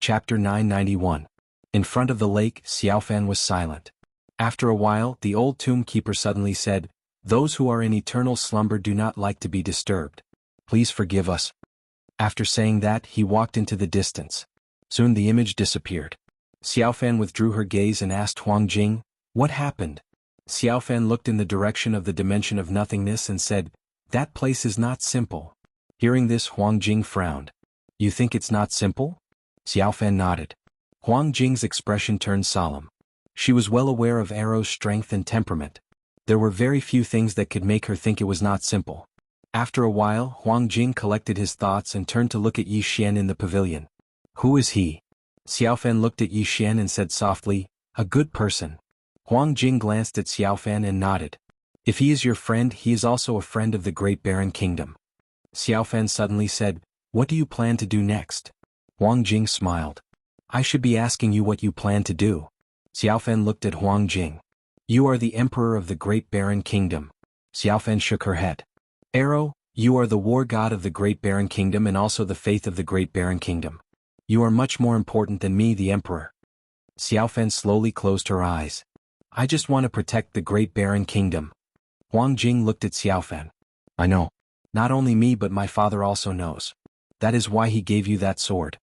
Chapter 991. In front of the lake, Xiaofan was silent. After a while, the old tomb keeper suddenly said, "Those who are in eternal slumber do not like to be disturbed. Please forgive us." After saying that, he walked into the distance. Soon the image disappeared. Xiaofan withdrew her gaze and asked Huang Jing, "What happened?" Xiaofan looked in the direction of the dimension of nothingness and said, "That place is not simple." Hearing this, Huang Jing frowned. "You think it's not simple?" Xiaofan nodded. Huang Jing's expression turned solemn. She was well aware of Arrow's strength and temperament. There were very few things that could make her think it was not simple. After a while, Huang Jing collected his thoughts and turned to look at Yi Xian in the pavilion. "Who is he?" Xiaofan looked at Yi Xian and said softly, "A good person." Huang Jing glanced at Xiaofan and nodded. "If he is your friend, he is also a friend of the Great Barren Kingdom." Xiaofan suddenly said, "What do you plan to do next?" Huang Jing smiled. "I should be asking you what you plan to do." Xiaofan looked at Huang Jing. "You are the emperor of the Great Barren Kingdom." Xiaofan shook her head. "Arrow, you are the war god of the Great Barren Kingdom and also the faith of the Great Barren Kingdom. You are much more important than me, the emperor." Xiaofan slowly closed her eyes. "I just want to protect the Great Barren Kingdom." Huang Jing looked at Xiaofan. "I know. Not only me but my father also knows. That is why he gave you that sword."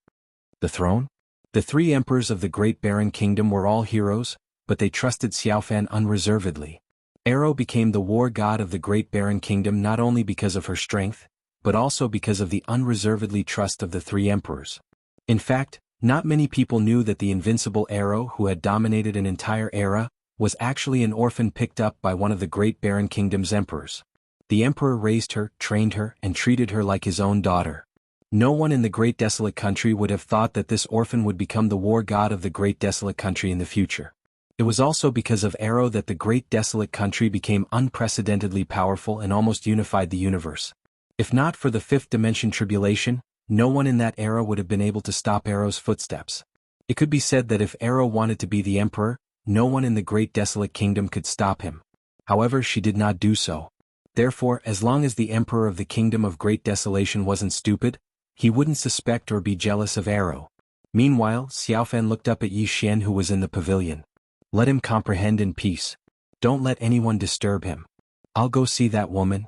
"The throne?" The three emperors of the Great Barren Kingdom were all heroes, but they trusted Xiaofan unreservedly. Arrow became the war god of the Great Barren Kingdom not only because of her strength, but also because of the unreservedly trust of the three emperors. In fact, not many people knew that the invincible Arrow who had dominated an entire era, was actually an orphan picked up by one of the Great Barren Kingdom's emperors. The emperor raised her, trained her, and treated her like his own daughter. No one in the Great Desolate Country would have thought that this orphan would become the war god of the Great Desolate Country in the future. It was also because of Arrow that the Great Desolate Country became unprecedentedly powerful and almost unified the universe. If not for the fifth dimension tribulation, no one in that era would have been able to stop Arrow's footsteps. It could be said that if Arrow wanted to be the emperor, no one in the Great Desolate Kingdom could stop him. However, she did not do so. Therefore, as long as the emperor of the Kingdom of Great Desolation wasn't stupid, he wouldn't suspect or be jealous of Arrow. Meanwhile, Xiaofan looked up at Yi Xian who was in the pavilion. "Let him comprehend in peace. Don't let anyone disturb him. I'll go see that woman."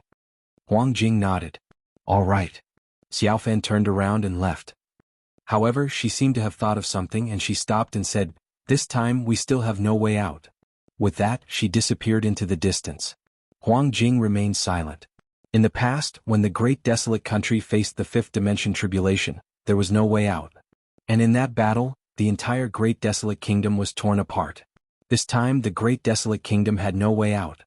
Huang Jing nodded. "All right." Xiaofan turned around and left. However, she seemed to have thought of something and she stopped and said, "This time we still have no way out." With that, she disappeared into the distance. Huang Jing remained silent. In the past, when the Great Desolate Country faced the fifth dimension tribulation, there was no way out. And in that battle, the entire Great Desolate Kingdom was torn apart. This time the Great Desolate Kingdom had no way out.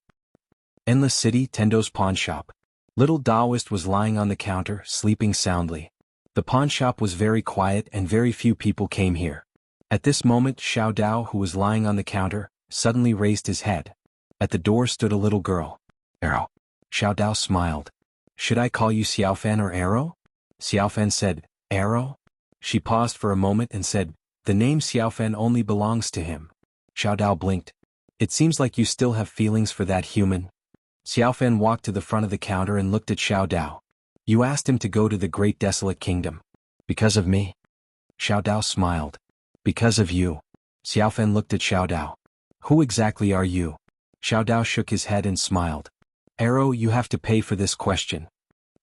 Endless City, Tendo's pawn shop. Little Daoist was lying on the counter, sleeping soundly. The pawn shop was very quiet and very few people came here. At this moment Xiao Dao, who was lying on the counter, suddenly raised his head. At the door stood a little girl. "Arrow." Xiao Dao smiled. "Should I call you Xiaofan or Arrow?" Xiaofan said, "Arrow?" She paused for a moment and said, "The name Xiaofan only belongs to him." Xiao Dao blinked. "It seems like you still have feelings for that human." Xiaofan walked to the front of the counter and looked at Xiao Dao. "You asked him to go to the Great Desolate Kingdom. Because of me?" Xiao Dao smiled. "Because of you." Xiaofan looked at Xiao Dao. "Who exactly are you?" Xiao Dao shook his head and smiled. "Arrow, you have to pay for this question."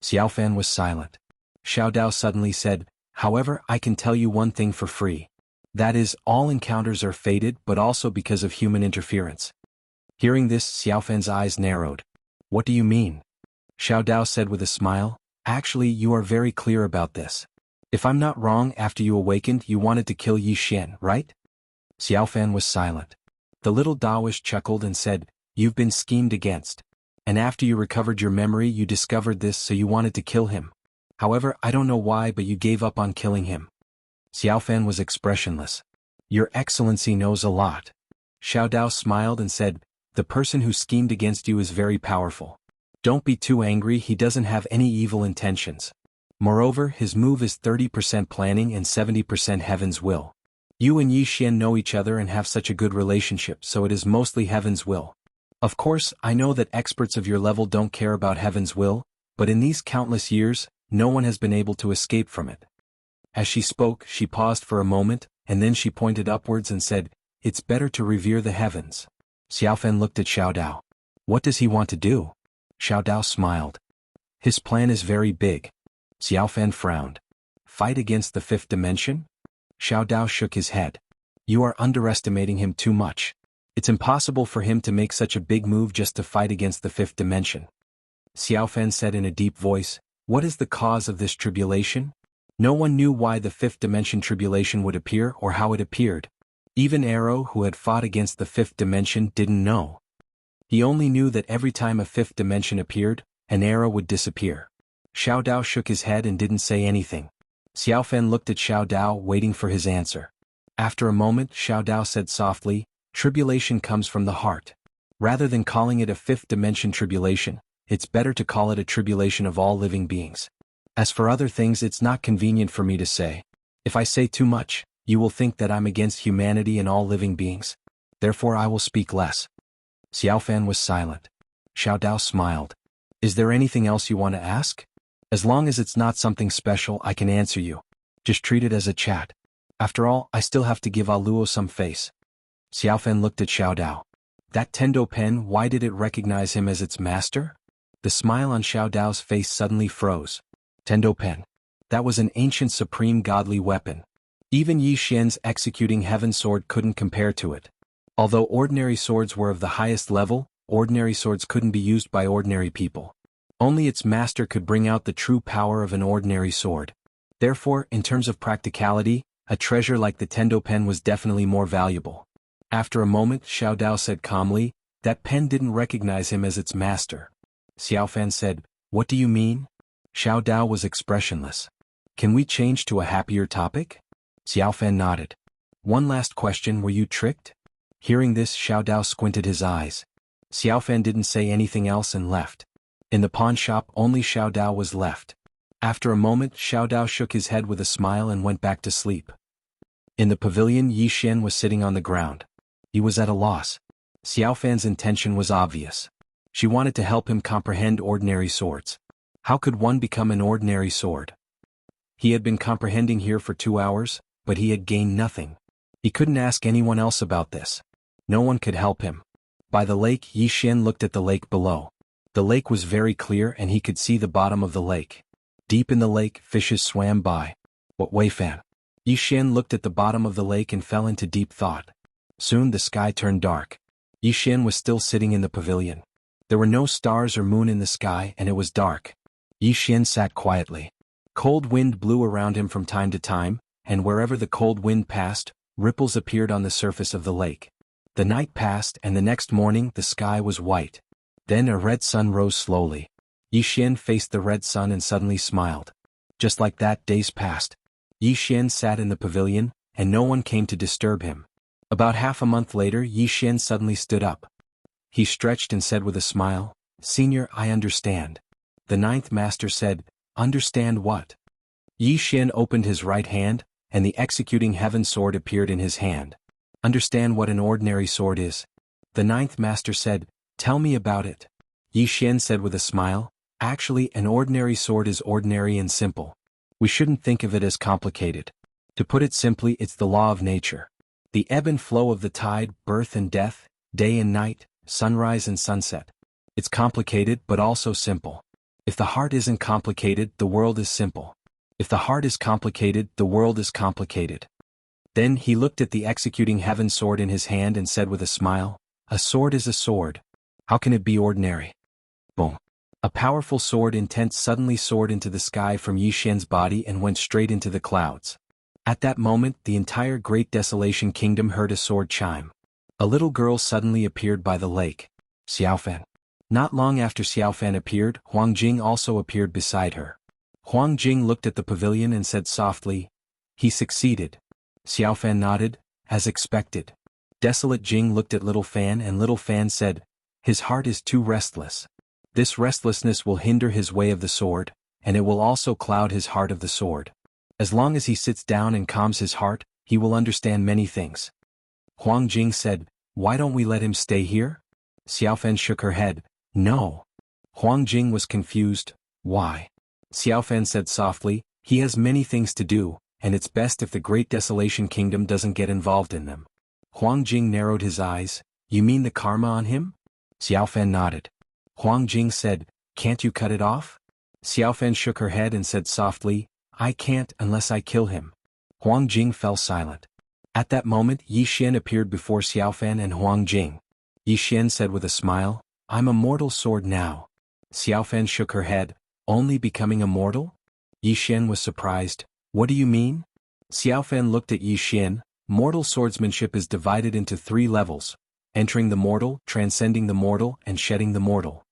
Xiaofan was silent. Xiao Dao suddenly said, "However, I can tell you one thing for free. That is, all encounters are fated but also because of human interference." Hearing this, Xiaofan's eyes narrowed. "What do you mean?" Xiao Dao said with a smile, "Actually, you are very clear about this. If I'm not wrong, after you awakened you wanted to kill Yi Xian, right?" Xiaofan was silent. The little Daoist chuckled and said, "You've been schemed against. And after you recovered your memory you discovered this so you wanted to kill him. However, I don't know why but you gave up on killing him." Xiaofan was expressionless. "Your Excellency knows a lot." Xiao Dao smiled and said, "The person who schemed against you is very powerful. Don't be too angry, he doesn't have any evil intentions. Moreover, his move is 30% planning and 70% heaven's will. You and Yi Xian know each other and have such a good relationship, so it is mostly heaven's will. Of course, I know that experts of your level don't care about heaven's will, but in these countless years, no one has been able to escape from it." As she spoke, she paused for a moment, and then she pointed upwards and said, "It's better to revere the heavens." Xiaofan looked at Xiao Dao. "What does he want to do?" Xiao Dao smiled. "His plan is very big." Xiaofan frowned. "Fight against the fifth dimension?" Xiao Dao shook his head. "You are underestimating him too much. It's impossible for him to make such a big move just to fight against the fifth dimension." Xiaofan said in a deep voice, "What is the cause of this tribulation?" No one knew why the fifth dimension tribulation would appear or how it appeared. Even Arrow, who had fought against the fifth dimension, didn't know. He only knew that every time a fifth dimension appeared, an arrow would disappear. Xiao Dao shook his head and didn't say anything. Xiaofan looked at Xiao Dao, waiting for his answer. After a moment, Xiao Dao said softly, "Tribulation comes from the heart. Rather than calling it a fifth dimension tribulation, it's better to call it a tribulation of all living beings. As for other things, it's not convenient for me to say. If I say too much, you will think that I'm against humanity and all living beings. Therefore I will speak less." Xiaofan was silent. Xiao Dao smiled. "Is there anything else you want to ask? As long as it's not something special, I can answer you. Just treat it as a chat. After all, I still have to give Aluo some face." Xiaofan looked at Xiao Dao. "That Tendo pen, why did it recognize him as its master?" The smile on Xiao Dao's face suddenly froze. Tendo pen. That was an ancient supreme godly weapon. Even Yi Xian's executing heaven sword couldn't compare to it. Although ordinary swords were of the highest level, ordinary swords couldn't be used by ordinary people. Only its master could bring out the true power of an ordinary sword. Therefore, in terms of practicality, a treasure like the Tendo pen was definitely more valuable. After a moment, Xiao Dao said calmly, "That pen didn't recognize him as its master." Xiaofan said, "What do you mean?" Xiao Dao was expressionless. "Can we change to a happier topic?" Xiaofan nodded. "One last question, were you tricked?" Hearing this, Xiao Dao squinted his eyes. Xiaofan didn't say anything else and left. In the pawn shop, only Xiao Dao was left. After a moment, Xiao Dao shook his head with a smile and went back to sleep. In the pavilion, Yi Xian was sitting on the ground. He was at a loss. Xiaofan's intention was obvious. She wanted to help him comprehend ordinary swords. How could one become an ordinary sword? He had been comprehending here for 2 hours, but he had gained nothing. He couldn't ask anyone else about this. No one could help him. By the lake, Yi Xian looked at the lake below. The lake was very clear and he could see the bottom of the lake. Deep in the lake, fishes swam by. What Wei Fan? Yi Xian looked at the bottom of the lake and fell into deep thought. Soon the sky turned dark. Yi Xian was still sitting in the pavilion. There were no stars or moon in the sky and it was dark. Yi Xian sat quietly. Cold wind blew around him from time to time, and wherever the cold wind passed, ripples appeared on the surface of the lake. The night passed and the next morning the sky was white. Then a red sun rose slowly. Yi Xian faced the red sun and suddenly smiled. Just like that, days passed. Yi Xian sat in the pavilion, and no one came to disturb him. About half a month later, Yi Xian suddenly stood up. He stretched and said with a smile, "Senior, I understand." The ninth master said, "Understand what?" Yi Xian opened his right hand, and the executing heaven sword appeared in his hand. "Understand what an ordinary sword is?" The ninth master said, "Tell me about it." Yi Xian said with a smile, "Actually, an ordinary sword is ordinary and simple. We shouldn't think of it as complicated. To put it simply, it's the law of nature. The ebb and flow of the tide, birth and death, day and night, sunrise and sunset. It's complicated but also simple. If the heart isn't complicated, the world is simple. If the heart is complicated, the world is complicated." Then he looked at the executing heaven sword in his hand and said with a smile, "A sword is a sword. How can it be ordinary?" Boom. A powerful sword intent suddenly soared into the sky from Yi Xian's body and went straight into the clouds. At that moment, the entire Great Desolation Kingdom heard a sword chime. A little girl suddenly appeared by the lake. Xiaofan. Not long after Xiaofan appeared, Huang Jing also appeared beside her. Huang Jing looked at the pavilion and said softly, "He succeeded." Xiaofan nodded, as expected. Desolate Jing looked at Little Fan and Little Fan said, "His heart is too restless. This restlessness will hinder his way of the sword, and it will also cloud his heart of the sword. As long as he sits down and calms his heart, he will understand many things." Huang Jing said, "Why don't we let him stay here?" Xiaofan shook her head, "No." Huang Jing was confused, "Why?" Xiaofan said softly, "He has many things to do, and it's best if the Great Desolation Kingdom doesn't get involved in them. Huang Jing narrowed his eyes. You mean the karma on him? Xiaofan nodded. Huang Jing said, can't you cut it off? Xiaofan shook her head and said softly, I can't unless I kill him. Huang Jing fell silent. At that moment Yi Xian appeared before Xiaofan and Huang Jing. Yi Xian said with a smile, I'm a mortal sword now. Xiaofan shook her head, only becoming immortal? Yi Xian was surprised. What do you mean? Xiaofan looked at Yi Xian. Mortal swordsmanship is divided into 3 levels: entering the mortal, transcending the mortal, and shedding the mortal.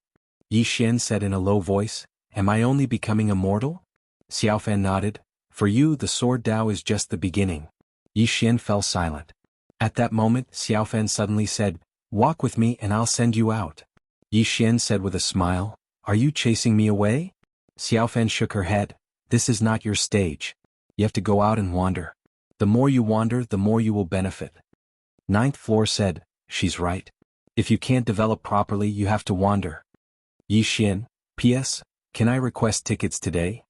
Yi Xian said in a low voice, am I only becoming immortal? Xiaofan nodded. For you the sword Dao is just the beginning. Yi Xian fell silent. At that moment Xiaofan suddenly said, walk with me and I'll send you out. Yi Xian said with a smile, are you chasing me away? Xiaofan shook her head. This is not your stage. You have to go out and wander. The more you wander, the more you will benefit. Ninth floor said, she's right. If you can't develop properly, you have to wander. Yi Xian, P.S. Can I request tickets today?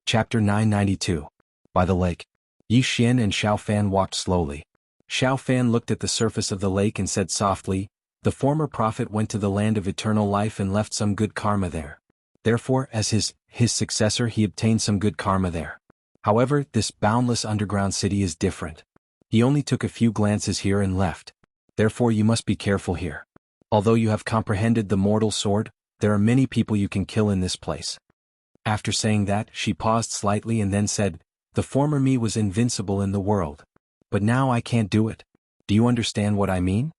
Chapter 992. By the lake. Yi Xian and Xiaofan walked slowly. Xiaofan looked at the surface of the lake and said softly, the former prophet went to the land of eternal life and left some good karma there. Therefore, as his successor, he obtained some good karma there. However, this boundless underground city is different. He only took a few glances here and left. Therefore you must be careful here. Although you have comprehended the mortal sword, there are many people you can kill in this place. After saying that, she paused slightly and then said, the former me was invincible in the world. But now I can't do it. Do you understand what I mean?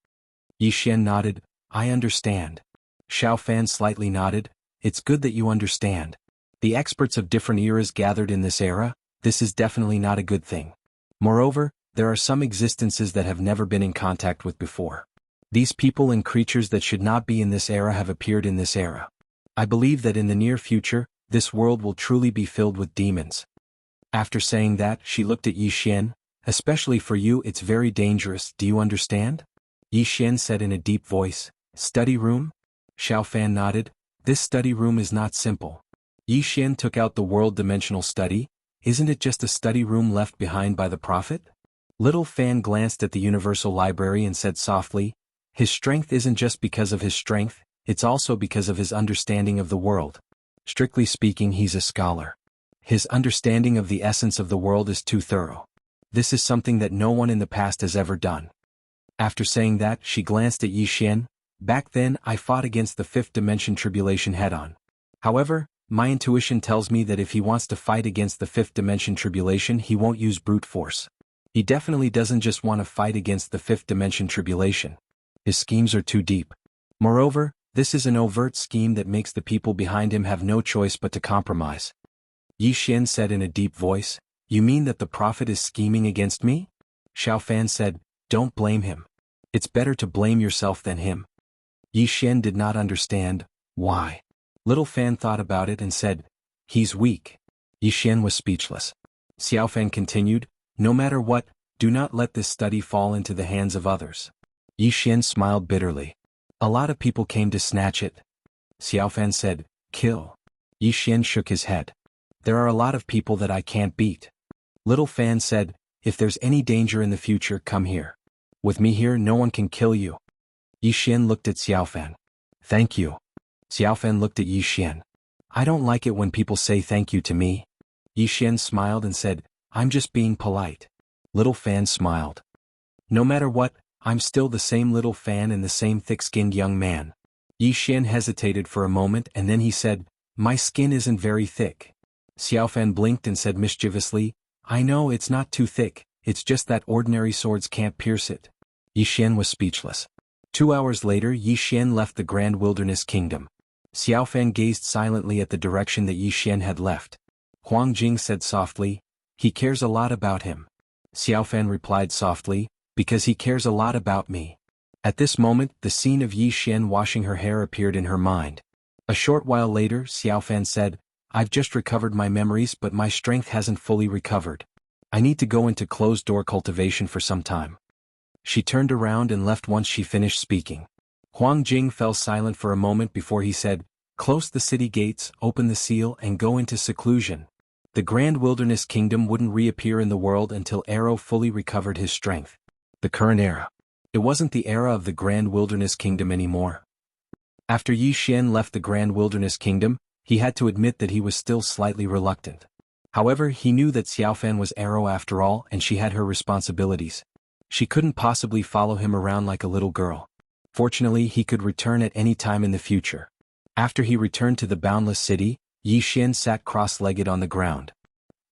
Yi Xian nodded, I understand. Xiaofan slightly nodded, it's good that you understand. The experts of different eras gathered in this era, this is definitely not a good thing. Moreover, there are some existences that have never been in contact with before. These people and creatures that should not be in this era have appeared in this era. I believe that in the near future, this world will truly be filled with demons. After saying that, she looked at Yi Xian, especially for you it's very dangerous, do you understand? Yi Xian said in a deep voice, study room? Xiaofan nodded, this study room is not simple. Yi Xian took out the world-dimensional study. Isn't it just a study room left behind by the prophet? Little Fan glanced at the universal library and said softly, his strength isn't just because of his strength, it's also because of his understanding of the world. Strictly speaking, he's a scholar. His understanding of the essence of the world is too thorough. This is something that no one in the past has ever done. After saying that, she glanced at Yi Xian. Back then, I fought against the 5th dimension tribulation head-on. However, my intuition tells me that if he wants to fight against the 5th dimension tribulation, he won't use brute force. He definitely doesn't just want to fight against the 5th dimension tribulation. His schemes are too deep. Moreover, this is an overt scheme that makes the people behind him have no choice but to compromise. Yi Xian said in a deep voice, you mean that the prophet is scheming against me? Xiaofan said, don't blame him. It's better to blame yourself than him. Yi Xian did not understand. Why? Little Fan thought about it and said, he's weak. Yi Xian was speechless. Xiaofan continued, no matter what, do not let this study fall into the hands of others. Yi Xian smiled bitterly. A lot of people came to snatch it. Xiaofan said, kill. Yi Xian shook his head. There are a lot of people that I can't beat. Little Fan said, if there's any danger in the future, come here. With me here, no one can kill you. Yi Xian looked at Xiaofan. Thank you. Xiaofan looked at Yi Xian. I don't like it when people say thank you to me. Yi Xian smiled and said, I'm just being polite. Little Fan smiled. No matter what, I'm still the same Little Fan and the same thick-skinned young man. Yi Xian hesitated for a moment and then he said, my skin isn't very thick. Xiaofan blinked and said mischievously, I know it's not too thick, it's just that ordinary swords can't pierce it. Yi Xian was speechless. 2 hours later, Yi Xian left the Grand Wilderness Kingdom. Xiaofan gazed silently at the direction that Yi Xian had left. Huang Jing said softly, he cares a lot about him. Xiaofan replied softly, because he cares a lot about me. At this moment, the scene of Yi Xian washing her hair appeared in her mind. A short while later, Xiaofan said, I've just recovered my memories but my strength hasn't fully recovered. I need to go into closed-door cultivation for some time. She turned around and left once she finished speaking. Huang Jing fell silent for a moment before he said, close the city gates, open the seal and go into seclusion. The Grand Wilderness Kingdom wouldn't reappear in the world until Arrow fully recovered his strength. The current era. It wasn't the era of the Grand Wilderness Kingdom anymore. After Yi Xian left the Grand Wilderness Kingdom, he had to admit that he was still slightly reluctant. However, he knew that Xiaofan was Arrow after all, and she had her responsibilities. She couldn't possibly follow him around like a little girl. Fortunately, he could return at any time in the future. After he returned to the Boundless City, Yi Xian sat cross-legged on the ground.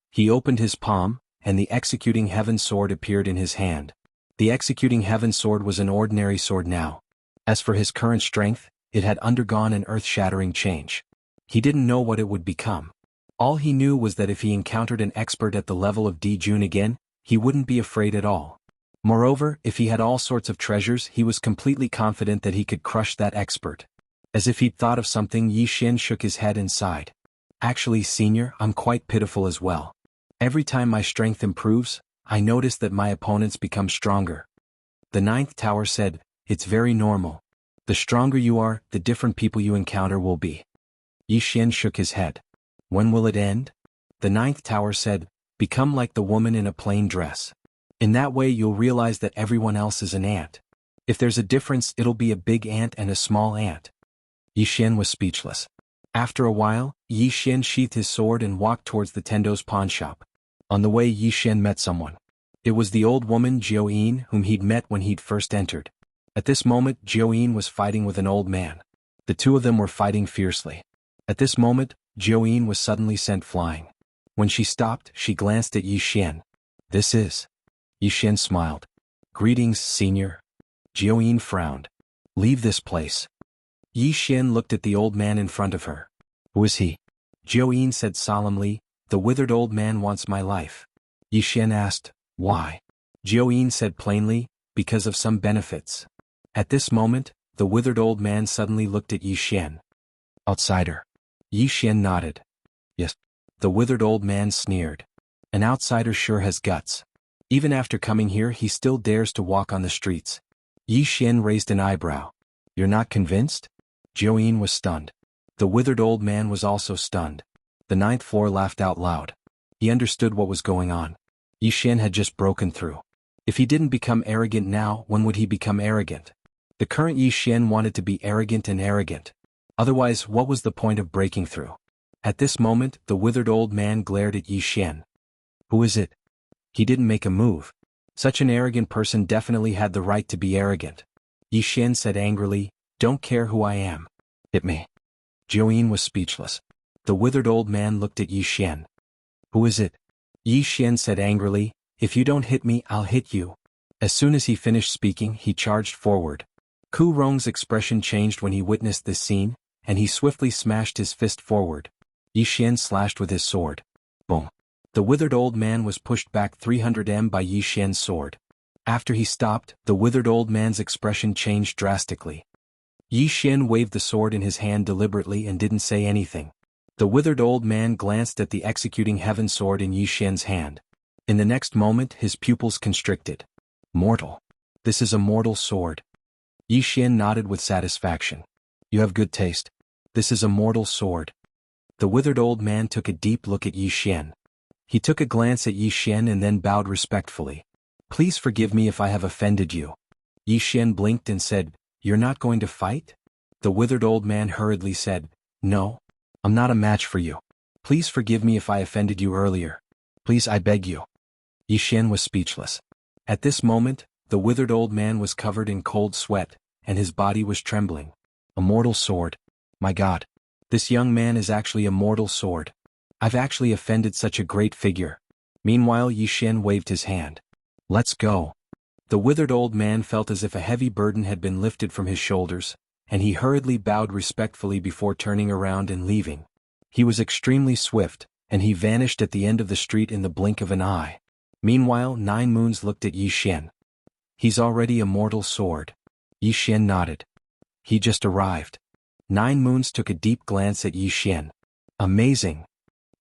He opened his palm, and the Executing Heaven sword appeared in his hand. The Executing Heaven sword was an ordinary sword now. As for his current strength, it had undergone an earth-shattering change. He didn't know what it would become. All he knew was that if he encountered an expert at the level of Di Jun again, he wouldn't be afraid at all. Moreover, if he had all sorts of treasures, he was completely confident that he could crush that expert. As if he'd thought of something, Yi Xian shook his head and sighed. Actually, Senior, I'm quite pitiful as well. Every time my strength improves, I notice that my opponents become stronger. The ninth tower said, it's very normal. The stronger you are, the different people you encounter will be. Yi Xian shook his head. When will it end? The ninth tower said, become like the woman in a plain dress. In that way you'll realize that everyone else is an ant. If there's a difference, it'll be a big ant and a small ant. Yi Xian was speechless. After a while, Yi Xian sheathed his sword and walked towards the Tendo's pawn shop. On the way, Yi Xian met someone. It was the old woman Jiao Yin whom he'd met when he'd first entered. At this moment, Jiao Yin was fighting with an old man. The two of them were fighting fiercely. At this moment, Jiao Yin was suddenly sent flying. When she stopped, she glanced at Yi Xian. This is... Yi Xian smiled. Greetings, Senior. Jiao Yin frowned. Leave this place. Yi Xian looked at the old man in front of her. Who is he? Jiao Yin said solemnly, the withered old man wants my life. Yi Xian asked, why? Jiao Yin said plainly, because of some benefits. At this moment, the withered old man suddenly looked at Yi Xian. Outsider. Yi Xian nodded. Yes. The withered old man sneered. An outsider sure has guts. Even after coming here, he still dares to walk on the streets. Yi Xian raised an eyebrow. You're not convinced? Jiao Yin was stunned. The withered old man was also stunned. The ninth floor laughed out loud. He understood what was going on. Yi Xian had just broken through. If he didn't become arrogant now, when would he become arrogant? The current Yi Xian wanted to be arrogant and arrogant. Otherwise, what was the point of breaking through? At this moment, the withered old man glared at Yi Xian. Who is it? He didn't make a move. Such an arrogant person definitely had the right to be arrogant. Yi Xian said angrily, don't care who I am. Hit me. Jiao Yin was speechless. The withered old man looked at Yi Xian. Who is it? Yi Xian said angrily, if you don't hit me, I'll hit you. As soon as he finished speaking, he charged forward. Ku Rong's expression changed when he witnessed this scene, and he swiftly smashed his fist forward. Yi Xian slashed with his sword. Boom. The withered old man was pushed back 300 m by Yi Xian's sword. After he stopped, the withered old man's expression changed drastically. Yi Xian waved the sword in his hand deliberately and didn't say anything. The withered old man glanced at the Executing Heaven sword in Yi Xian's hand. In the next moment, his pupils constricted. Mortal. This is a mortal sword. Yi Xian nodded with satisfaction. You have good taste. This is a mortal sword. The withered old man took a deep look at Yi Xian. He took a glance at Yi Xian and then bowed respectfully. Please forgive me if I have offended you. Yi Xian blinked and said, You're not going to fight? The withered old man hurriedly said, No. I'm not a match for you. Please forgive me if I offended you earlier. Please, I beg you. Yi Xian was speechless. At this moment, the withered old man was covered in cold sweat, and his body was trembling. A mortal sword. My God. This young man is actually a mortal sword. I've actually offended such a great figure. Meanwhile, Yi Xian waved his hand. Let's go. The withered old man felt as if a heavy burden had been lifted from his shoulders, and he hurriedly bowed respectfully before turning around and leaving. He was extremely swift, and he vanished at the end of the street in the blink of an eye. Meanwhile, Nine Moons looked at Yi Xian. He's already a mortal sword. Yi Xian nodded. He just arrived. 9 Moons took a deep glance at Yi Xian. Amazing.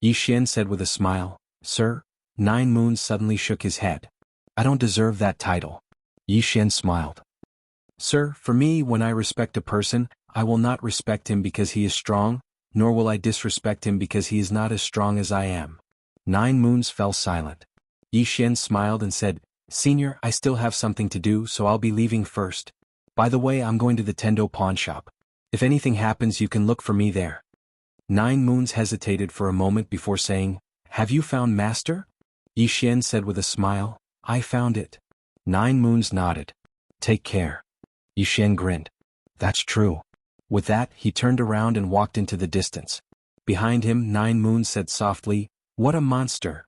Yi Xian said with a smile, Sir. 9 Moons suddenly shook his head. I don't deserve that title. Yi Xian smiled. Sir, for me, when I respect a person, I will not respect him because he is strong, nor will I disrespect him because he is not as strong as I am. 9 moons fell silent. Yi Xian smiled and said, "Senior, I still have something to do, so I'll be leaving first. By the way, I'm going to the Tendo pawn shop. If anything happens, you can look for me there." 9 moons hesitated for a moment before saying, "Have you found master?" Yi Xian said with a smile, "I found it." 9 moons nodded. "Take care." Yi Xian grinned. "That's true." With that, he turned around and walked into the distance. Behind him, 9 moons said softly, "What a monster."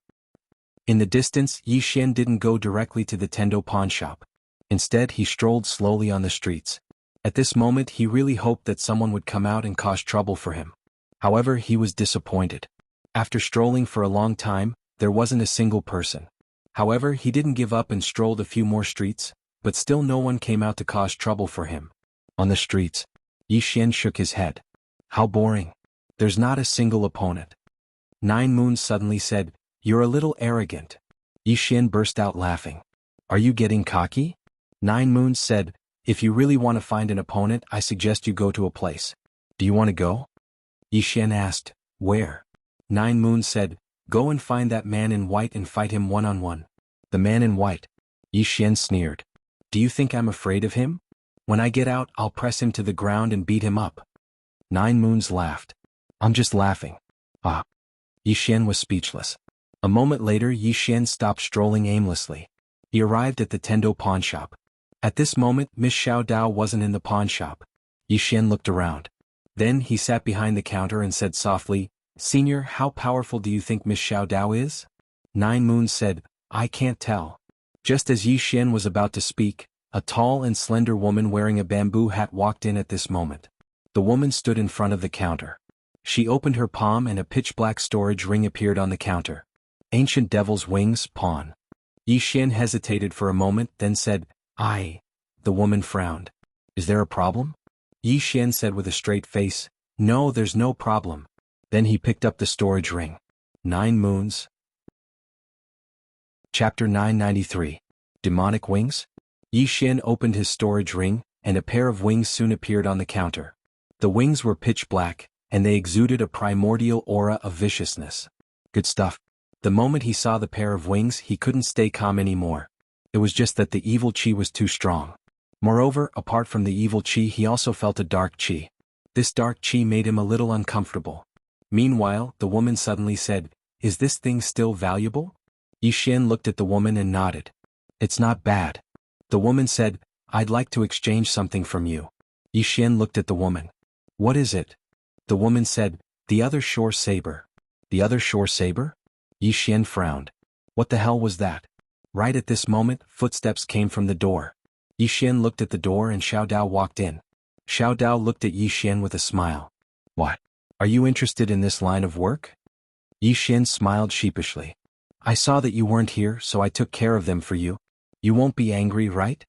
In the distance, Yi Xian didn't go directly to the Tendo pawn shop. Instead, he strolled slowly on the streets. At this moment, he really hoped that someone would come out and cause trouble for him. However, he was disappointed. After strolling for a long time, there wasn't a single person. However, he didn't give up and strolled a few more streets, but still no one came out to cause trouble for him. On the streets, Yi Xian shook his head. How boring. There's not a single opponent. 9 moons suddenly said, "You're a little arrogant." Yi Xian burst out laughing. "Are you getting cocky?" 9 moons said, "If you really want to find an opponent, I suggest you go to a place. Do you want to go?" Yi Xian asked, "Where?" 9 moons said, "Go and find that man in white and fight him one-on-one." The man in white. Yi Xian sneered. "Do you think I'm afraid of him? When I get out, I'll press him to the ground and beat him up." 9 moons laughed. "I'm just laughing." Ah. Yi Xian was speechless. A moment later, Yi Xian stopped strolling aimlessly. He arrived at the Tendo pawn shop. At this moment, Miss Xiao Dao wasn't in the pawn shop. Yi Xian looked around. Then he sat behind the counter and said softly, "Senior, how powerful do you think Miss Xiao Dao is?" 9 moons said, "I can't tell." Just as Yi Xian was about to speak, a tall and slender woman wearing a bamboo hat walked in at this moment. The woman stood in front of the counter. She opened her palm and a pitch-black storage ring appeared on the counter. "Ancient Devil's Wings, pawn." Yi Xian hesitated for a moment, then said, "I." The woman frowned. "Is there a problem?" Yi Xian said with a straight face, "No, there's no problem." Then he picked up the storage ring. 9 moons. Chapter 993. Demonic Wings? Yi Xian opened his storage ring, and a pair of wings soon appeared on the counter. The wings were pitch black, and they exuded a primordial aura of viciousness. Good stuff. The moment he saw the pair of wings, he couldn't stay calm anymore. It was just that the evil chi was too strong. Moreover, apart from the evil chi, he also felt a dark chi. This dark chi made him a little uncomfortable. Meanwhile, the woman suddenly said, "Is this thing still valuable?" Yi Xian looked at the woman and nodded. "It's not bad." The woman said, "I'd like to exchange something from you." Yi Xian looked at the woman. "What is it?" The woman said, "The other shore saber." "The other shore saber?" Yi Xian frowned. What the hell was that? Right at this moment, footsteps came from the door. Yi Xian looked at the door and Xiao Dao walked in. Xiao Dao looked at Yi Xian with a smile. "What? Are you interested in this line of work?" Yi Xian smiled sheepishly. "I saw that you weren't here, so I took care of them for you. You won't be angry, right?"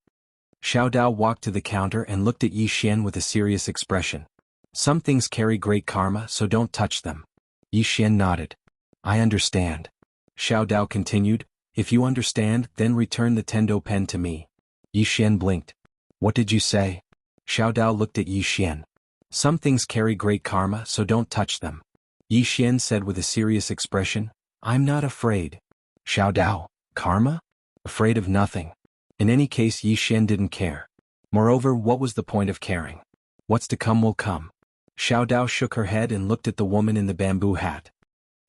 Xiao Dao walked to the counter and looked at Yi Xian with a serious expression. "Some things carry great karma, so don't touch them." Yi Xian nodded. "I understand." Xiao Dao continued, "If you understand, then return the Tendo pen to me." Yi Xian blinked. "What did you say?" Xiao Dao looked at Yi Xian. "Some things carry great karma, so don't touch them." Yi Xian said with a serious expression, "I'm not afraid." Xiao Dao, karma? Afraid of nothing. In any case, Yi Xian didn't care. Moreover, what was the point of caring? What's to come will come. Xiao Dao shook her head and looked at the woman in the bamboo hat.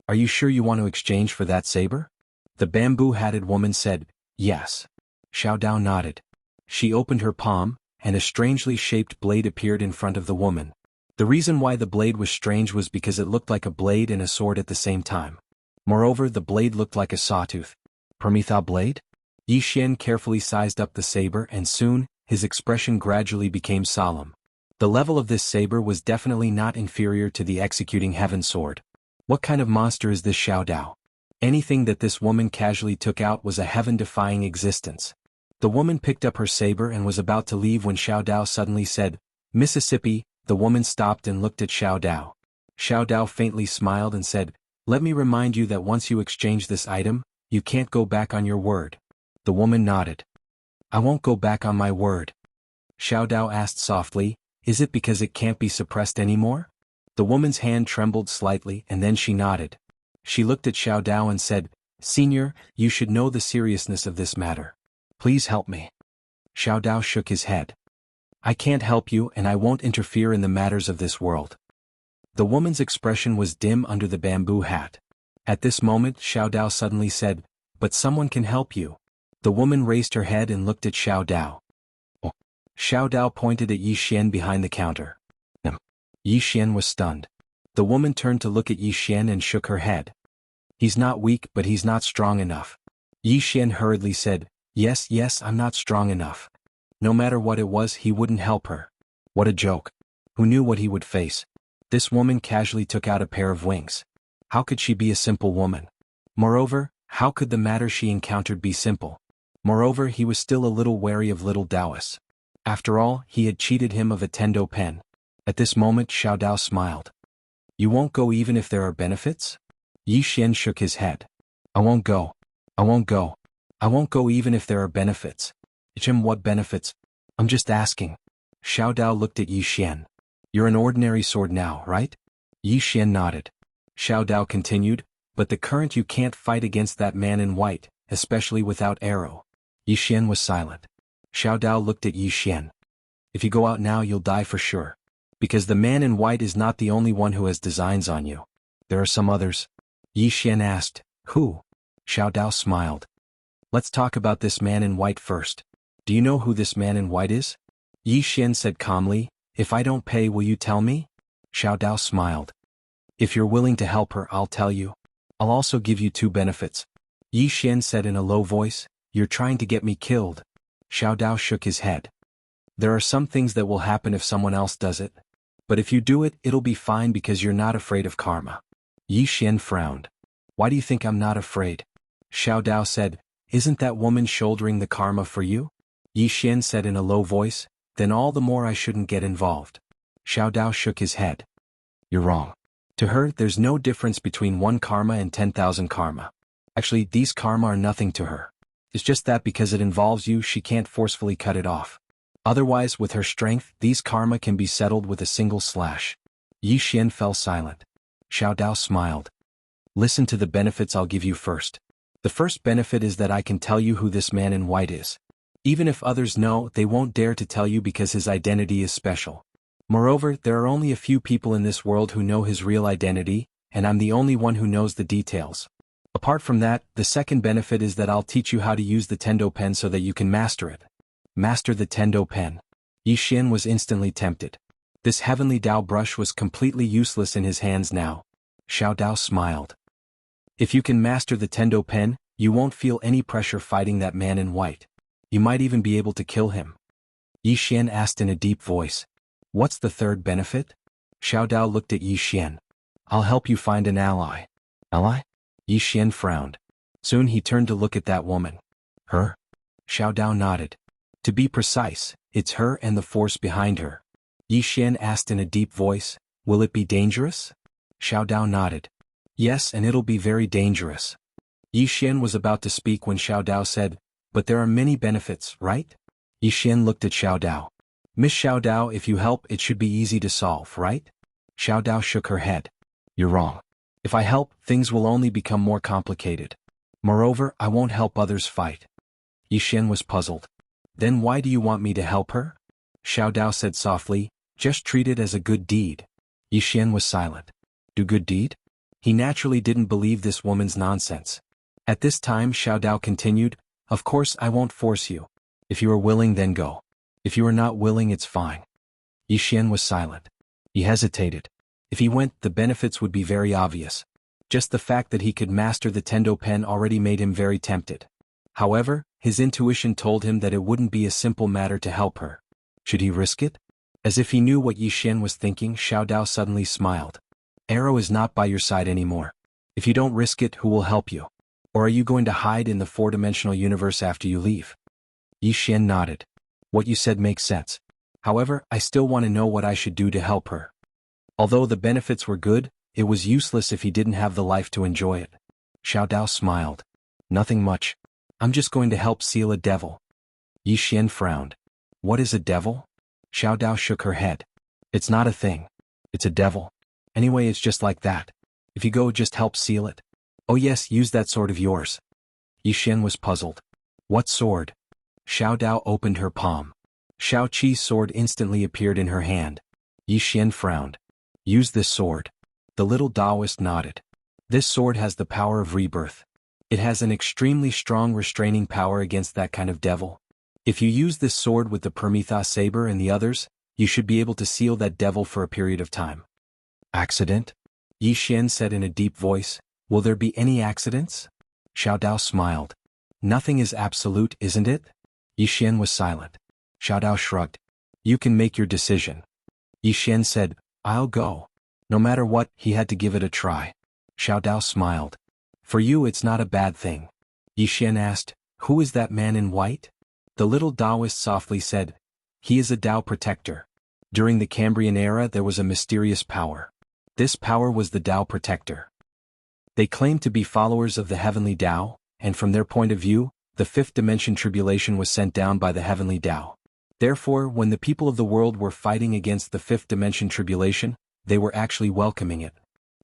"Are you sure you want to exchange for that saber?" The bamboo-hatted woman said, "Yes." Xiao Dao nodded. She opened her palm, and a strangely shaped blade appeared in front of the woman. The reason why the blade was strange was because it looked like a blade and a sword at the same time. Moreover, the blade looked like a sawtooth. Prometha blade? Yi Xian carefully sized up the saber and soon, his expression gradually became solemn. The level of this saber was definitely not inferior to the executing heaven sword. What kind of monster is this Xiao Dao? Anything that this woman casually took out was a heaven-defying existence. The woman picked up her saber and was about to leave when Xiao Dao suddenly said, "Mississippi." The woman stopped and looked at Xiao Dao. Xiao Dao faintly smiled and said, "Let me remind you that once you exchange this item, you can't go back on your word." The woman nodded. "I won't go back on my word." Xiao Dao asked softly, "Is it because it can't be suppressed anymore?" The woman's hand trembled slightly and then she nodded. She looked at Xiao Dao and said, "Senior, you should know the seriousness of this matter. Please help me." Xiao Dao shook his head. "I can't help you and I won't interfere in the matters of this world." The woman's expression was dim under the bamboo hat. At this moment Xiao Dao suddenly said, "But someone can help you." The woman raised her head and looked at Xiao Dao. Oh. Xiao Dao pointed at Yi Xian behind the counter. Yi Xian was stunned. The woman turned to look at Yi Xian and shook her head. "He's not weak but he's not strong enough." Yi Xian hurriedly said, Yes, I'm not strong enough." No matter what it was, he wouldn't help her. What a joke. Who knew what he would face? This woman casually took out a pair of wings. How could she be a simple woman? Moreover, how could the matter she encountered be simple? Moreover, he was still a little wary of little Taoists. After all, he had cheated him of a Tendo pen. At this moment Xiao Dao smiled. "You won't go even if there are benefits?" Yi Xian shook his head. "I won't go. I won't go. I won't go even if there are benefits." "Jim, what benefits?" "I'm just asking." Xiao Dao looked at Yi Xian. "You're an ordinary sword now, right?" Yi Xian nodded. Xiao Dao continued, "But the current you can't fight against that man in white, especially without arrow." Yi Xian was silent. Xiao Dao looked at Yi Xian. "If you go out now you'll die for sure. Because the man in white is not the only one who has designs on you. There are some others." Yi Xian asked, "Who?" Xiao Dao smiled. "Let's talk about this man in white first. Do you know who this man in white is?" Yi Xian said calmly, "If I don't pay, will you tell me?" Xiao Dao smiled. "If you're willing to help her, I'll tell you. I'll also give you 2 benefits." Yi Xian said in a low voice, "You're trying to get me killed." Xiao Dao shook his head. "There are some things that will happen if someone else does it. But if you do it, it'll be fine because you're not afraid of karma." Yi Xian frowned. "Why do you think I'm not afraid?" Xiao Dao said, "Isn't that woman shouldering the karma for you?" Yi Xian said in a low voice, "Then all the more I shouldn't get involved." Xiao Dao shook his head. "You're wrong. To her, there's no difference between 1 karma and 10,000 karma. Actually, these karma are nothing to her. It's just that because it involves you, she can't forcefully cut it off. Otherwise, with her strength, these karma can be settled with a single slash." Yi Xian fell silent. Xiao Dao smiled. "Listen to the benefits I'll give you first. The first benefit is that I can tell you who this man in white is. Even if others know, they won't dare to tell you because his identity is special. Moreover, there are only a few people in this world who know his real identity, and I'm the only one who knows the details. Apart from that, the second benefit is that I'll teach you how to use the Tendo pen so that you can master it." Master the Tendo pen. Yi Xian was instantly tempted. This heavenly Dao brush was completely useless in his hands now. Xiao Dao smiled. "If you can master the Tendo pen, you won't feel any pressure fighting that man in white. You might even be able to kill him." Yi Xian asked in a deep voice. "What's the third benefit?" Xiao Dao looked at Yi Xian. "I'll help you find an ally." "Ally?" Yi Xian frowned. Soon he turned to look at that woman. "Her?" Xiao Dao nodded. "To be precise, it's her and the force behind her." Yi Xian asked in a deep voice, "Will it be dangerous?" Xiao Dao nodded. "Yes, and it'll be very dangerous." Yi Xian was about to speak when Xiao Dao said, "But there are many benefits, right?" Yi Xian looked at Xiao Dao. "Miss Xiao Dao, if you help, it should be easy to solve, right?" Xiao Dao shook her head. "You're wrong. If I help, things will only become more complicated. Moreover, I won't help others fight." Yi Xian was puzzled. "Then why do you want me to help her?" Xiao Dao said softly, "Just treat it as a good deed." Yi Xian was silent. Do good deed? He naturally didn't believe this woman's nonsense. At this time Xiao Dao continued, "Of course I won't force you. If you are willing, then go. If you are not willing, it's fine." Yi Xian was silent. He hesitated. If he went, the benefits would be very obvious. Just the fact that he could master the Tendo pen already made him very tempted. However, his intuition told him that it wouldn't be a simple matter to help her. Should he risk it? As if he knew what Yi Xian was thinking, Xiao Dao suddenly smiled. "Arrow is not by your side anymore. If you don't risk it, who will help you? Or are you going to hide in the 4-dimensional universe after you leave?" Yi Xian nodded. "What you said makes sense. However, I still want to know what I should do to help her." Although the benefits were good, it was useless if he didn't have the life to enjoy it. Xiao Dao smiled. "Nothing much. I'm just going to help seal a devil." Yi Xian frowned. "What is a devil?" Xiao Dao shook her head. "It's not a thing. It's a devil. Anyway, it's just like that. If you go, just help seal it." Oh yes, use that sword of yours. Yi Xian was puzzled. What sword? Xiao Dao opened her palm. Xiao Qi's sword instantly appeared in her hand. Yi Xian frowned. Use this sword. The little Taoist nodded. This sword has the power of rebirth. It has an extremely strong restraining power against that kind of devil. If you use this sword with the Prometheus saber and the others, you should be able to seal that devil for a period of time. Accident? Yi Xian said in a deep voice. Will there be any accidents? Xiao Dao smiled. Nothing is absolute, isn't it? Yi Xian was silent. Xiao Dao shrugged. You can make your decision. Yi Xian said, I'll go. No matter what, he had to give it a try. Xiao Dao smiled. For you it's not a bad thing. Yi Xian asked, Who is that man in white? The little Taoist softly said, He is a Tao protector. During the Cambrian era there was a mysterious power. This power was the Tao protector. They claimed to be followers of the heavenly Tao, and from their point of view, the fifth dimension tribulation was sent down by the heavenly Tao. Therefore, when the people of the world were fighting against the fifth dimension tribulation, they were actually welcoming it.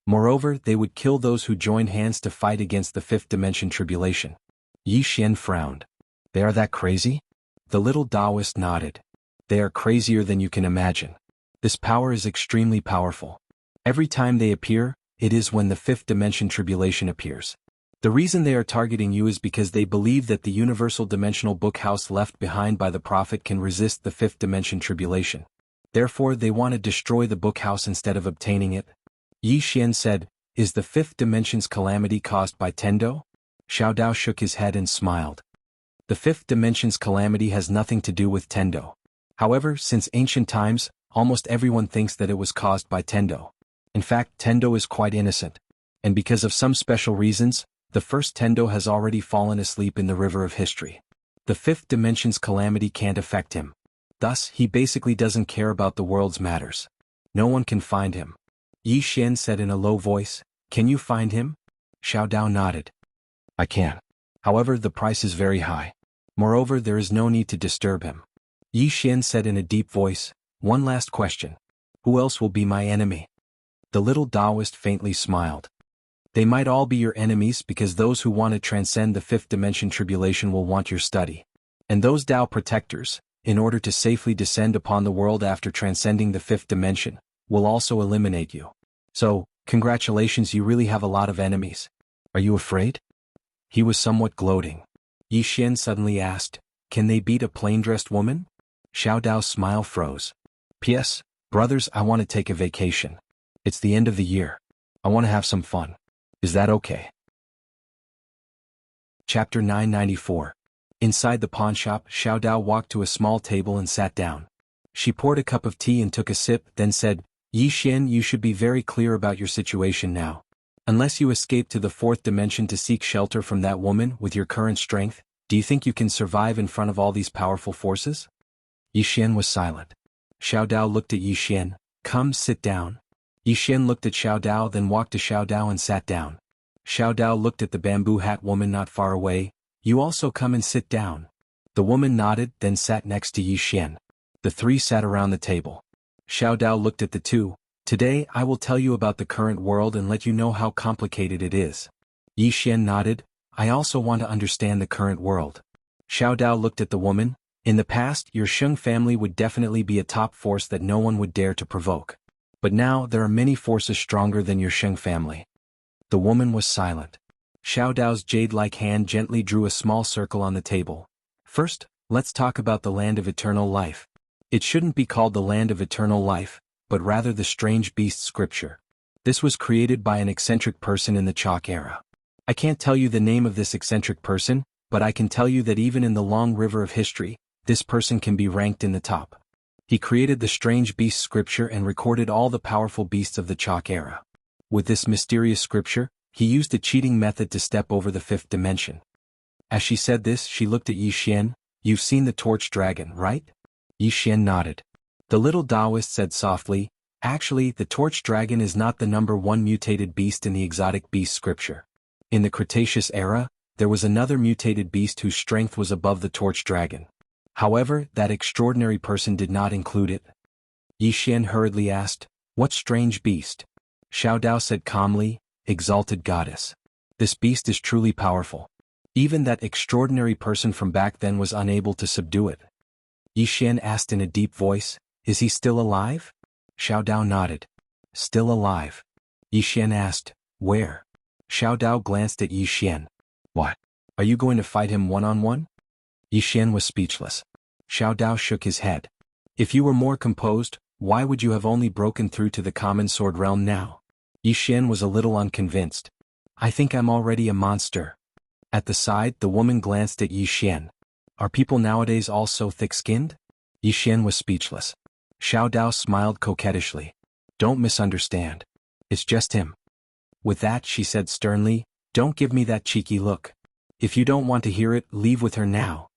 Moreover, they would kill those who joined hands to fight against the fifth dimension tribulation. Yi Xian frowned. They are that crazy? The little Taoist nodded. They are crazier than you can imagine. This power is extremely powerful. Every time they appear, it is when the fifth dimension tribulation appears. The reason they are targeting you is because they believe that the universal dimensional book house left behind by the prophet can resist the fifth dimension tribulation. Therefore they want to destroy the book house instead of obtaining it. Yi Xian said, Is the fifth dimension's calamity caused by Tendo? Xiao Dao shook his head and smiled. The fifth dimension's calamity has nothing to do with Tendo. However, since ancient times, almost everyone thinks that it was caused by Tendo. In fact, Tendo is quite innocent. And because of some special reasons, the first Tendo has already fallen asleep in the river of history. The fifth dimension's calamity can't affect him. Thus, he basically doesn't care about the world's matters. No one can find him. Yi Xian said in a low voice, Can you find him? Xiao Dao nodded. I can. However, the price is very high. Moreover, there is no need to disturb him. Yi Xian said in a deep voice, One last question. Who else will be my enemy? The little Taoist faintly smiled. They might all be your enemies because those who want to transcend the fifth dimension tribulation will want your study. And those Tao protectors, in order to safely descend upon the world after transcending the fifth dimension, will also eliminate you. So, congratulations, you really have a lot of enemies. Are you afraid? He was somewhat gloating. Yi Xian suddenly asked, Can they beat a plain-dressed woman? Xiao Dao's smile froze. P.S. Brothers, I want to take a vacation. It's the end of the year. I want to have some fun. Is that okay? Chapter 994. Inside the pawnshop, Xiao Dao walked to a small table and sat down. She poured a cup of tea and took a sip, then said, Yi Xian, you should be very clear about your situation now. Unless you escape to the fourth dimension to seek shelter from that woman with your current strength, do you think you can survive in front of all these powerful forces? Yi Xian was silent. Xiao Dao looked at Yi Xian. Come, sit down. Yi Xian looked at Xiao Dao, then walked to Xiao Dao and sat down. Xiao Dao looked at the bamboo hat woman not far away. You also come and sit down. The woman nodded, then sat next to Yi Xian. The three sat around the table. Xiao Dao looked at the two. Today I will tell you about the current world and let you know how complicated it is. Yi Xian nodded. I also want to understand the current world. Xiao Dao looked at the woman. In the past, your Sheng family would definitely be a top force that no one would dare to provoke. But now there are many forces stronger than your Sheng family. The woman was silent. Xiao Dao's jade-like hand gently drew a small circle on the table. First, let's talk about the land of eternal life. It shouldn't be called the land of eternal life, but rather the strange beast scripture. This was created by an eccentric person in the chalk era. I can't tell you the name of this eccentric person, but I can tell you that even in the long river of history, this person can be ranked in the top. He created the strange beast scripture and recorded all the powerful beasts of the chalk era. With this mysterious scripture, he used a cheating method to step over the fifth dimension. As she said this, she looked at Yi Xian. You've seen the torch dragon, right? Yi Xian nodded. The little Taoist said softly, Actually, the torch dragon is not the number one mutated beast in the exotic beast scripture. In the Cretaceous era, there was another mutated beast whose strength was above the torch dragon. However, that extraordinary person did not include it. Yi Xian hurriedly asked, What strange beast? Xiao Dao said calmly, Exalted goddess. This beast is truly powerful. Even that extraordinary person from back then was unable to subdue it. Yi Xian asked in a deep voice, "Is he still alive?" Xiao Dao nodded. "Still alive." Yi Xian asked, "Where?" Xiao Dao glanced at Yi Xian. "What? Are you going to fight him one-on-one?" Yi Xian was speechless. Xiao Dao shook his head. "If you were more composed, why would you have only broken through to the common sword realm now?" Yi Xian was a little unconvinced. "I think I'm already a monster." At the side, the woman glanced at Yi Xian. "Are people nowadays all so thick-skinned?" Yi Xian was speechless. Xiao Dao smiled coquettishly. "Don't misunderstand. It's just him." With that, she said sternly, "Don't give me that cheeky look. If you don't want to hear it, leave with her now."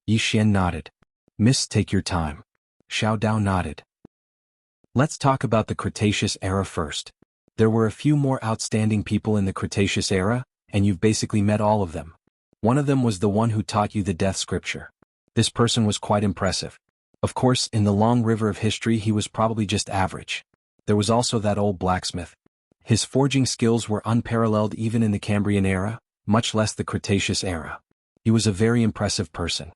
Yi Xian nodded. "Miss, take your time." Xiao Dao nodded. Let's talk about the Cretaceous era first. There were a few more outstanding people in the Cretaceous era, and you've basically met all of them. One of them was the one who taught you the death scripture. This person was quite impressive. Of course, in the long river of history he was probably just average. There was also that old blacksmith. His forging skills were unparalleled even in the Cambrian era, much less the Cretaceous era. He was a very impressive person.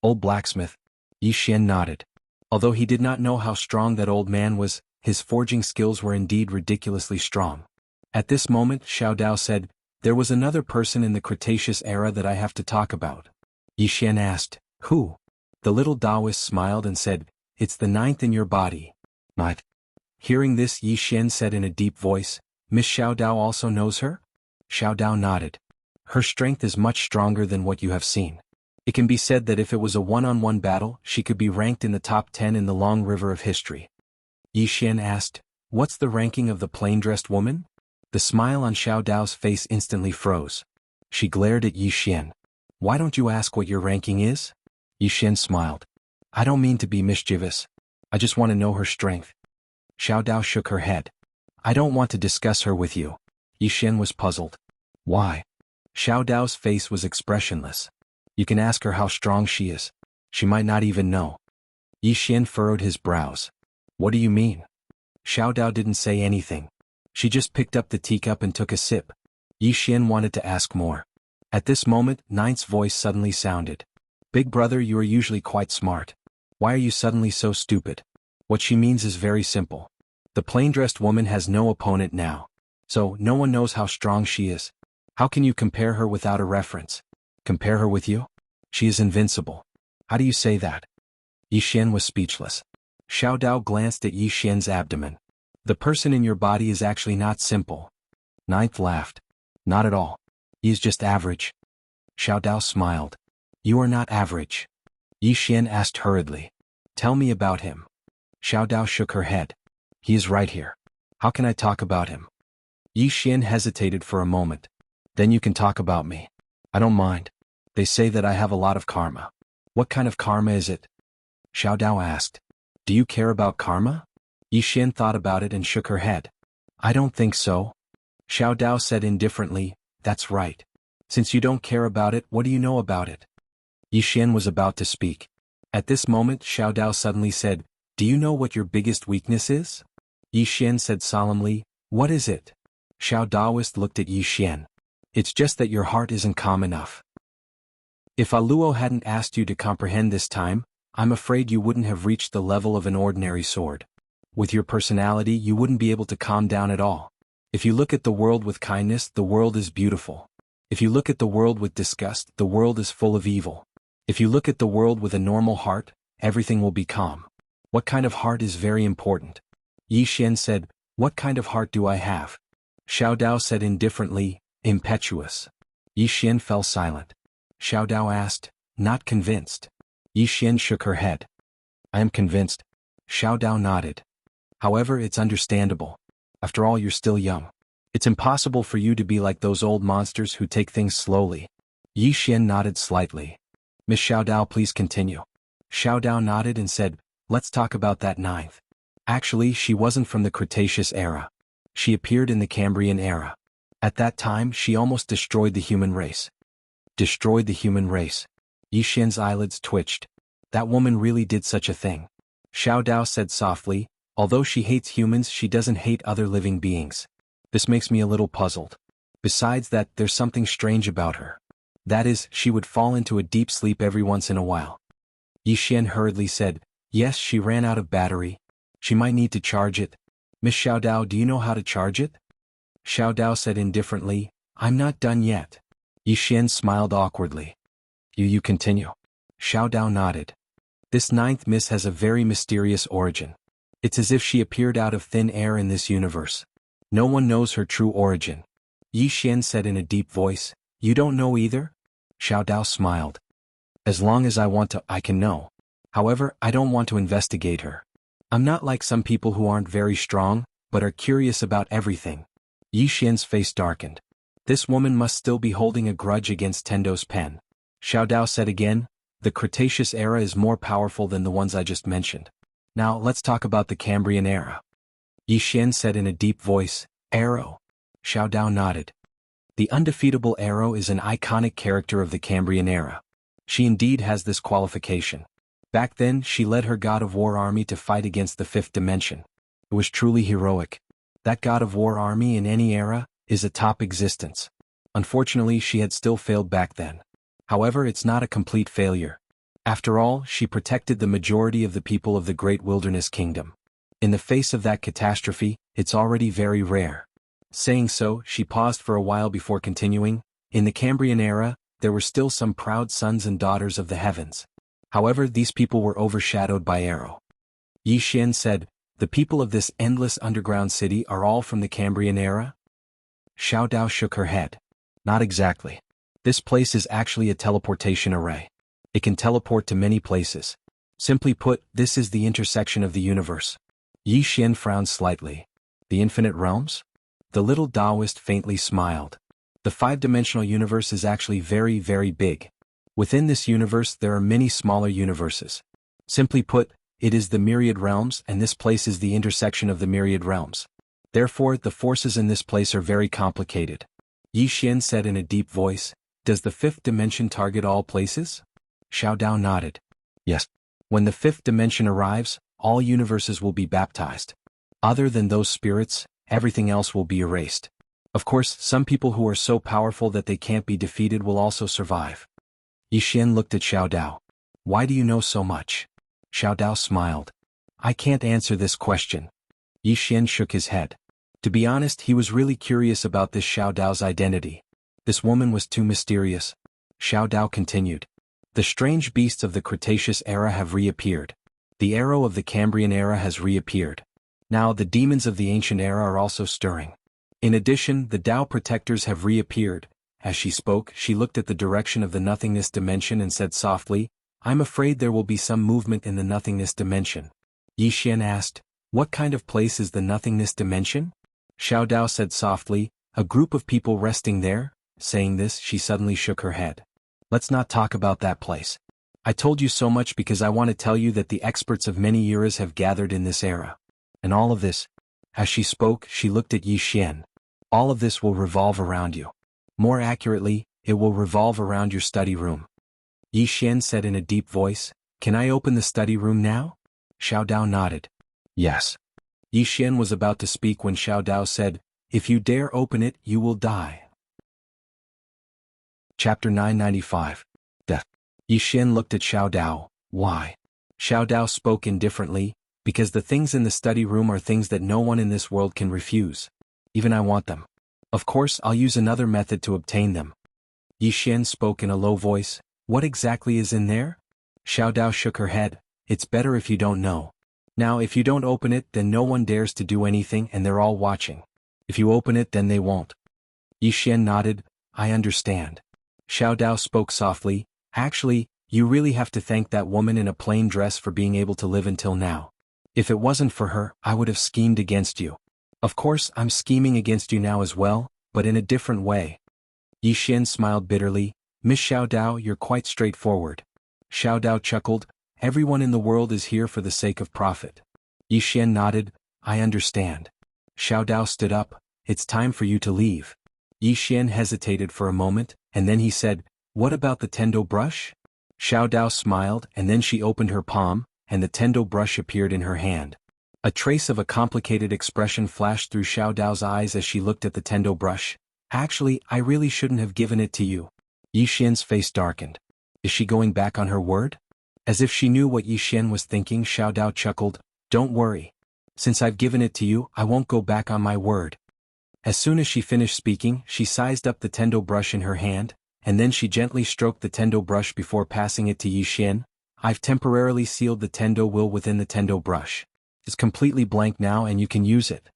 Old blacksmith. Yi Xian nodded. Although he did not know how strong that old man was, his forging skills were indeed ridiculously strong. At this moment, Xiao Dao said, "There was another person in the Cretaceous era that I have to talk about." Yi Xian asked, "Who?" The little Taoist smiled and said, "It's the ninth in your body." Ninth. Hearing this, Yi Xian said in a deep voice, "Miss Xiao Dao also knows her?" Xiao Dao nodded. "Her strength is much stronger than what you have seen. It can be said that if it was a one-on-one battle, she could be ranked in the top 10 in the long river of history." Yi Xian asked, "What's the ranking of the plain-dressed woman?" The smile on Xiao Dao's face instantly froze. She glared at Yi Xian. "Why don't you ask what your ranking is?" Yi Xian smiled. "I don't mean to be mischievous. I just want to know her strength." Xiao Dao shook her head. "I don't want to discuss her with you." Yi Xian was puzzled. "Why?" Xiao Dao's face was expressionless. "You can ask her how strong she is. She might not even know." Yi Xian furrowed his brows. "What do you mean?" Xiao Dao didn't say anything. She just picked up the teacup and took a sip. Yi Xian wanted to ask more. At this moment, Ninth's voice suddenly sounded. "Big brother, you are usually quite smart. Why are you suddenly so stupid?" What she means is very simple. The plain-dressed woman has no opponent now. So, no one knows how strong she is. How can you compare her without a reference? Compare her with you? She is invincible. How do you say that? Yi Xian was speechless. Xiao Dao glanced at Yi Xian's abdomen. "The person in your body is actually not simple." Ninth laughed. "Not at all. He is just average." Xiao Dao smiled. "You are not average." Yi Xian asked hurriedly. "Tell me about him." Xiao Dao shook her head. "He is right here. How can I talk about him?" Yi Xian hesitated for a moment. "Then you can talk about me. I don't mind. They say that I have a lot of karma." "What kind of karma is it?" Xiao Dao asked. "Do you care about karma?" Yi Xian thought about it and shook her head. "I don't think so." Xiao Dao said indifferently, "That's right. Since you don't care about it, what do you know about it?" Yi Xian was about to speak. At this moment, Xiao Dao suddenly said, "Do you know what your biggest weakness is?" Yi Xian said solemnly, "What is it?" Xiao Daoist looked at Yi Xian. "It's just that your heart isn't calm enough. If Aluo hadn't asked you to comprehend this time, I'm afraid you wouldn't have reached the level of an ordinary sword. With your personality, you wouldn't be able to calm down at all. If you look at the world with kindness, the world is beautiful. If you look at the world with disgust, the world is full of evil. If you look at the world with a normal heart, everything will be calm. What kind of heart is very important." Yi Xian said, "What kind of heart do I have?" Xiao Dao said indifferently, "Impetuous." Yi Xian fell silent. Xiao Dao asked, "Not convinced?" Yi Xian shook her head. "I am convinced." Xiao Dao nodded. "However, it's understandable. After all, you're still young. It's impossible for you to be like those old monsters who take things slowly." Yi Xian nodded slightly. "Miss Xiao Dao, please continue." Xiao Dao nodded and said, "Let's talk about that ninth. Actually, she wasn't from the Cretaceous era. She appeared in the Cambrian era. At that time, she almost destroyed the human race." Destroyed the human race. Yi Xian's eyelids twitched. That woman really did such a thing. Xiao Dao said softly, "Although she hates humans, she doesn't hate other living beings. This makes me a little puzzled." Besides that, there's something strange about her. That is, she would fall into a deep sleep every once in a while. Yi Xian hurriedly said, yes, she ran out of battery. She might need to charge it. Miss Xiaodao, do you know how to charge it? Xiaodao said indifferently, I'm not done yet. Yi Xian smiled awkwardly. You continue. Xiaodao nodded. This ninth miss has a very mysterious origin. It's as if she appeared out of thin air in this universe. No one knows her true origin. Yi Xian said in a deep voice, you don't know either? Xiaodao smiled. As long as I want to, I can know. However, I don't want to investigate her. I'm not like some people who aren't very strong, but are curious about everything. Yi Xian's face darkened. This woman must still be holding a grudge against Tendo's pen. Xiaodao said again, the Cretaceous era is more powerful than the ones I just mentioned. Now let's talk about the Cambrian era. Yi Xian said in a deep voice, Arrow. Xiaodao nodded. The undefeatable Arrow is an iconic character of the Cambrian era. She indeed has this qualification. Back then, she led her god of war army to fight against the fifth dimension. It was truly heroic. That god of war army in any era is a top existence. Unfortunately, she had still failed back then. However, it's not a complete failure. After all, she protected the majority of the people of the Great Wilderness Kingdom. In the face of that catastrophe, it's already very rare. Saying so, she paused for a while before continuing. In the Cambrian era, there were still some proud sons and daughters of the heavens. However, these people were overshadowed by Arrow. Yi Xian said, the people of this endless underground city are all from the Cambrian era? Xiaodao shook her head. Not exactly. This place is actually a teleportation array. It can teleport to many places. Simply put, this is the intersection of the universe. Yi Xian frowned slightly. The infinite realms? The little Taoist faintly smiled. The five-dimensional universe is actually very, very big. Within this universe there are many smaller universes. Simply put, it is the myriad realms, and this place is the intersection of the myriad realms. Therefore, the forces in this place are very complicated. Yi Xian said in a deep voice, does the fifth dimension target all places? Xiaodao nodded. Yes. When the fifth dimension arrives, all universes will be baptized. Other than those spirits, everything else will be erased. Of course, some people who are so powerful that they can't be defeated will also survive. Yi Xian looked at Xiaodao. Why do you know so much? Xiaodao smiled. I can't answer this question. Yi Xian shook his head. To be honest, he was really curious about this Xiaodao's identity. This woman was too mysterious. Xiaodao continued. The strange beasts of the Cretaceous era have reappeared. The arrow of the Cambrian era has reappeared. Now the demons of the ancient era are also stirring. In addition, the Tao protectors have reappeared. As she spoke, she looked at the direction of the nothingness dimension and said softly, I'm afraid there will be some movement in the nothingness dimension. Yi Xian asked, what kind of place is the nothingness dimension? Xiaodao said softly, a group of people resting there. Saying this, she suddenly shook her head. Let's not talk about that place. I told you so much because I want to tell you that the experts of many eras have gathered in this era. And all of this, as she spoke, she looked at Yi Xian. All of this will revolve around you. More accurately, it will revolve around your study room. Yi Xian said in a deep voice, can I open the study room now? Xiaodao nodded. Yes. Yi Xian was about to speak when Xiaodao said, if you dare open it, you will die. Chapter 995. Death. Yi Xian looked at Xiaodao. Why? Xiaodao spoke indifferently, because the things in the study room are things that no one in this world can refuse. Even I want them. Of course, I'll use another method to obtain them. Yi Xian spoke in a low voice. What exactly is in there? Xiaodao shook her head. It's better if you don't know. Now, if you don't open it, then no one dares to do anything and they're all watching. If you open it, then they won't. Yi Xian nodded. I understand. Xiaodao spoke softly. Actually, you really have to thank that woman in a plain dress for being able to live until now. If it wasn't for her, I would have schemed against you. Of course, I'm scheming against you now as well, but in a different way. Yi Xian smiled bitterly. Miss Xiaodao, you're quite straightforward. Xiaodao chuckled. Everyone in the world is here for the sake of profit. Yi Xian nodded. I understand. Xiaodao stood up. It's time for you to leave. Yi Xian hesitated for a moment, and then he said, what about the Tendo brush? Xiaodao smiled, and then she opened her palm, and the Tendo brush appeared in her hand. A trace of a complicated expression flashed through Xiaodao's eyes as she looked at the Tendo brush. Actually, I really shouldn't have given it to you. Yi Xian's face darkened. Is she going back on her word? As if she knew what Yi Xian was thinking, Xiao Dao chuckled, Don't worry. Since I've given it to you, I won't go back on my word. As soon as she finished speaking, she sized up the tendo brush in her hand, and then she gently stroked the tendo brush before passing it to Yi Xian. I've temporarily sealed the tendo will within the tendo brush. It's completely blank now and you can use it.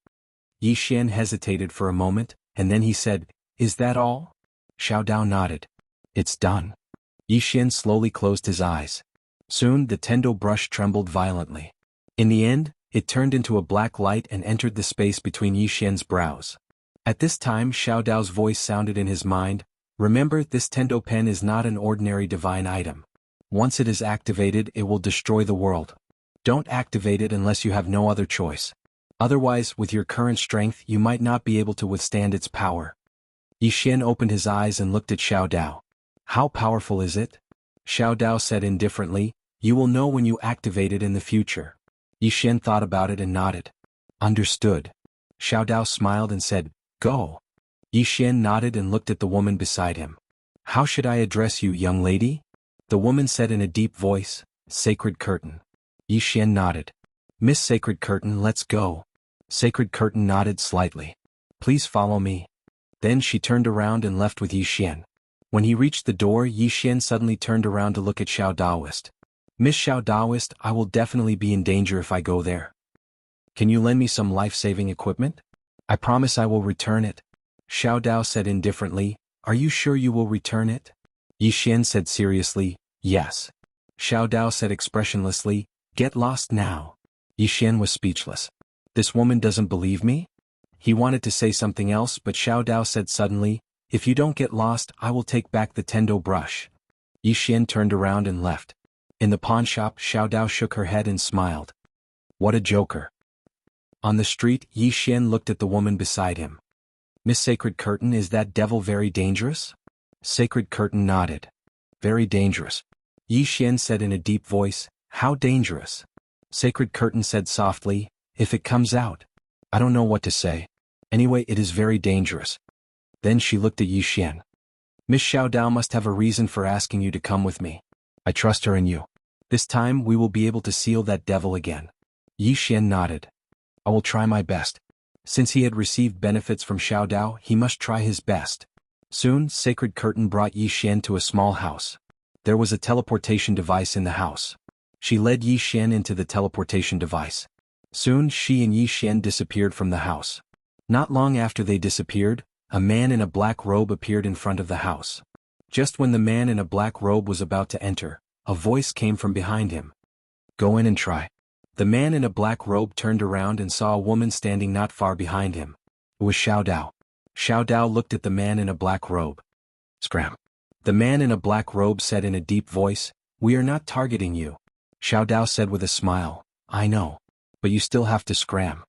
Yi Xian hesitated for a moment, and then he said, Is that all? Xiao Dao nodded. It's done. Yi Xian slowly closed his eyes. Soon the tendo brush trembled violently. In the end, it turned into a black light and entered the space between Yi Xian's brows. At this time Xiao Dao's voice sounded in his mind, Remember, this tendo pen is not an ordinary divine item. Once it is activated, it will destroy the world. Don't activate it unless you have no other choice. Otherwise, with your current strength, you might not be able to withstand its power. Yi Xian opened his eyes and looked at Xiao Dao. How powerful is it? Xiao Dao said indifferently, You will know when you activate it in the future. Yi Xian thought about it and nodded. Understood. Xiao Dao smiled and said, Go. Yi Xian nodded and looked at the woman beside him. How should I address you, young lady? The woman said in a deep voice, Sacred Curtain. Yi Xian nodded. Miss Sacred Curtain, let's go. Sacred Curtain nodded slightly. Please follow me. Then she turned around and left with Yi Xian. When he reached the door, Yi Xian suddenly turned around to look at Xiao Daoist. Miss Xiao Daoist, I will definitely be in danger if I go there. Can you lend me some life-saving equipment? I promise I will return it. Xiao Dao said indifferently, Are you sure you will return it? Yi Xian said seriously, Yes. Xiao Dao said expressionlessly, Get lost now. Yi Xian was speechless. This woman doesn't believe me? He wanted to say something else, but Xiao Dao said suddenly, If you don't get lost, I will take back the tendo brush. Yi Xian turned around and left. In the pawn shop, Xiao Dao shook her head and smiled. What a joker. On the street, Yi Xian looked at the woman beside him. Miss Sacred Curtain, is that devil very dangerous? Sacred Curtain nodded. Very dangerous. Yi Xian said in a deep voice, How dangerous? Sacred Curtain said softly, If it comes out. I don't know what to say. Anyway, it is very dangerous. Then she looked at Yi Xian. Miss Xiao Dao must have a reason for asking you to come with me. I trust her and you. This time we will be able to seal that devil again. Yi Xian nodded. I will try my best. Since he had received benefits from Xiao Dao, he must try his best. Soon, Sacred Curtain brought Yi Xian to a small house. There was a teleportation device in the house. She led Yi Xian into the teleportation device. Soon she and Yi Xian disappeared from the house. Not long after they disappeared, a man in a black robe appeared in front of the house. Just when the man in a black robe was about to enter, a voice came from behind him. Go in and try. The man in a black robe turned around and saw a woman standing not far behind him. It was Xiao Dao. Xiao Dao looked at the man in a black robe. Scram. The man in a black robe said in a deep voice, We are not targeting you. Xiao Dao said with a smile, I know. But you still have to scram.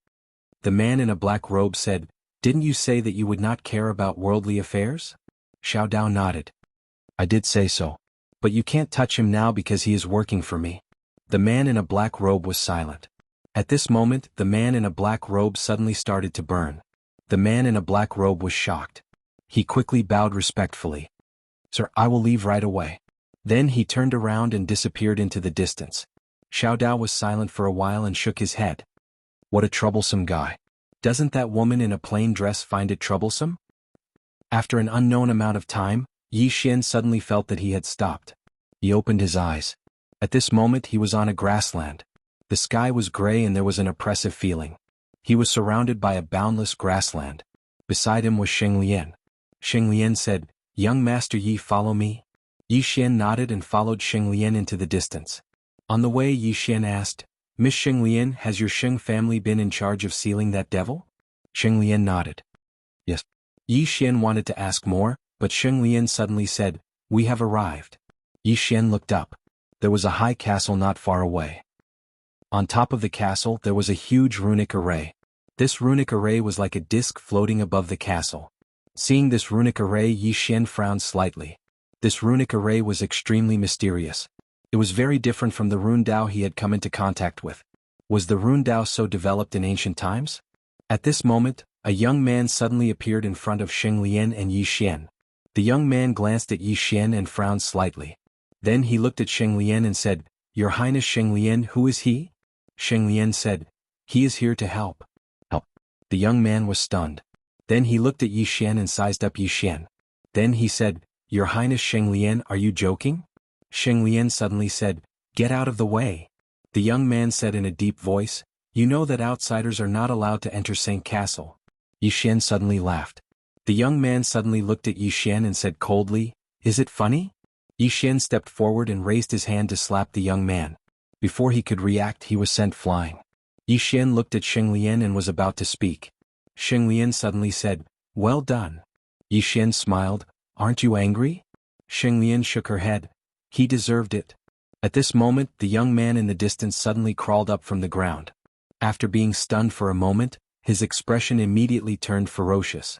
The man in a black robe said, Didn't you say that you would not care about worldly affairs? Xiao Dao nodded. I did say so. But you can't touch him now because he is working for me. The man in a black robe was silent. At this moment, the man in a black robe suddenly started to burn. The man in a black robe was shocked. He quickly bowed respectfully. Sir, I will leave right away. Then he turned around and disappeared into the distance. Xiao Dao was silent for a while and shook his head. What a troublesome guy. Doesn't that woman in a plain dress find it troublesome? After an unknown amount of time, Yi Xian suddenly felt that he had stopped. He opened his eyes. At this moment he was on a grassland. The sky was gray and there was an oppressive feeling. He was surrounded by a boundless grassland. Beside him was Sheng Lian. Sheng Lian said, Young Master Yi, follow me. Yi Xian nodded and followed Sheng Lian into the distance. On the way, Yi Xian asked, Miss Sheng Lian, has your Sheng family been in charge of sealing that devil? Sheng Lian nodded. Yes. Yi Xian wanted to ask more, but Sheng Lian suddenly said, We have arrived. Yi Xian looked up. There was a high castle not far away. On top of the castle there was a huge runic array. This runic array was like a disc floating above the castle. Seeing this runic array, Yi Xian frowned slightly. This runic array was extremely mysterious. It was very different from the rune Dao he had come into contact with. Was the rune Dao so developed in ancient times? At this moment, a young man suddenly appeared in front of Sheng Lian and Yi Xian. The young man glanced at Yi Xian and frowned slightly. Then he looked at Sheng Lian and said, "Your Highness Sheng Lian, who is he?" Sheng Lian said, "He is here to help." Help. The young man was stunned. Then he looked at Yi Xian and sized up Yi Xian. Then he said, "Your Highness Sheng Lian, are you joking?" Sheng Lian suddenly said, "Get out of the way." The young man said in a deep voice, "You know that outsiders are not allowed to enter Saint Castle." Yi Xian suddenly laughed. The young man suddenly looked at Yi Xian and said coldly, "Is it funny?" Yi Xian stepped forward and raised his hand to slap the young man. Before he could react, he was sent flying. Yi Xian looked at Sheng Lian and was about to speak. Sheng Lian suddenly said, "Well done." Yi Xian smiled, "Aren't you angry?" Sheng Lian shook her head. He deserved it. At this moment, the young man in the distance suddenly crawled up from the ground. After being stunned for a moment, his expression immediately turned ferocious.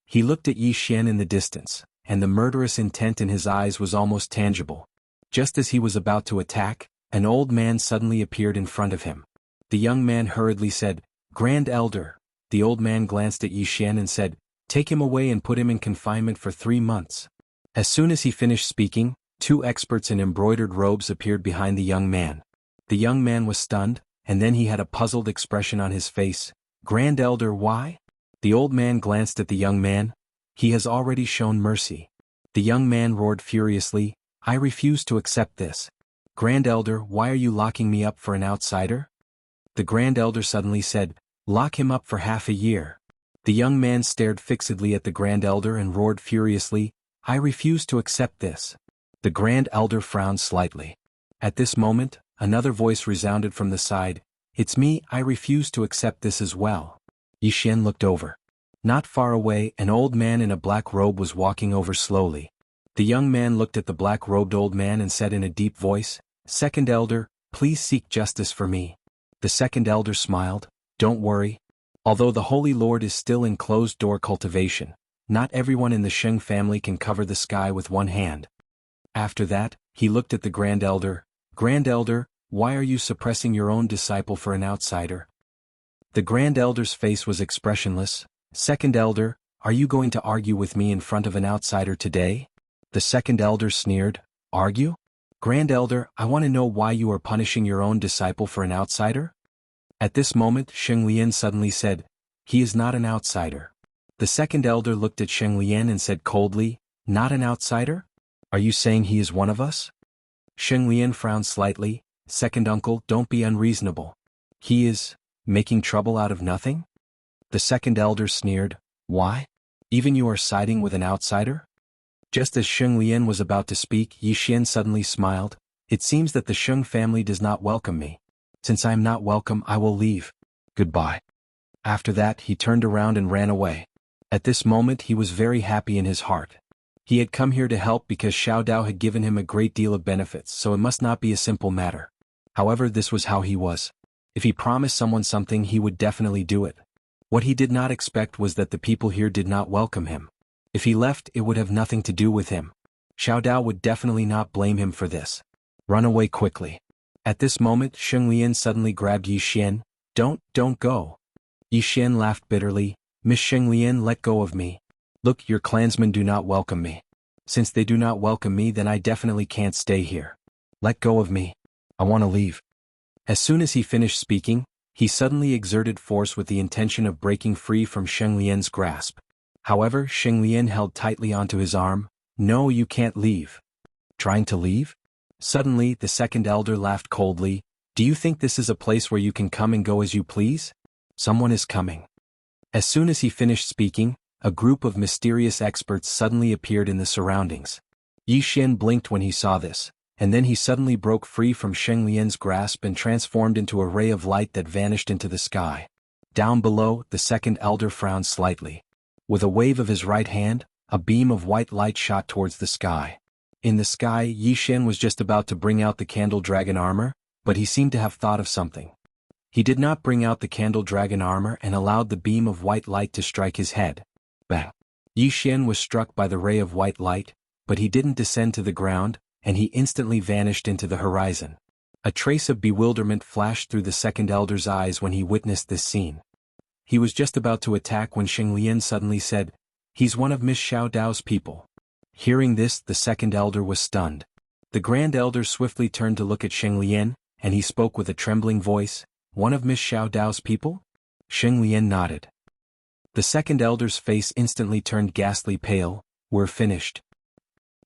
He looked at Yi Xian in the distance, and the murderous intent in his eyes was almost tangible. Just as he was about to attack, an old man suddenly appeared in front of him. The young man hurriedly said, "Grand Elder." The old man glanced at Yi Xian and said, "Take him away and put him in confinement for 3 months." As soon as he finished speaking, 2 experts in embroidered robes appeared behind the young man. The young man was stunned, and then he had a puzzled expression on his face. "Grand Elder, why?" The old man glanced at the young man. "He has already shown mercy." The young man roared furiously, "I refuse to accept this. Grand Elder, why are you locking me up for an outsider?" The Grand Elder suddenly said, "Lock him up for half a year." The young man stared fixedly at the Grand Elder and roared furiously, "I refuse to accept this." The Grand Elder frowned slightly. At this moment, another voice resounded from the side, "It's me, I refuse to accept this as well." Yi Xian looked over. Not far away, an old man in a black robe was walking over slowly. The young man looked at the black-robed old man and said in a deep voice, "Second Elder, please seek justice for me." The Second Elder smiled, "Don't worry. Although the Holy Lord is still in closed-door cultivation, not everyone in the Sheng family can cover the sky with one hand." After that, he looked at the Grand Elder. "Grand Elder, why are you suppressing your own disciple for an outsider?" The Grand Elder's face was expressionless. "Second Elder, are you going to argue with me in front of an outsider today?" The Second Elder sneered, "Argue? Grand Elder, I want to know why you are punishing your own disciple for an outsider?" At this moment, Sheng Lian suddenly said, "He is not an outsider." The Second Elder looked at Sheng Lian and said coldly, "Not an outsider? Are you saying he is one of us?" Sheng Lian frowned slightly. "Second Uncle, don't be unreasonable. He is making trouble out of nothing?" The Second Elder sneered, "Why? Even you are siding with an outsider?" Just as Sheng Lian was about to speak, Yi Xian suddenly smiled, "It seems that the Sheng family does not welcome me. Since I am not welcome, I will leave. Goodbye." After that, he turned around and ran away. At this moment he was very happy in his heart. He had come here to help because Xiao Dao had given him a great deal of benefits, so it must not be a simple matter. However, this was how he was. If he promised someone something, he would definitely do it. What he did not expect was that the people here did not welcome him. If he left, it would have nothing to do with him. Xiao Dao would definitely not blame him for this. Run away quickly. At this moment, Sheng Lian suddenly grabbed Yi Xian. Don't go." Yi Xian laughed bitterly. "Miss Sheng Lian, let go of me. Look, your clansmen do not welcome me. Since they do not welcome me, then I definitely can't stay here. Let go of me. I want to leave." As soon as he finished speaking, he suddenly exerted force with the intention of breaking free from Sheng Lian's grasp. However, Sheng Lian held tightly onto his arm. "No, you can't leave." "Trying to leave?" Suddenly, the Second Elder laughed coldly. "Do you think this is a place where you can come and go as you please? Someone is coming." As soon as he finished speaking, a group of mysterious experts suddenly appeared in the surroundings. Yi Xian blinked when he saw this, and then he suddenly broke free from Sheng Lian's grasp and transformed into a ray of light that vanished into the sky. Down below, the Second Elder frowned slightly. With a wave of his right hand, a beam of white light shot towards the sky. In the sky, Yi Xian was just about to bring out the candle dragon armor, but he seemed to have thought of something. He did not bring out the candle dragon armor and allowed the beam of white light to strike his head. Bang! Yi Xian was struck by the ray of white light, but he didn't descend to the ground, and he instantly vanished into the horizon. A trace of bewilderment flashed through the Second Elder's eyes when he witnessed this scene. He was just about to attack when Xing Lian suddenly said, "He's one of Miss Xiao Dao's people." Hearing this, the second elder was stunned. The grand elder swiftly turned to look at Xing Lian, and he spoke with a trembling voice, "One of Miss Xiao Dao's people?" Xing Lian nodded. The second elder's face instantly turned ghastly pale. "We're finished."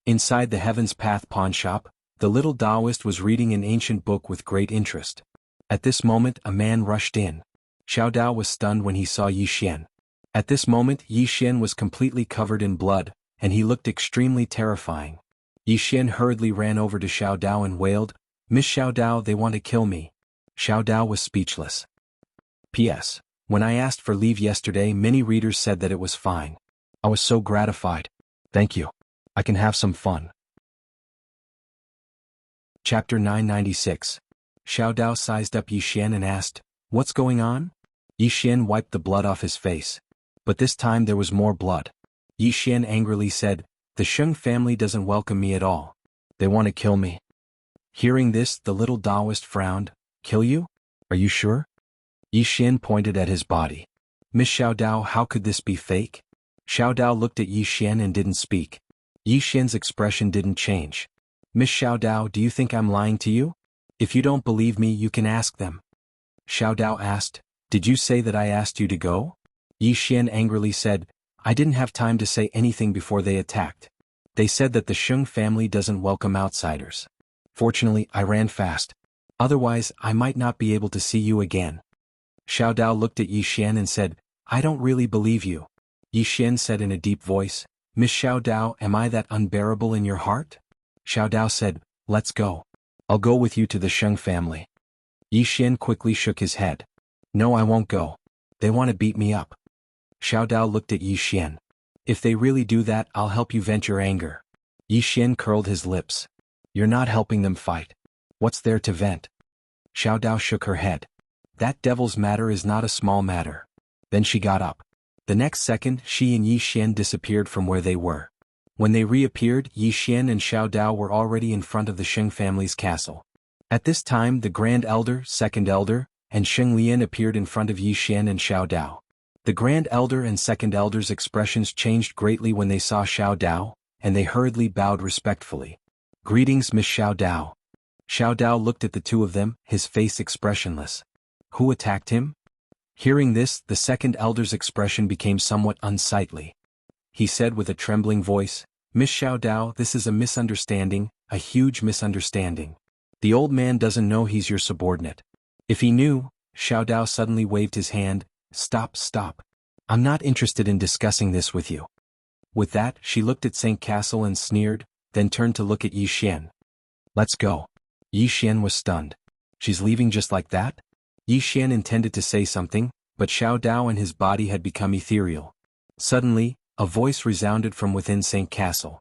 Inside the Heaven's Path pawnshop, the little Taoist was reading an ancient book with great interest. At this moment a man rushed in. Xiao Dao was stunned when he saw Yi Xian. At this moment Yi Xian was completely covered in blood, and he looked extremely terrifying. Yi Xian hurriedly ran over to Xiao Dao and wailed, "Miss Xiao Dao, they want to kill me." Xiao Dao was speechless. P.S. When I asked for leave yesterday, many readers said that it was fine. I was so gratified. Thank you. I can have some fun. Chapter 996. Xiao Dao sized up Yi Xian and asked, "What's going on?" Yi Xian wiped the blood off his face. But this time there was more blood. Yi Xian angrily said, "The Sheng family doesn't welcome me at all. They want to kill me." Hearing this, the little Taoist frowned. "Kill you? Are you sure?" Yi Xian pointed at his body. "Miss Xiao Dao, how could this be fake?" Xiao Dao looked at Yi Xian and didn't speak. Yi Xian's expression didn't change. "Miss Xiao Dao, do you think I'm lying to you? If you don't believe me, you can ask them." Xiao Dao asked, "Did you say that I asked you to go?" Yi Xian angrily said, "I didn't have time to say anything before they attacked. They said that the Sheng family doesn't welcome outsiders. Fortunately, I ran fast. Otherwise, I might not be able to see you again." Xiao Dao looked at Yi Xian and said, "I don't really believe you." Yi Xian said in a deep voice, "Miss Xiao Dao, am I that unbearable in your heart?" Xiao Dao said, "Let's go. I'll go with you to the Sheng family." Yi Xian quickly shook his head. "No, I won't go. They want to beat me up." Xiao Dao looked at Yi Xian. "If they really do that, I'll help you vent your anger." Yi Xian curled his lips. "You're not helping them fight. What's there to vent?" Xiao Dao shook her head. "That devil's matter is not a small matter." Then she got up. The next second, she and Yi Xian disappeared from where they were. When they reappeared, Yi Xian and Xiao Dao were already in front of the Sheng family's castle. At this time, the Grand Elder, Second Elder, and Xing Lian appeared in front of Yi Xian and Xiao Dao. The Grand Elder and Second Elder's expressions changed greatly when they saw Xiao Dao, and they hurriedly bowed respectfully. "Greetings, Miss Xiao Dao." Xiao Dao looked at the two of them, his face expressionless. "Who attacked him?" Hearing this, the Second Elder's expression became somewhat unsightly. He said with a trembling voice, "Miss Xiao Dao, this is a misunderstanding, a huge misunderstanding. The old man doesn't know he's your subordinate. If he knew..." Xiao Dao suddenly waved his hand. Stop. I'm not interested in discussing this with you." With that, she looked at Saint Castle and sneered, then turned to look at Yi Xian. "Let's go." Yi Xian was stunned. "She's leaving just like that?" Yi Xian intended to say something, but Xiao Dao and his body had become ethereal. Suddenly, a voice resounded from within Saint Castle.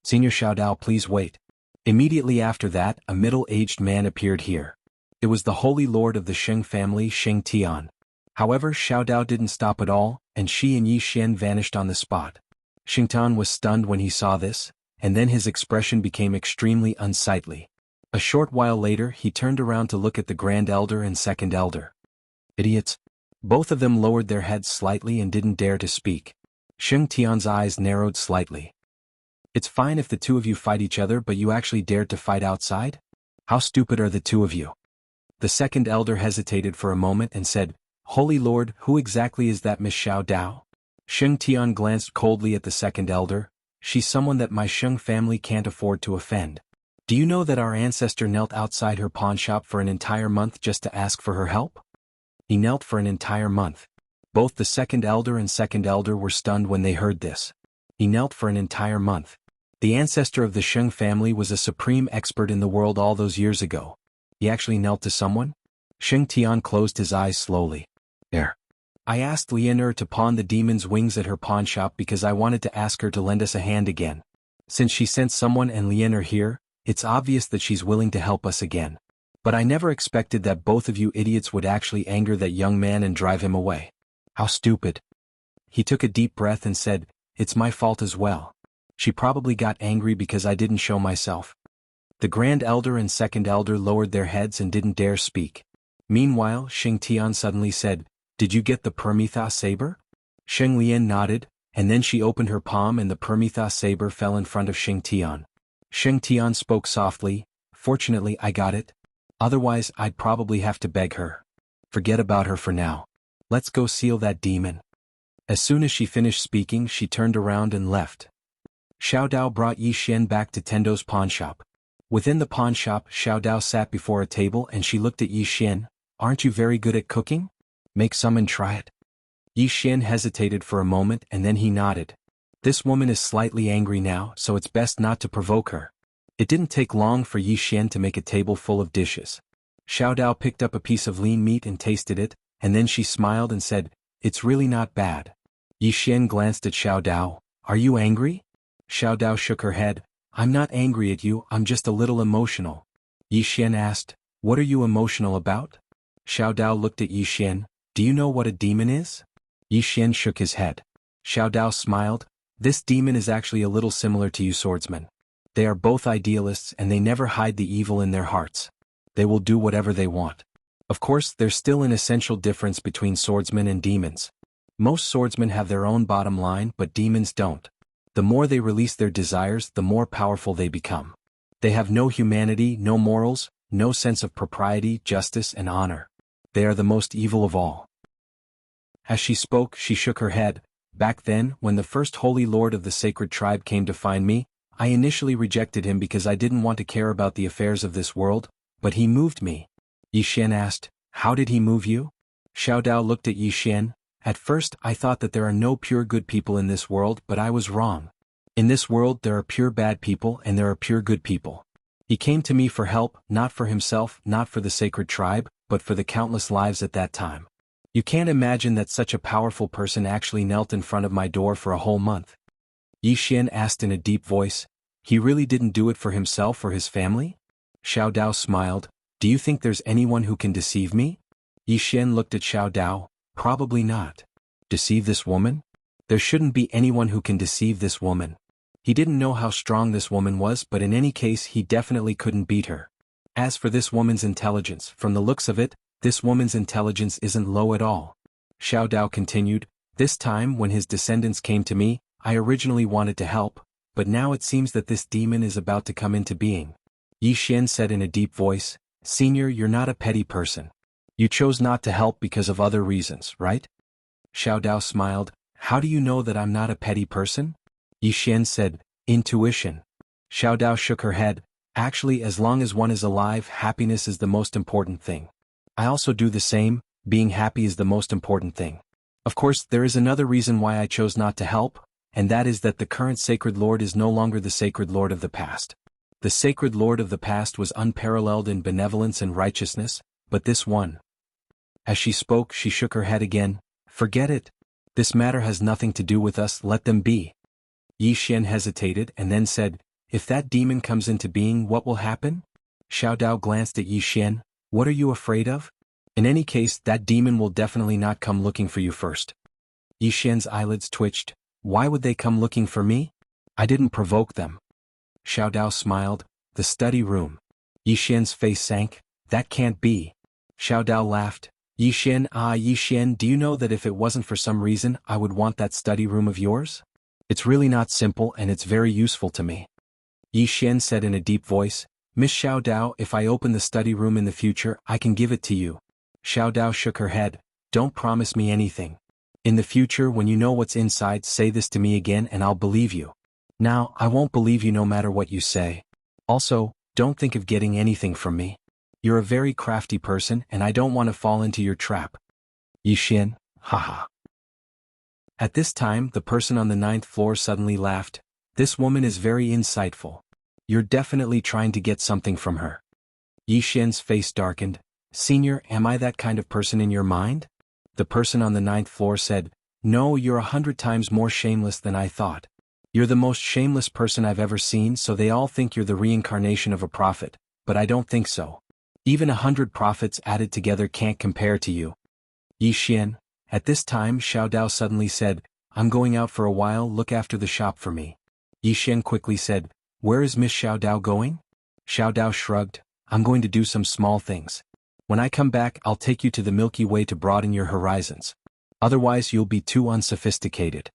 "Senior Xiao Dao, please wait." Immediately after that, a middle-aged man appeared here. It was the Holy Lord of the Sheng family, Xing Tian. However, Xiao Dao didn't stop at all, and she and Yi Xian vanished on the spot. Xing Tian was stunned when he saw this, and then his expression became extremely unsightly. A short while later, he turned around to look at the Grand Elder and Second Elder. "Idiots." Both of them lowered their heads slightly and didn't dare to speak. Xing Tian's eyes narrowed slightly. "It's fine if the two of you fight each other, but you actually dared to fight outside? How stupid are the two of you?" The Second Elder hesitated for a moment and said, "Holy Lord, who exactly is that Miss Xiao Dao?" Xing Tian glanced coldly at the Second Elder. "She's someone that my Sheng family can't afford to offend. Do you know that our ancestor knelt outside her pawnshop for an entire month just to ask for her help?" He knelt for an entire month. Both the Second Elder and Second Elder were stunned when they heard this. He knelt for an entire month. The ancestor of the Sheng family was a supreme expert in the world all those years ago. He actually knelt to someone? Xing Tian closed his eyes slowly. "There. I asked Lian to pawn the demon's wings at her pawnshop because I wanted to ask her to lend us a hand again. Since she sent someone and Lian here, it's obvious that she's willing to help us again. But I never expected that both of you idiots would actually anger that young man and drive him away. How stupid." He took a deep breath and said, "It's my fault as well. She probably got angry because I didn't show myself." The Grand Elder and Second Elder lowered their heads and didn't dare speak. Meanwhile, Xing Tian suddenly said, Did you get the Permitha saber? Sheng Lian nodded, and then she opened her palm and the Permitha saber fell in front of Sheng Tian. Sheng Tian spoke softly, "Fortunately I got it. Otherwise I'd probably have to beg her. Forget about her for now. Let's go seal that demon." As soon as she finished speaking she turned around and left. Xiao Dao brought Yi Xian back to Tendo's pawnshop. Within the pawnshop Xiao Dao sat before a table and she looked at Yi Xian. "Aren't you very good at cooking? Make some and try it." Yi Xian hesitated for a moment and then he nodded. This woman is slightly angry now, so it's best not to provoke her. It didn't take long for Yi Xian to make a table full of dishes. Xiao Dao picked up a piece of lean meat and tasted it, and then she smiled and said, "It's really not bad." Yi Xian glanced at Xiao Dao. "Are you angry?" Xiao Dao shook her head. "I'm not angry at you, I'm just a little emotional." Yi Xian asked, "What are you emotional about?" Xiao Dao looked at Yi Xian. "Do you know what a demon is?" Yi Xian shook his head. Xiao Dao smiled. "This demon is actually a little similar to you swordsmen. They are both idealists and they never hide the evil in their hearts. They will do whatever they want. Of course, there's still an essential difference between swordsmen and demons. Most swordsmen have their own bottom line, but demons don't. The more they release their desires, the more powerful they become. They have no humanity, no morals, no sense of propriety, justice, and honor. They are the most evil of all." As she spoke, she shook her head. "Back then, when the first holy lord of the sacred tribe came to find me, I initially rejected him because I didn't want to care about the affairs of this world, but he moved me." Yi Xian asked, "How did he move you?" Xiao Dao looked at Yi Xian. "At first I thought that there are no pure good people in this world, but I was wrong. In this world there are pure bad people and there are pure good people. He came to me for help, not for himself, not for the sacred tribe, but for the countless lives at that time. You can't imagine that such a powerful person actually knelt in front of my door for a whole month." Yi Xian asked in a deep voice, "He really didn't do it for himself or his family?" Xiao Dao smiled. "Do you think there's anyone who can deceive me?" Yi Xian looked at Xiao Dao. "Probably not. Deceive this woman? There shouldn't be anyone who can deceive this woman." He didn't know how strong this woman was, but in any case he definitely couldn't beat her. As for this woman's intelligence, from the looks of it, this woman's intelligence isn't low at all. Xiao Dao continued, "This time when his descendants came to me, I originally wanted to help, but now it seems that this demon is about to come into being." Yi Xian said in a deep voice, "Senior, you're not a petty person. You chose not to help because of other reasons, right?" Xiao Dao smiled. "How do you know that I'm not a petty person?" Yi Xian said, "Intuition." Xiao Dao shook her head. "Actually, as long as one is alive, happiness is the most important thing. I also do the same, being happy is the most important thing. Of course, there is another reason why I chose not to help, and that is that the current Sacred Lord is no longer the Sacred Lord of the past. The Sacred Lord of the past was unparalleled in benevolence and righteousness, but this one." As she spoke, she shook her head again. "Forget it. This matter has nothing to do with us, let them be." Yi Xian hesitated and then said, "If that demon comes into being, what will happen?" Xiao Dao glanced at Yi Xian. "What are you afraid of? In any case, that demon will definitely not come looking for you first." Yi Xian's eyelids twitched. "Why would they come looking for me? I didn't provoke them." Xiao Dao smiled. "The study room." Yi Xian's face sank. "That can't be." Xiao Dao laughed. Yi Xian, do you know that if it wasn't for some reason, I would want that study room of yours? It's really not simple and it's very useful to me." Yi Xian said in a deep voice, "Miss Xiao Dao, if I open the study room in the future, I can give it to you." Xiao Dao shook her head. "Don't promise me anything. In the future, when you know what's inside, say this to me again and I'll believe you. Now, I won't believe you no matter what you say. Also, don't think of getting anything from me. You're a very crafty person and I don't want to fall into your trap." Yi Xian, haha. At this time, the person on the 9th floor suddenly laughed. "This woman is very insightful. You're definitely trying to get something from her." Yi Xian's face darkened. "Senior, am I that kind of person in your mind?" The person on the 9th floor said, "No, you're 100 times more shameless than I thought. You're the most shameless person I've ever seen, so they all think you're the reincarnation of a prophet, but I don't think so. Even 100 prophets added together can't compare to you." Yi Xian. At this time Xiao Dao suddenly said, "I'm going out for a while, look after the shop for me." Yi Xian quickly said, "Where is Miss Xiao Dao going?" Xiao Dao shrugged, "I'm going to do some small things. When I come back, I'll take you to the Milky Way to broaden your horizons. Otherwise you'll be too unsophisticated.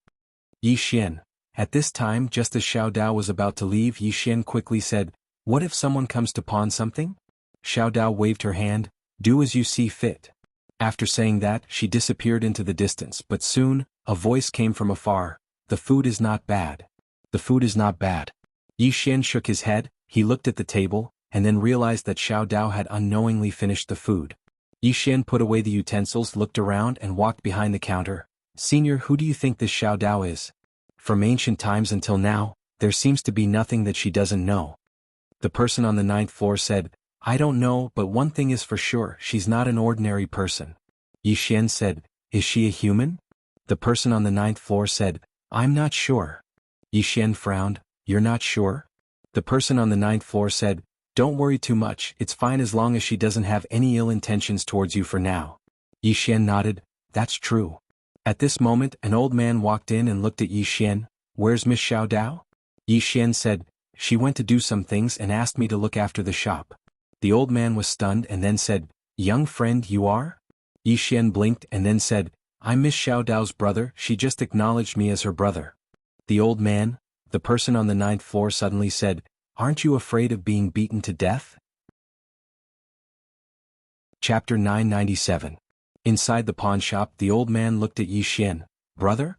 Yi Xian. At this time, just as Xiao Dao was about to leave, Yi Xian quickly said, "What if someone comes to pawn something?" Xiao Dao waved her hand, "Do as you see fit." After saying that, she disappeared into the distance, but soon, a voice came from afar, "The food is not bad. The food is not bad." Yi Xian shook his head, he looked at the table, and then realized that Xiao Dao had unknowingly finished the food. Yi Xian put away the utensils, looked around and walked behind the counter. "Senior, who do you think this Xiao Dao is? From ancient times until now, there seems to be nothing that she doesn't know." The person on the 9th floor said, "I don't know, but one thing is for sure, she's not an ordinary person." Yi Xian said, "Is she a human?" The person on the 9th floor said, "I'm not sure." Yi Xian frowned, "You're not sure?" The person on the 9th floor said, "Don't worry too much, it's fine as long as she doesn't have any ill intentions towards you for now." Yi Xian nodded, "That's true." At this moment an old man walked in and looked at Yi Xian. "Where's Miss Xiao Dao?" Yi Xian said, "She went to do some things and asked me to look after the shop." The old man was stunned and then said, "Young friend, you are?" Yi Xian blinked and then said, "I'm Miss Xiao Dao's brother, she just acknowledged me as her brother." The old man, the person on the 9th floor suddenly said, "Aren't you afraid of being beaten to death?" Chapter 997. Inside the pawn shop, the old man looked at Yi Xian. "Brother?"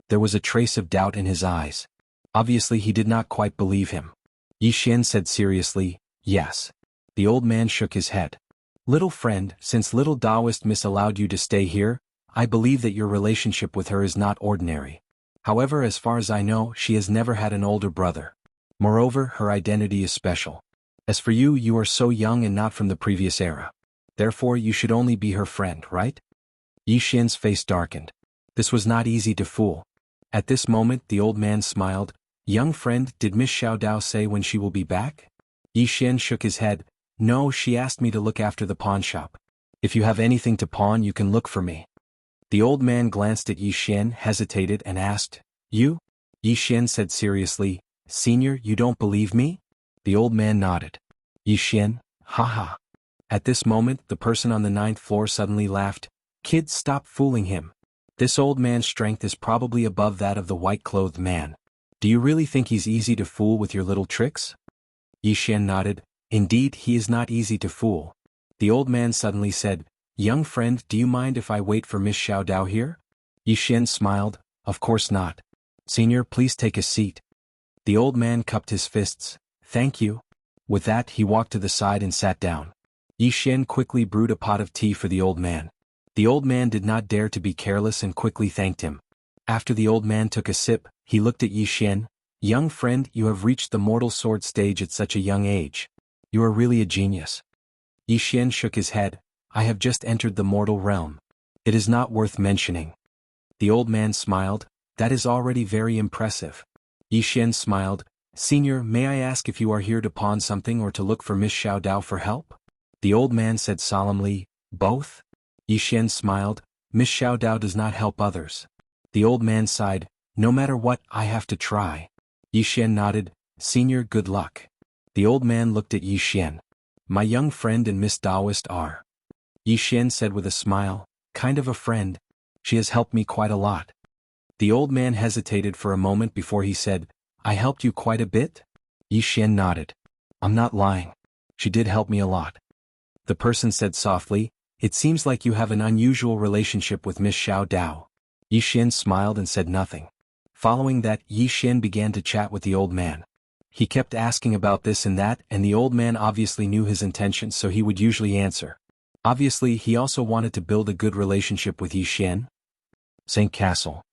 There was a trace of doubt in his eyes. Obviously he did not quite believe him. Yi Xian said seriously, "Yes." The old man shook his head. "Little friend, since little Taoist Miss allowed you to stay here, I believe that your relationship with her is not ordinary. However, as far as I know, she has never had an older brother. Moreover, her identity is special. As for you, you are so young and not from the previous era. Therefore you should only be her friend, right?" Yi Xian's face darkened. This was not easy to fool. At this moment the old man smiled. "Young friend, did Miss Xiao Dao say when she will be back?" Yi Xian shook his head. "No, she asked me to look after the pawn shop. If you have anything to pawn, you can look for me." The old man glanced at Yi Xian, hesitated and asked, "You?" Yi Xian said seriously, "Senior, you don't believe me?" The old man nodded. Yi Xian, "Ha." At this moment the person on the 9th floor suddenly laughed. "Kids, stop fooling him. This old man's strength is probably above that of the white-clothed man. Do you really think he's easy to fool with your little tricks?" Yi Xian nodded. "Indeed, he is not easy to fool." The old man suddenly said, "Young friend, do you mind if I wait for Miss Xiao Dao here?" Yi Xian smiled, "Of course not. Senior, please take a seat." The old man cupped his fists. "Thank you." With that he walked to the side and sat down. Yi Xian quickly brewed a pot of tea for the old man. The old man did not dare to be careless and quickly thanked him. After the old man took a sip, he looked at Yi Xian. "Young friend, you have reached the mortal sword stage at such a young age. You are really a genius." Yi Xian shook his head. "I have just entered the mortal realm. It is not worth mentioning." The old man smiled. "That is already very impressive." Yi Xian smiled. "Senior, may I ask if you are here to pawn something or to look for Miss Xiao Dao for help?" The old man said solemnly, "Both?" Yi Xian smiled. "Miss Xiao Dao does not help others." The old man sighed. "No matter what, I have to try." Yi Xian nodded. "Senior, good luck." The old man looked at Yi Xian. "My young friend and Miss Taoist are." Yi Xian said with a smile, "Kind of a friend. She has helped me quite a lot." The old man hesitated for a moment before he said, "I helped you quite a bit?" Yi Xian nodded. "I'm not lying. She did help me a lot." The person said softly, "It seems like you have an unusual relationship with Miss Xiao Dao." Yi Xian smiled and said nothing. Following that, Yi Xian began to chat with the old man. He kept asking about this and that, and the old man obviously knew his intentions, so he would usually answer. Obviously, he also wanted to build a good relationship with Yi Xian. Saint Castle.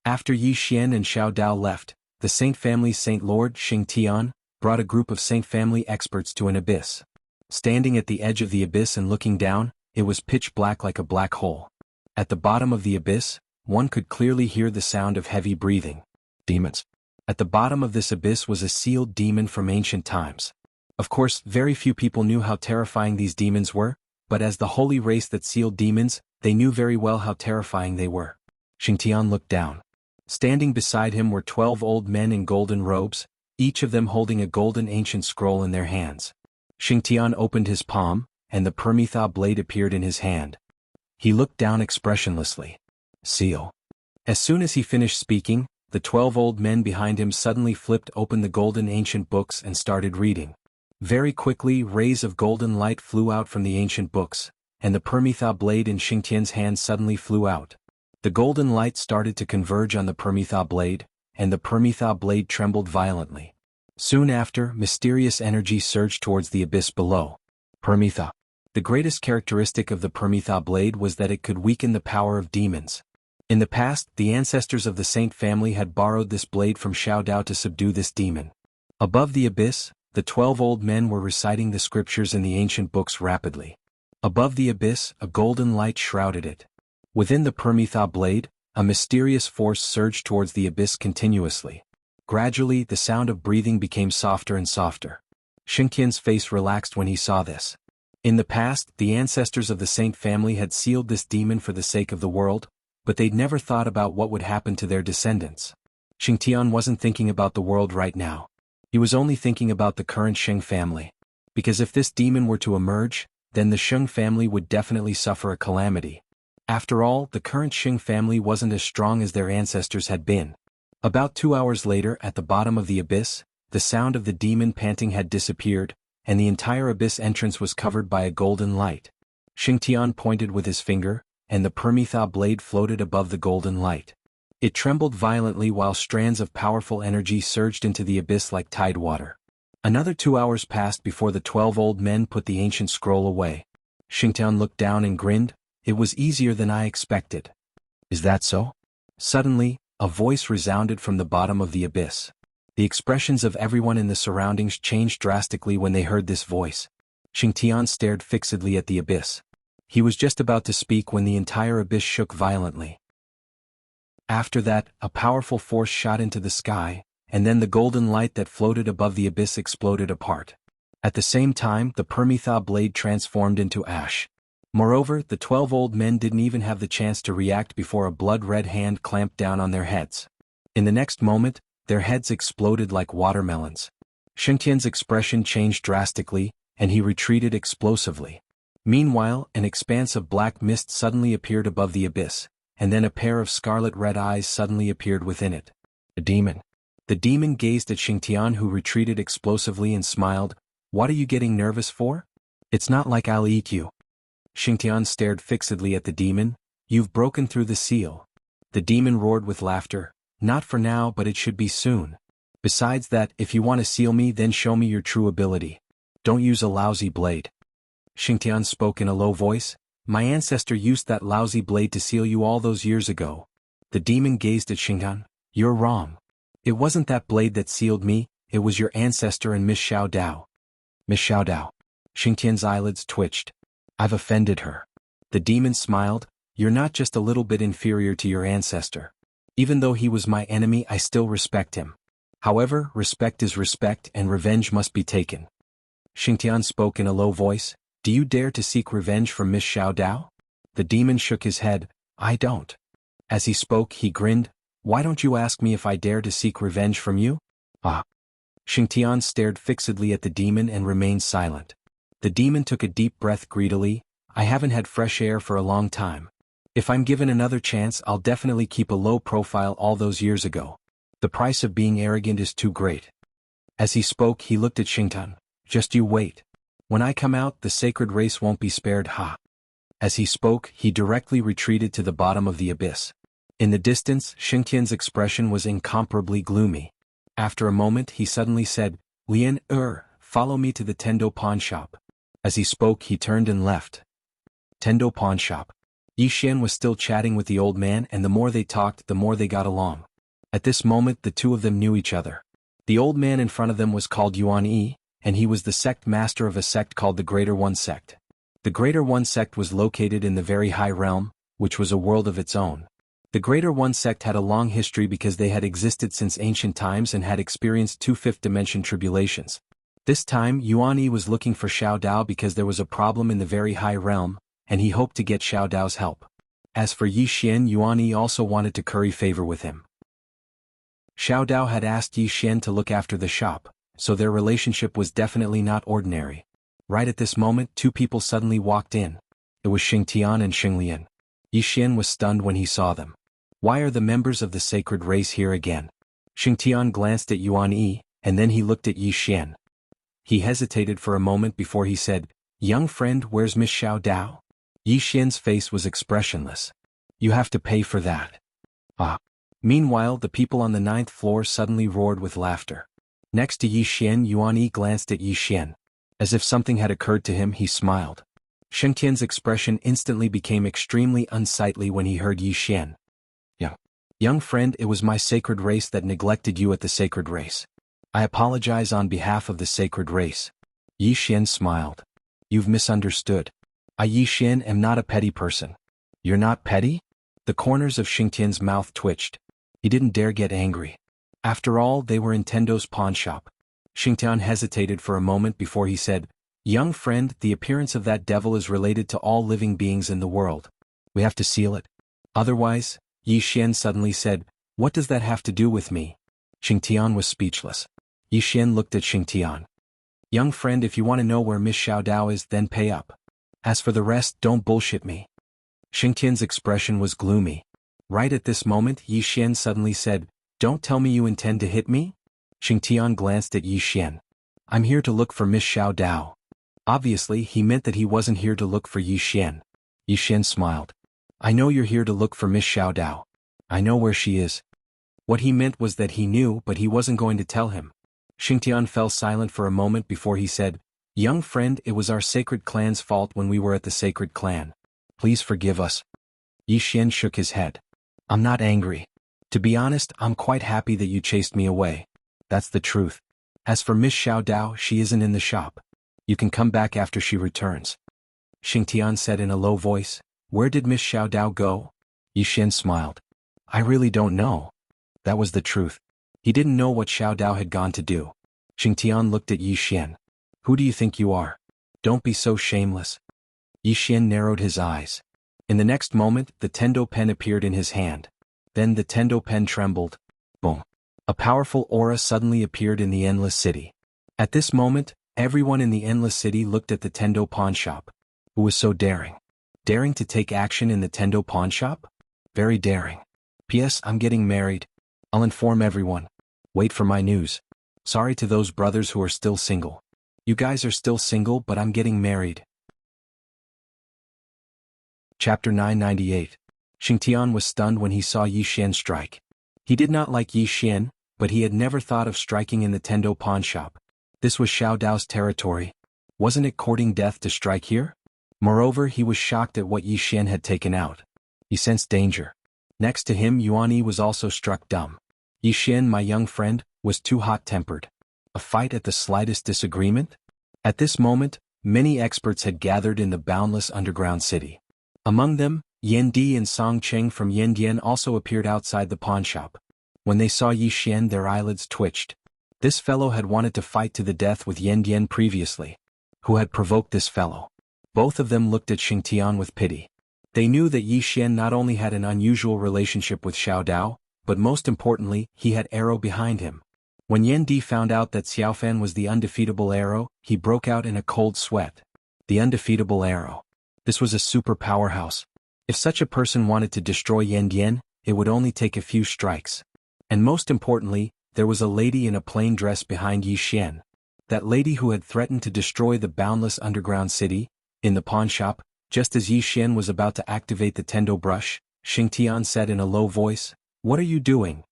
After Yi Xian and Xiao Dao left, the Saint family's Saint Lord Xing Tian brought a group of Saint family experts to an abyss. Standing at the edge of the abyss and looking down, it was pitch black like a black hole. At the bottom of the abyss, one could clearly hear the sound of heavy breathing. Demons. At the bottom of this abyss was a sealed demon from ancient times. Of course, very few people knew how terrifying these demons were, but as the holy race that sealed demons, they knew very well how terrifying they were. Xingtian looked down. Standing beside him were 12 old men in golden robes, each of them holding a golden ancient scroll in their hands. Xingtian opened his palm, and the Permetha blade appeared in his hand. He looked down expressionlessly. Seal. As soon as he finished speaking, the 12 old men behind him suddenly flipped open the golden ancient books and started reading. Very quickly, rays of golden light flew out from the ancient books, and the Permetha blade in Xingtian's hand suddenly flew out. The golden light started to converge on the Permetha blade, and the Permetha blade trembled violently. Soon after, mysterious energy surged towards the abyss below. Permetha. The greatest characteristic of the Permetha blade was that it could weaken the power of demons. In the past, the ancestors of the Saint family had borrowed this blade from Xiao Dao to subdue this demon. Above the abyss, the 12 old men were reciting the scriptures in the ancient books rapidly. Above the abyss, a golden light shrouded it. Within the Permetha blade, a mysterious force surged towards the abyss continuously. Gradually, the sound of breathing became softer and softer. Xingtian's face relaxed when he saw this. In the past, the ancestors of the Saint family had sealed this demon for the sake of the world, but they'd never thought about what would happen to their descendants. Xingtian wasn't thinking about the world right now. He was only thinking about the current Sheng family. Because if this demon were to emerge, then the Sheng family would definitely suffer a calamity. After all, the current Sheng family wasn't as strong as their ancestors had been. About 2 hours later, at the bottom of the abyss, the sound of the demon panting had disappeared, and the entire abyss entrance was covered by a golden light. Xingtian pointed with his finger, and the Permetha blade floated above the golden light. It trembled violently while strands of powerful energy surged into the abyss like tide water. Another 2 hours passed before the 12 old men put the ancient scroll away. Xingtian looked down and grinned. It was easier than I expected. Is that so? Suddenly, a voice resounded from the bottom of the abyss. The expressions of everyone in the surroundings changed drastically when they heard this voice. Xingtian stared fixedly at the abyss. He was just about to speak when the entire abyss shook violently. After that, a powerful force shot into the sky, and then the golden light that floated above the abyss exploded apart. At the same time, the Permetha blade transformed into ash. Moreover, the 12 old men didn't even have the chance to react before a blood-red hand clamped down on their heads. In the next moment, their heads exploded like watermelons. Xingtian's expression changed drastically, and he retreated explosively. Meanwhile, an expanse of black mist suddenly appeared above the abyss, and then a pair of scarlet-red eyes suddenly appeared within it. A demon. The demon gazed at Xingtian, who retreated explosively and smiled. What are you getting nervous for? It's not like I'll eat you. Xingtian stared fixedly at the demon. You've broken through the seal. The demon roared with laughter. Not for now, but it should be soon. Besides that, if you want to seal me, then show me your true ability. Don't use a lousy blade. Xingtian spoke in a low voice. My ancestor used that lousy blade to seal you all those years ago. The demon gazed at Xingtian. You're wrong. It wasn't that blade that sealed me, it was your ancestor and Miss Xiao Dao. Miss Xiao Dao. Xingtian's eyelids twitched. I've offended her. The demon smiled. You're not just a little bit inferior to your ancestor. Even though he was my enemy, I still respect him. However, respect is respect and revenge must be taken. Xingtian spoke in a low voice. Do you dare to seek revenge from Miss Xiao Dao? The demon shook his head. I don't. As he spoke, he grinned. Why don't you ask me if I dare to seek revenge from you? Ah. Xingtian stared fixedly at the demon and remained silent. The demon took a deep breath greedily. I haven't had fresh air for a long time. If I'm given another chance, I'll definitely keep a low profile all those years ago. The price of being arrogant is too great. As he spoke, he looked at Xingtian. Just you wait. When I come out, the sacred race won't be spared, ha. As he spoke, he directly retreated to the bottom of the abyss. In the distance, Xingtian's expression was incomparably gloomy. After a moment, he suddenly said, Lian, follow me to the Tendo pawn shop. As he spoke, he turned and left. Tendo pawn shop. Yi Xian was still chatting with the old man, and the more they talked, the more they got along. At this moment, the two of them knew each other. The old man in front of them was called Yuan Yi, and he was the sect master of a sect called the Greater One Sect. The Greater One Sect was located in the very high realm, which was a world of its own. The Greater One Sect had a long history because they had existed since ancient times and had experienced 2 fifth dimension tribulations. This time, Yuan Yi was looking for Xiao Dao because there was a problem in the very high realm, and he hoped to get Xiao Dao's help. As for Yi Xian, Yuan Yi also wanted to curry favor with him. Xiao Dao had asked Yi Xian to look after the shop, so their relationship was definitely not ordinary. Right at this moment, two people suddenly walked in. It was Xingtian and Xinglian. Yi Xian was stunned when he saw them. Why are the members of the sacred race here again? Xingtian glanced at Yuan Yi, and then he looked at Yi Xian. He hesitated for a moment before he said, "Young friend, where's Miss Xiao Dao?" Yi Xian's face was expressionless. "You have to pay for that." Ah. Meanwhile, the people on the 9th floor suddenly roared with laughter. Next to Yi Xian, Yuan Yi glanced at Yi Xian. As if something had occurred to him, he smiled. Xingtian's expression instantly became extremely unsightly when he heard Yi Xian. Young friend, it was my sacred race that neglected you at the sacred race. I apologize on behalf of the sacred race. Yi Xian smiled. You've misunderstood. I, Yi Xian, am not a petty person. You're not petty? The corners of Xingtian's mouth twitched. He didn't dare get angry. After all, they were in Tendo's pawn shop. Xingtian hesitated for a moment before he said, "Young friend, the appearance of that devil is related to all living beings in the world. We have to seal it. Otherwise," Yi Xian suddenly said, "What does that have to do with me?" Xingtian was speechless. Yi Xian looked at Xingtian. "Young friend, if you want to know where Miss Xiao Dao is, then pay up. As for the rest, don't bullshit me." Xingtian's expression was gloomy. Right at this moment, Yi Xian suddenly said, "Don't tell me you intend to hit me?" Xingtian glanced at Yi Xian. "I'm here to look for Miss Xiao Dao." Obviously, he meant that he wasn't here to look for Yi Xian. Yi Xian smiled. "I know you're here to look for Miss Xiao Dao. I know where she is." What he meant was that he knew, but he wasn't going to tell him. Xingtian fell silent for a moment before he said, "Young friend, it was our sacred clan's fault when we were at the sacred clan. Please forgive us." Yi Xian shook his head. "I'm not angry. To be honest, I'm quite happy that you chased me away. That's the truth. As for Miss Xiao Dao, she isn't in the shop. You can come back after she returns." Xingtian said in a low voice, "Where did Miss Xiao Dao go?" Yi Xian smiled. "I really don't know." That was the truth. He didn't know what Xiao Dao had gone to do. Xingtian looked at Yi Xian. "Who do you think you are? Don't be so shameless." Yi Xian narrowed his eyes. In the next moment, the Tendo pen appeared in his hand. Then the Tendo pen trembled. Boom. A powerful aura suddenly appeared in the Endless City. At this moment, everyone in the Endless City looked at the Tendo pawn shop. Who was so daring? Daring to take action in the Tendo pawn shop? Very daring. P.S. I'm getting married. I'll inform everyone. Wait for my news. Sorry to those brothers who are still single. You guys are still single, but I'm getting married. Chapter 998. Xingtian was stunned when he saw Yi Xian strike. He did not like Yi Xian, but he had never thought of striking in the Tendo pawn shop. This was Xiao Dao's territory. Wasn't it courting death to strike here? Moreover, he was shocked at what Yi Xian had taken out. He sensed danger. Next to him, Yuan Yi was also struck dumb. Yi Xian, my young friend, was too hot-tempered. A fight at the slightest disagreement? At this moment, many experts had gathered in the boundless underground city. Among them, Yan Di and Song Cheng from Yandian also appeared outside the pawn shop. When they saw Yi Xian, their eyelids twitched. This fellow had wanted to fight to the death with Yandian previously. Who had provoked this fellow? Both of them looked at Xingtian with pity. They knew that Yi Xian not only had an unusual relationship with Xiao Dao, but most importantly, he had Arrow behind him. When Yan Di found out that Xiaofan was the undefeatable Arrow, he broke out in a cold sweat. The undefeatable Arrow. This was a super powerhouse. If such a person wanted to destroy Yandian, it would only take a few strikes. And most importantly, there was a lady in a plain dress behind Yi Xian. That lady who had threatened to destroy the boundless underground city. In the pawn shop, just as Yi Xian was about to activate the Tendo brush, Xingtian said in a low voice, "What are you doing?"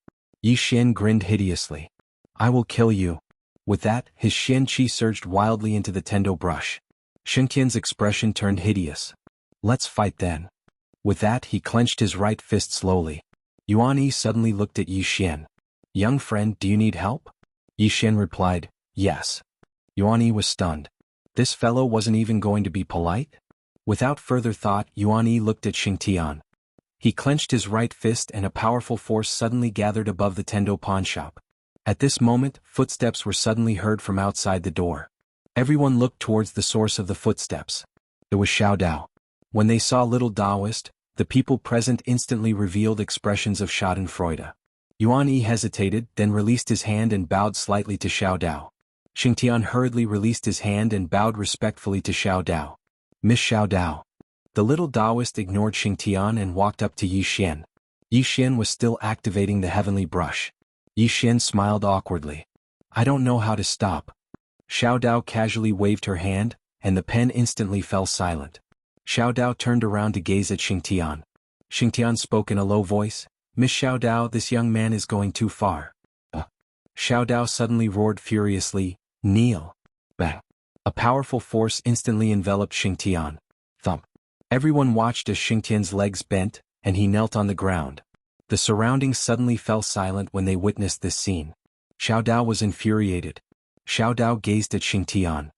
Yi Xian grinned hideously. "I will kill you." With that, his Xian Qi surged wildly into the Tendo brush. Xingtian's expression turned hideous. "Let's fight then." With that, he clenched his right fist slowly. Yuan Yi suddenly looked at Yi Xian. "Young friend, do you need help?" Yi Xian replied, "Yes." Yuan Yi was stunned. This fellow wasn't even going to be polite? Without further thought, Yuan Yi looked at Xingtian. He clenched his right fist and a powerful force suddenly gathered above the Tendo pawn shop. At this moment, footsteps were suddenly heard from outside the door. Everyone looked towards the source of the footsteps. It was Xiao Dao. When they saw little Daoist, the people present instantly revealed expressions of schadenfreude. Yuan Yi hesitated, then released his hand and bowed slightly to Xiao Dao. Xingtian hurriedly released his hand and bowed respectfully to Xiao Dao. Miss Xiao Dao. The little Taoist ignored Xingtian and walked up to Yi Xian. Yi Xian was still activating the heavenly brush. Yi Xian smiled awkwardly. I don't know how to stop. Xiao Dao casually waved her hand, and the pen instantly fell silent. Xiao Dao turned around to gaze at Xingtian. Xingtian spoke in a low voice, Miss Xiao Dao, this young man is going too far. Xiao Dao suddenly roared furiously, kneel. Bang. A powerful force instantly enveloped Xingtian. Thump. Everyone watched as Xingtian's legs bent, and he knelt on the ground. The surroundings suddenly fell silent when they witnessed this scene. Xiao Dao was infuriated. Xiao Dao gazed at Xingtian.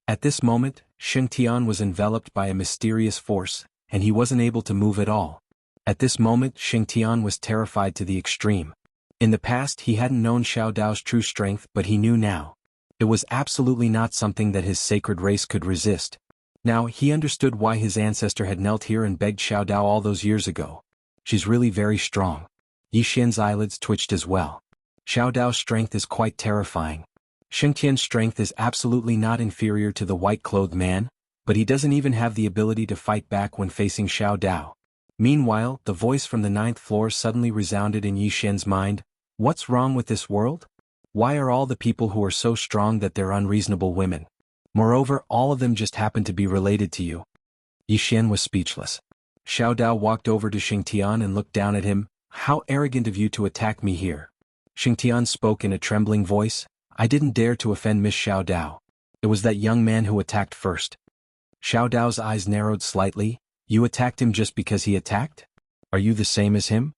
At this moment, Xingtian was enveloped by a mysterious force, and he wasn't able to move at all. At this moment, Xingtian was terrified to the extreme. In the past he hadn't known Xiao Dao's true strength, but he knew now. It was absolutely not something that his sacred race could resist. Now he understood why his ancestor had knelt here and begged Xiao Dao all those years ago. She's really very strong. Yi Xian's eyelids twitched as well. Xiao Dao's strength is quite terrifying. Xingtian's strength is absolutely not inferior to the white-clothed man, but he doesn't even have the ability to fight back when facing Xiao Dao. Meanwhile, the voice from the 9th floor suddenly resounded in Yi Xian's mind. What's wrong with this world? Why are all the people who are so strong that they're unreasonable women? Moreover, all of them just happen to be related to you. Yi Xian was speechless. Xiao Dao walked over to Xingtian and looked down at him. How arrogant of you to attack me here. Xingtian spoke in a trembling voice. I didn't dare to offend Miss Xiao Dao. It was that young man who attacked first. Xiao Dao's eyes narrowed slightly. You attacked him just because he attacked? Are you the same as him?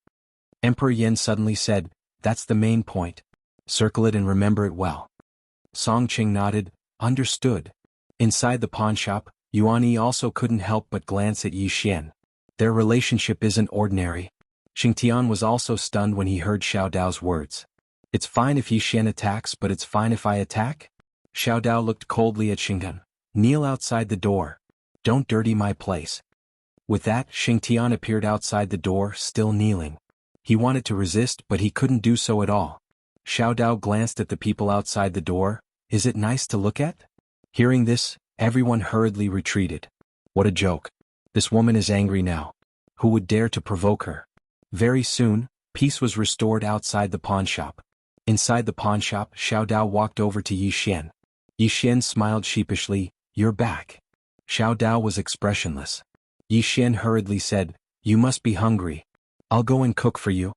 Emperor Yen suddenly said, that's the main point. Circle it and remember it well. Song Qing nodded, understood. Inside the pawnshop, Yuan Yi also couldn't help but glance at Yi Xian. Their relationship isn't ordinary. Xingtian was also stunned when he heard Xiao Dao's words. It's fine if Yi Xian attacks, but it's fine if I attack? Xiao Dao looked coldly at Xingtian. Kneel outside the door. Don't dirty my place. With that, Xingtian appeared outside the door, still kneeling. He wanted to resist, but he couldn't do so at all. Xiao Dao glanced at the people outside the door. Is it nice to look at? Hearing this, everyone hurriedly retreated. What a joke. This woman is angry now. Who would dare to provoke her? Very soon, peace was restored outside the pawnshop. Inside the pawnshop, Xiao Dao walked over to Yi Xian. Yi Xian smiled sheepishly, you're back. Xiao Dao was expressionless. Yi Xian hurriedly said, you must be hungry. I'll go and cook for you.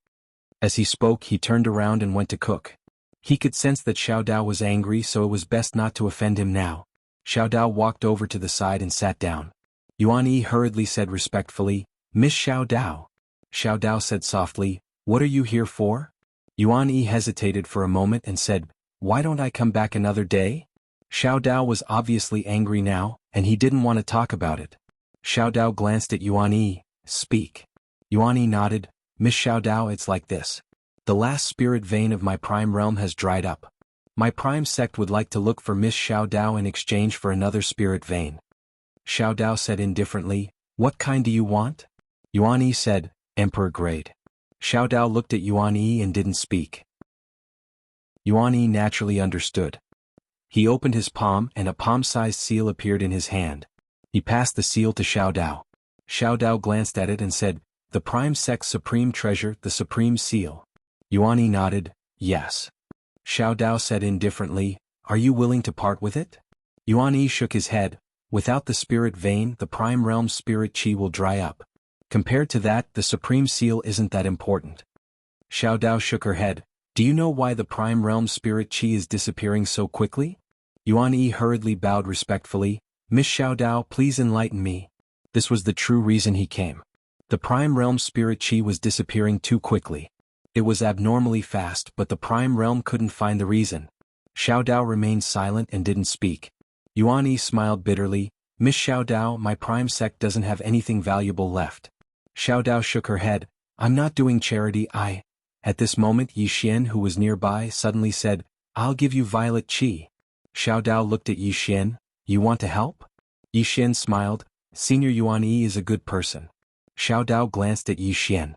As he spoke, he turned around and went to cook. He could sense that Xiao Dao was angry, so it was best not to offend him now. Xiao Dao walked over to the side and sat down. Yuan Yi hurriedly said respectfully, Miss Xiao Dao. Xiao Dao said softly, what are you here for? Yuan Yi hesitated for a moment and said, why don't I come back another day? Xiao Dao was obviously angry now, and he didn't want to talk about it. Xiao Dao glanced at Yuan Yi. Speak. Yuan Yi nodded. Miss Xiao Dao, it's like this. The last spirit vein of my prime realm has dried up. My prime sect would like to look for Miss Xiao Dao in exchange for another spirit vein. Xiao Dao said indifferently, what kind do you want? Yuan Yi said, Emperor grade. Xiao Dao looked at Yuan Yi and didn't speak. Yuan Yi naturally understood. He opened his palm and a palm-sized seal appeared in his hand. He passed the seal to Xiao Dao. Xiao Dao glanced at it and said, the prime sect's supreme treasure, the supreme seal. Yuan Yi nodded, yes. Xiao Dao said indifferently, are you willing to part with it? Yuan Yi shook his head. Without the spirit vein, the prime realm's spirit chi will dry up. Compared to that, the supreme seal isn't that important. Xiao Dao shook her head. Do you know why the prime realm's spirit chi is disappearing so quickly? Yuan Yi hurriedly bowed respectfully. Miss Xiao Dao, please enlighten me. This was the true reason he came. The prime realm's spirit chi was disappearing too quickly. It was abnormally fast, but the prime realm couldn't find the reason. Xiao Dao remained silent and didn't speak. Yuan Yi smiled bitterly. Miss Xiao Dao, my prime sect doesn't have anything valuable left. Xiao Dao shook her head. I'm not doing charity, I. At this moment Yi Xian, who was nearby, suddenly said, I'll give you violet chi. Xiao Dao looked at Yi Xian. You want to help? Yi Xian smiled. Senior Yuan Yi is a good person. Xiao Dao glanced at Yi Xian.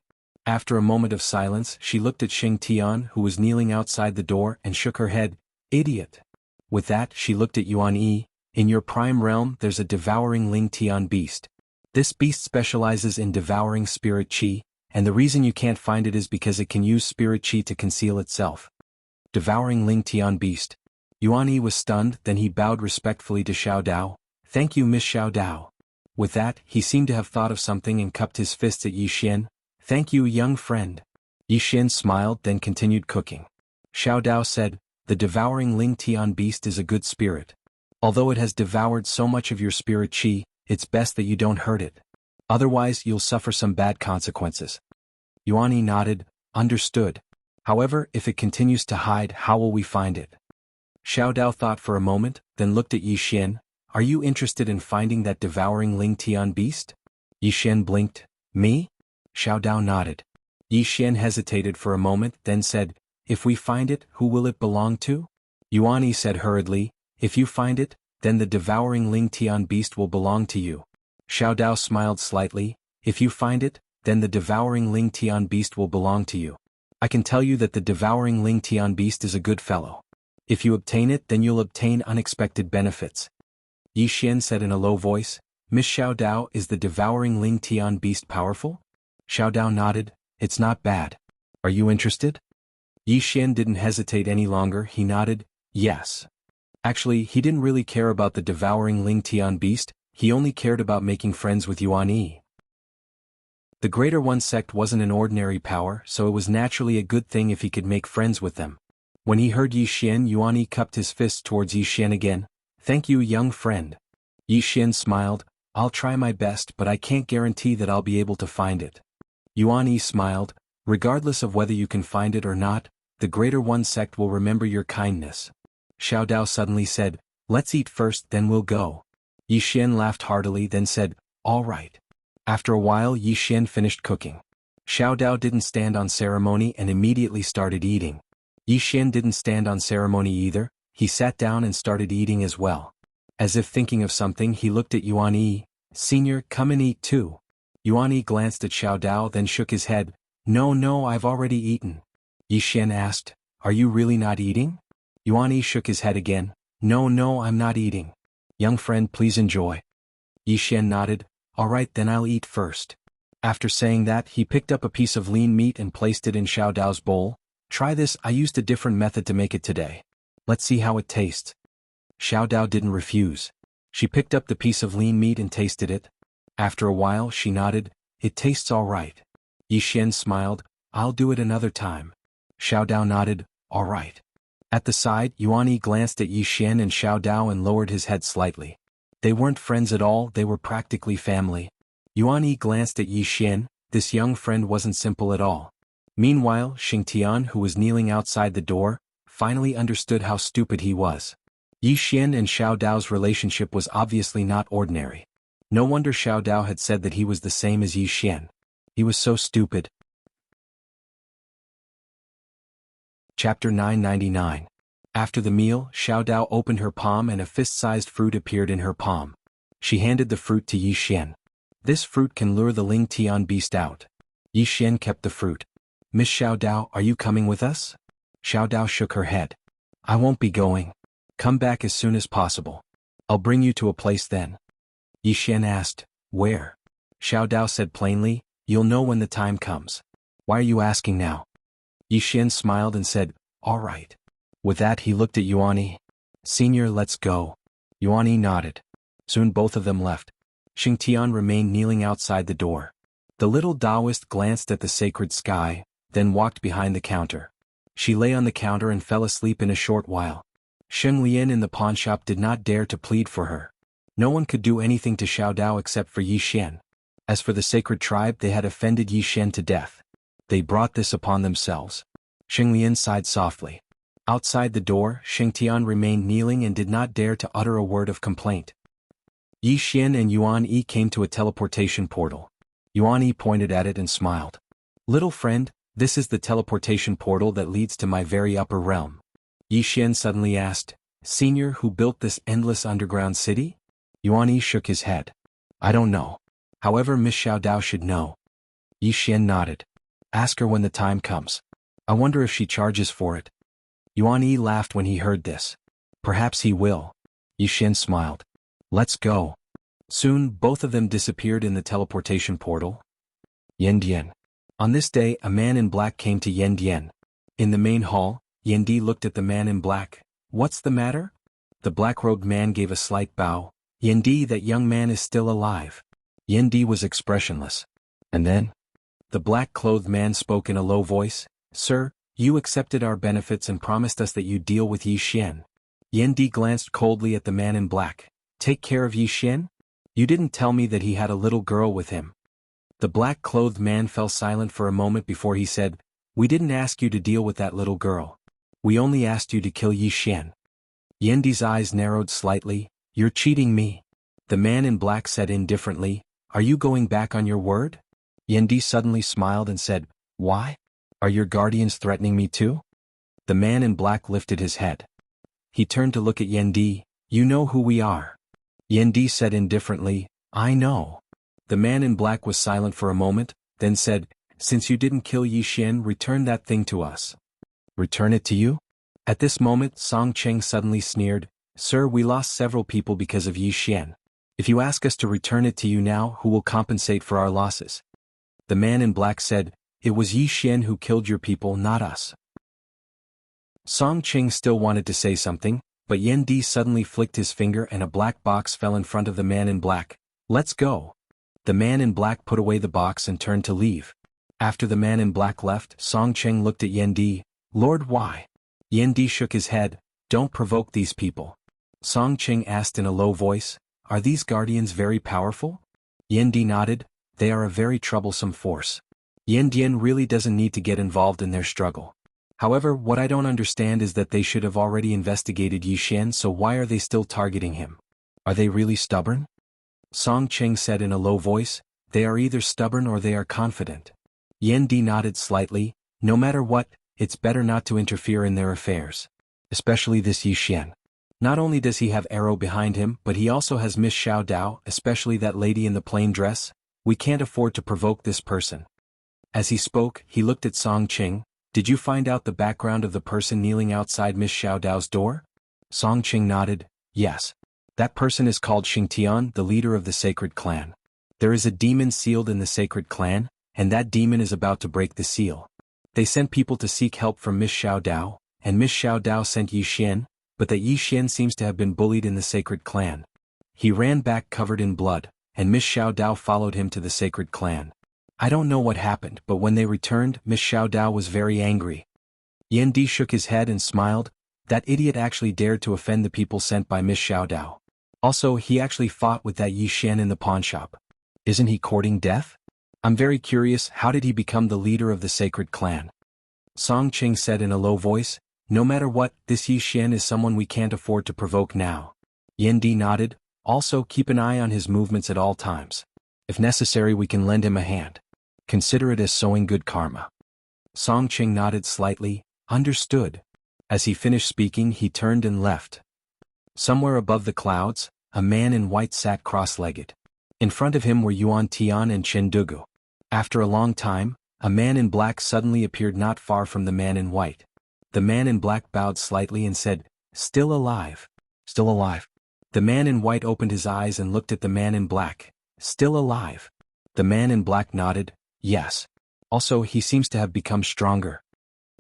After a moment of silence, she looked at Xingtian, who was kneeling outside the door, and shook her head. Idiot. With that, she looked at Yuan Yi. In your prime realm, there's a devouring Ling Tian beast. This beast specializes in devouring spirit qi, and the reason you can't find it is because it can use spirit qi to conceal itself. Devouring Ling Tian beast. Yuan Yi was stunned, then he bowed respectfully to Xiao Dao. Thank you, Miss Xiao Dao. With that, he seemed to have thought of something and cupped his fists at Yi Xian. Thank you, young friend. Yi Xian smiled, then continued cooking. Xiao Dao said, the devouring Ling Tian beast is a good spirit. Although it has devoured so much of your spirit qi, it's best that you don't hurt it. Otherwise, you'll suffer some bad consequences. Yuan Yi nodded, understood. However, if it continues to hide, how will we find it? Xiao Dao thought for a moment, then looked at Yi Xian. Are you interested in finding that devouring Ling Tian beast? Yi Xian blinked. Me? Xiao Dao nodded. Yi Xian hesitated for a moment, then said, if we find it, who will it belong to? Yuan Yi said hurriedly, if you find it, then the devouring Ling Tian beast will belong to you. Xiao Dao smiled slightly, if you find it, then the devouring Ling Tian beast will belong to you. I can tell you that the devouring Ling Tian beast is a good fellow. If you obtain it, then you'll obtain unexpected benefits. Yi Xian said in a low voice, Miss Xiao Dao, is the devouring Ling Tian beast powerful? Xiao Dao nodded, it's not bad. Are you interested? Yi Xian didn't hesitate any longer, he nodded, yes. Actually, he didn't really care about the devouring Ling Tian beast, he only cared about making friends with Yuan Yi. The Greater One sect wasn't an ordinary power, so it was naturally a good thing if he could make friends with them. When he heard Yi Xian, Yuan Yi cupped his fists towards Yi Xian again. Thank you, young friend. Yi Xian smiled, I'll try my best, but I can't guarantee that I'll be able to find it. Yuan Yi smiled, regardless of whether you can find it or not, the Greater One sect will remember your kindness. Xiao Dao suddenly said, let's eat first, then we'll go. Yi Xian laughed heartily, then said, all right. After a while, Yi Xian finished cooking. Xiao Dao didn't stand on ceremony and immediately started eating. Yi Xian didn't stand on ceremony either, he sat down and started eating as well. As if thinking of something, he looked at Yuan Yi. Senior, come and eat too. Yuan Yi glanced at Xiao Dao, then shook his head. No, I've already eaten. Yi Xian asked, are you really not eating? Yuan Yi shook his head again. No, I'm not eating. Young friend, please enjoy. Yi Xian nodded. All right, then I'll eat first. After saying that, he picked up a piece of lean meat and placed it in Xiao Dao's bowl. Try this, I used a different method to make it today. Let's see how it tastes. Xiao Dao didn't refuse. She picked up the piece of lean meat and tasted it. After a while, she nodded. It tastes all right. Yi Xian smiled. I'll do it another time. Xiao Dao nodded. All right. At the side, Yuan Yi glanced at Yi Xian and Xiao Dao and lowered his head slightly. They weren't friends at all, they were practically family. Yuan Yi glanced at Yi Xian, this young friend wasn't simple at all. Meanwhile, Xingtian, who was kneeling outside the door, finally understood how stupid he was. Yi Xian and Xiao Dao's relationship was obviously not ordinary. No wonder Xiao Dao had said that he was the same as Yi Xian. He was so stupid. Chapter 999. After the meal, Xiao Dao opened her palm and a fist-sized fruit appeared in her palm. She handed the fruit to Yi Xian. This fruit can lure the Ling Tian beast out. Yi Xian kept the fruit. Miss Xiao Dao, are you coming with us? Xiao Dao shook her head. I won't be going. Come back as soon as possible. I'll bring you to a place then. Yi Xian asked, where? Xiao Dao said plainly, you'll know when the time comes. Why are you asking now? Yi Xian smiled and said, all right. With that he looked at Yuan Yi. Senior, let's go. Yuan Yi nodded. Soon both of them left. Xingtian remained kneeling outside the door. The little Taoist glanced at the sacred sky, then walked behind the counter. She lay on the counter and fell asleep in a short while. Sheng Lian in the pawnshop did not dare to plead for her. No one could do anything to Xiao Dao except for Yi Xian. As for the sacred tribe, they had offended Yi Xian to death. They brought this upon themselves. Sheng Lian sighed softly. Outside the door, Xingtian remained kneeling and did not dare to utter a word of complaint. Yi Xian and Yuan Yi came to a teleportation portal. Yuan Yi pointed at it and smiled. Little friend, this is the teleportation portal that leads to my very upper realm. Yi Xian suddenly asked, Senior, who built this endless underground city? Yuan Yi shook his head. I don't know. However, Miss Xiao Dao should know. Yi Xian nodded. Ask her when the time comes. I wonder if she charges for it. Yuan Yi laughed when he heard this. Perhaps he will. Yi Xian smiled. Let's go. Soon, both of them disappeared in the teleportation portal. Yandian. On this day, a man in black came to Yandian. In the main hall, Yendi looked at the man in black. What's the matter? The black-robed man gave a slight bow. Yendi, that young man is still alive. Yendi was expressionless. And then? The black-clothed man spoke in a low voice. Sir, you accepted our benefits and promised us that you'd deal with Yi Xian. Yendi glanced coldly at the man in black. Take care of Yi Xian? You didn't tell me that he had a little girl with him. The black-clothed man fell silent for a moment before he said, We didn't ask you to deal with that little girl. We only asked you to kill Yi Xian. Yendi's eyes narrowed slightly. You're cheating me. The man in black said indifferently, Are you going back on your word? Yendi suddenly smiled and said, Why? Are your guardians threatening me too? The man in black lifted his head. He turned to look at Yendi. You know who we are. Yendi said indifferently, I know. The man in black was silent for a moment, then said, Since you didn't kill Yi Xian, return that thing to us. Return it to you? At this moment, Song Cheng suddenly sneered, Sir, we lost several people because of Yi Xian. If you ask us to return it to you now, who will compensate for our losses? The man in black said, It was Yi Xian who killed your people, not us. Song Cheng still wanted to say something, but Yendi suddenly flicked his finger and a black box fell in front of the man in black. Let's go. The man in black put away the box and turned to leave. After the man in black left, Song Cheng looked at Yendi. Lord, why? Yendi shook his head. Don't provoke these people. Song Cheng asked in a low voice, Are these guardians very powerful? Yendi nodded. They are a very troublesome force. Yandian really doesn't need to get involved in their struggle. However, what I don't understand is that they should have already investigated Yi Xian, so why are they still targeting him? Are they really stubborn? Song Cheng said in a low voice, They are either stubborn or they are confident. Yendi nodded slightly. No matter what, it's better not to interfere in their affairs. Especially this Yi Xian. Not only does he have Arrow behind him, but he also has Miss Xiao Dao, especially that lady in the plain dress. We can't afford to provoke this person. As he spoke, he looked at Song Cheng. Did you find out the background of the person kneeling outside Miss Xiao Dao's door? Song Cheng nodded. Yes. That person is called Xingtian, the leader of the sacred clan. There is a demon sealed in the sacred clan, and that demon is about to break the seal. They sent people to seek help from Miss Xiao Dao, and Miss Xiao Dao sent Yi Xian, but that Yi Xian seems to have been bullied in the sacred clan. He ran back covered in blood, and Miss Xiao Dao followed him to the sacred clan. I don't know what happened, but when they returned, Miss Xiao Dao was very angry. Yendi shook his head and smiled. That idiot actually dared to offend the people sent by Miss Xiao Dao. Also, he actually fought with that Yi Xian in the pawnshop. Isn't he courting death? I'm very curious, how did he become the leader of the sacred clan? Song Cheng said in a low voice, No matter what, this Yi Xian is someone we can't afford to provoke now. Yendi nodded. Also, keep an eye on his movements at all times. If necessary, we can lend him a hand. Consider it as sowing good karma. Song Cheng nodded slightly. Understood. As he finished speaking, he turned and left. Somewhere above the clouds, a man in white sat cross-legged. In front of him were Yuan Tian and Chen Dugu. After a long time, a man in black suddenly appeared not far from the man in white. The man in black bowed slightly and said, Still alive. Still alive. The man in white opened his eyes and looked at the man in black. Still alive. The man in black nodded. Yes. Also, he seems to have become stronger.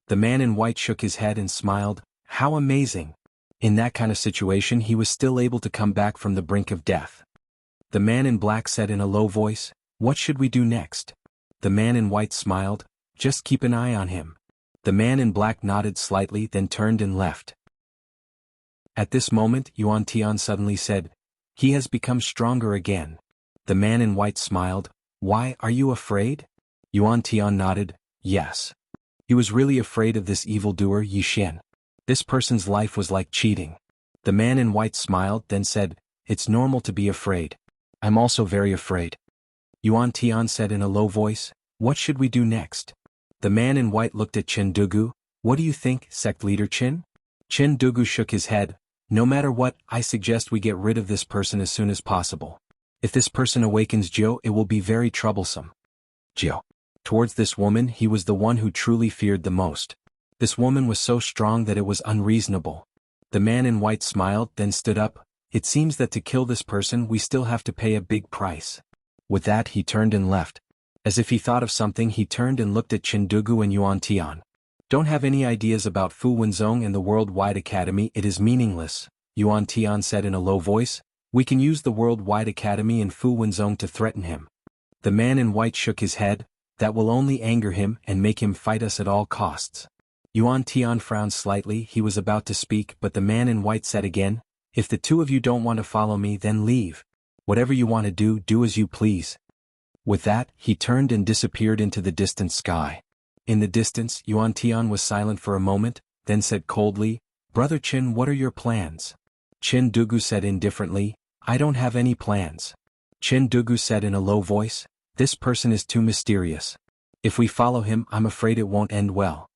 The man in white shook his head and smiled. How amazing. In that kind of situation, he was still able to come back from the brink of death. The man in black said in a low voice, What should we do next? The man in white smiled. Just keep an eye on him. The man in black nodded slightly, then turned and left. At this moment, Yuan Tian suddenly said, He has become stronger again. The man in white smiled. Why, are you afraid? Yuan Tian nodded. Yes. He was really afraid of this evildoer Yi Xian. This person's life was like cheating. The man in white smiled, then said, It's normal to be afraid. I'm also very afraid. Yuan Tian said in a low voice, What should we do next? The man in white looked at Chen Dugu. What do you think, sect leader Chen? Chen Dugu shook his head. No matter what, I suggest we get rid of this person as soon as possible. If this person awakens Jiu, it will be very troublesome. Jiu. Towards this woman, he was the one who truly feared the most. This woman was so strong that it was unreasonable. The man in white smiled, then stood up. It seems that to kill this person we still have to pay a big price. With that he turned and left. As if he thought of something, he turned and looked at Chindugu and Yuan Tian. Don't have any ideas about Fu Wenzhong and the Worldwide Academy, it is meaningless, Yuan Tian said in a low voice. We can use the Worldwide Academy and Fu Wenzhong to threaten him. The man in white shook his head. That will only anger him and make him fight us at all costs. Yuan Tian frowned slightly. He was about to speak, but the man in white said again, if the two of you don't want to follow me, then leave. Whatever you want to do, do as you please. With that, he turned and disappeared into the distant sky. In the distance, Yuan Tian was silent for a moment, then said coldly, Brother Qin, what are your plans? Qin Dugu said indifferently, I don't have any plans. Qin Dugu said in a low voice, this person is too mysterious. If we follow him, I'm afraid it won't end well.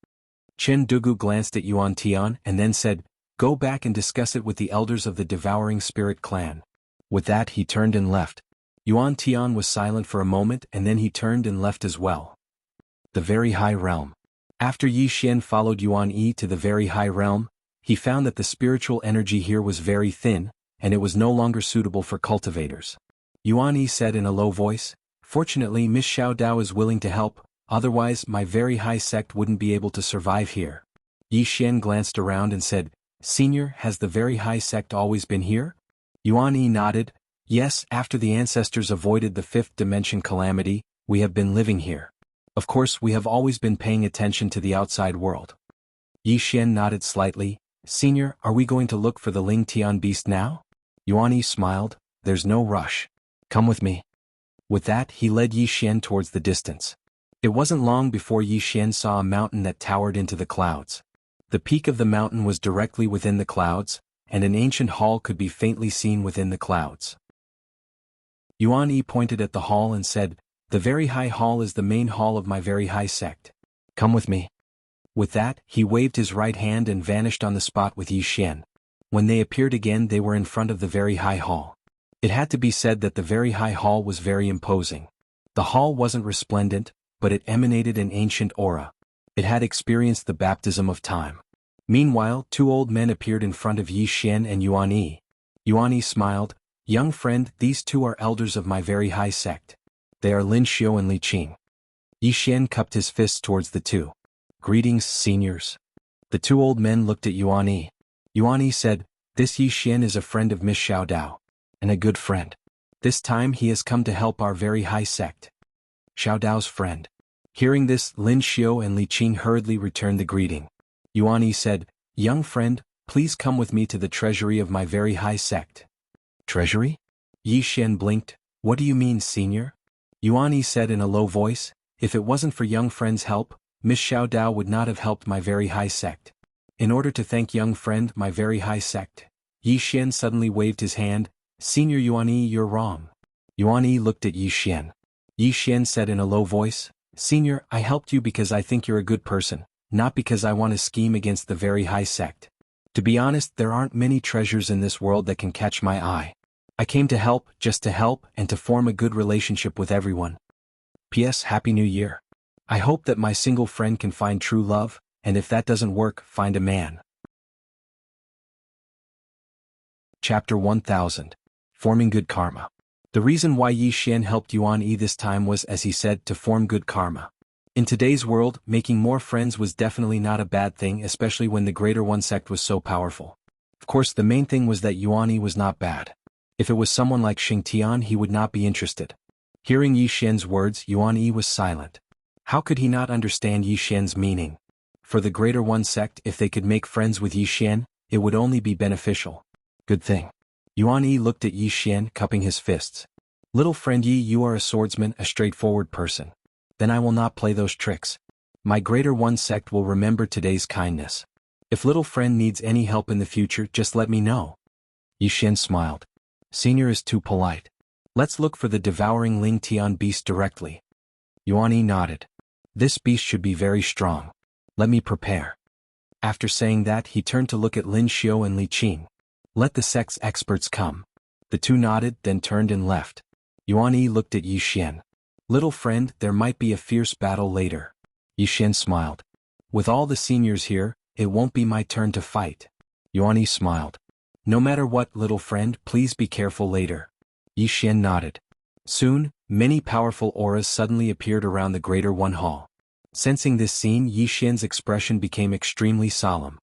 Qin Dugu glanced at Yuan Tian and then said, go back and discuss it with the elders of the Devouring Spirit clan. With that he turned and left. Yuan Tian was silent for a moment and then he turned and left as well. The Very High Realm. After Yi Xian followed Yuan Yi to the Very High Realm, he found that the spiritual energy here was very thin, and it was no longer suitable for cultivators. Yuan Yi said in a low voice, fortunately Miss Xiao Dao is willing to help, otherwise my Very High Sect wouldn't be able to survive here. Yi Xian glanced around and said, Senior, has the Very High Sect always been here? Yuan Yi nodded, yes, after the ancestors avoided the fifth dimension calamity, we have been living here. Of course we have always been paying attention to the outside world. Yi Xian nodded slightly, Senior, are we going to look for the Ling Tian beast now? Yuan Yi smiled, there's no rush. Come with me. With that he led Yi Xian towards the distance. It wasn't long before Yi Xian saw a mountain that towered into the clouds. The peak of the mountain was directly within the clouds, and an ancient hall could be faintly seen within the clouds. Yuan Yi pointed at the hall and said, the Very High Hall is the main hall of my Very High Sect. Come with me. With that, he waved his right hand and vanished on the spot with Yi Xian. When they appeared again, they were in front of the Very High Hall. It had to be said that the Very High Hall was very imposing. The hall wasn't resplendent, but it emanated an ancient aura. It had experienced the baptism of time. Meanwhile, two old men appeared in front of Yi Xian and Yuan Yi. Yuan Yi smiled, young friend, these two are elders of my Very High Sect. They are Lin Xiu and Li Qing. Yi Xian cupped his fists towards the two. Greetings, seniors. The two old men looked at Yuan Yi. Yuan Yi said, this Yi Xian is a friend of Miss Xiao Dao. And a good friend. This time he has come to help our Very High Sect. Xiao Dao's friend. Hearing this, Lin Xiu and Li Qing hurriedly returned the greeting. Yuan Yi said, young friend, please come with me to the treasury of my Very High Sect. Treasury? Yi Xian blinked, what do you mean, senior? Yuan Yi said in a low voice, if it wasn't for young friend's help, Miss Xiao Dao would not have helped my Very High Sect. In order to thank young friend, my Very High Sect. Yi Xian suddenly waved his hand, Senior Yuan Yi, you're wrong. Yuan Yi looked at Yi Xian. Yi Xian said in a low voice, Senior, I helped you because I think you're a good person, not because I want to scheme against the Very High Sect. To be honest, there aren't many treasures in this world that can catch my eye. I came to help, just to help, and to form a good relationship with everyone. P.S. Happy New Year. I hope that my single friend can find true love, and if that doesn't work, find a man. Chapter 1000. Forming Good Karma. The reason why Yi Xian helped Yuan Yi this time was, as he said, to form good karma. In today's world, making more friends was definitely not a bad thing, especially when the Greater One Sect was so powerful. Of course, the main thing was that Yuan Yi was not bad. If it was someone like Xing Tian, he would not be interested. Hearing Yi Xian's words, Yuan Yi was silent. How could he not understand Yi Xian's meaning? For the Greater One Sect, if they could make friends with Yi Xian, it would only be beneficial. Good thing. Yuan Yi looked at Yi Xian, cupping his fists. Little friend Yi, you are a swordsman, a straightforward person. Then I will not play those tricks. My Greater One Sect will remember today's kindness. If little friend needs any help in the future, just let me know. Yi Xian smiled. Senior is too polite. Let's look for the devouring Ling Tian beast directly. Yuan Yi nodded. This beast should be very strong. Let me prepare. After saying that, he turned to look at Lin Xiu and Li Qing. Let the sect's experts come. The two nodded, then turned and left. Yuan Yi looked at Yi Xian. Little friend, there might be a fierce battle later. Yi Xian smiled. With all the seniors here, it won't be my turn to fight. Yuan Yi smiled. No matter what, little friend, please be careful later. Yi Xian nodded. Soon, many powerful auras suddenly appeared around the Greater One Hall. Sensing this scene, Yi Xian's expression became extremely solemn.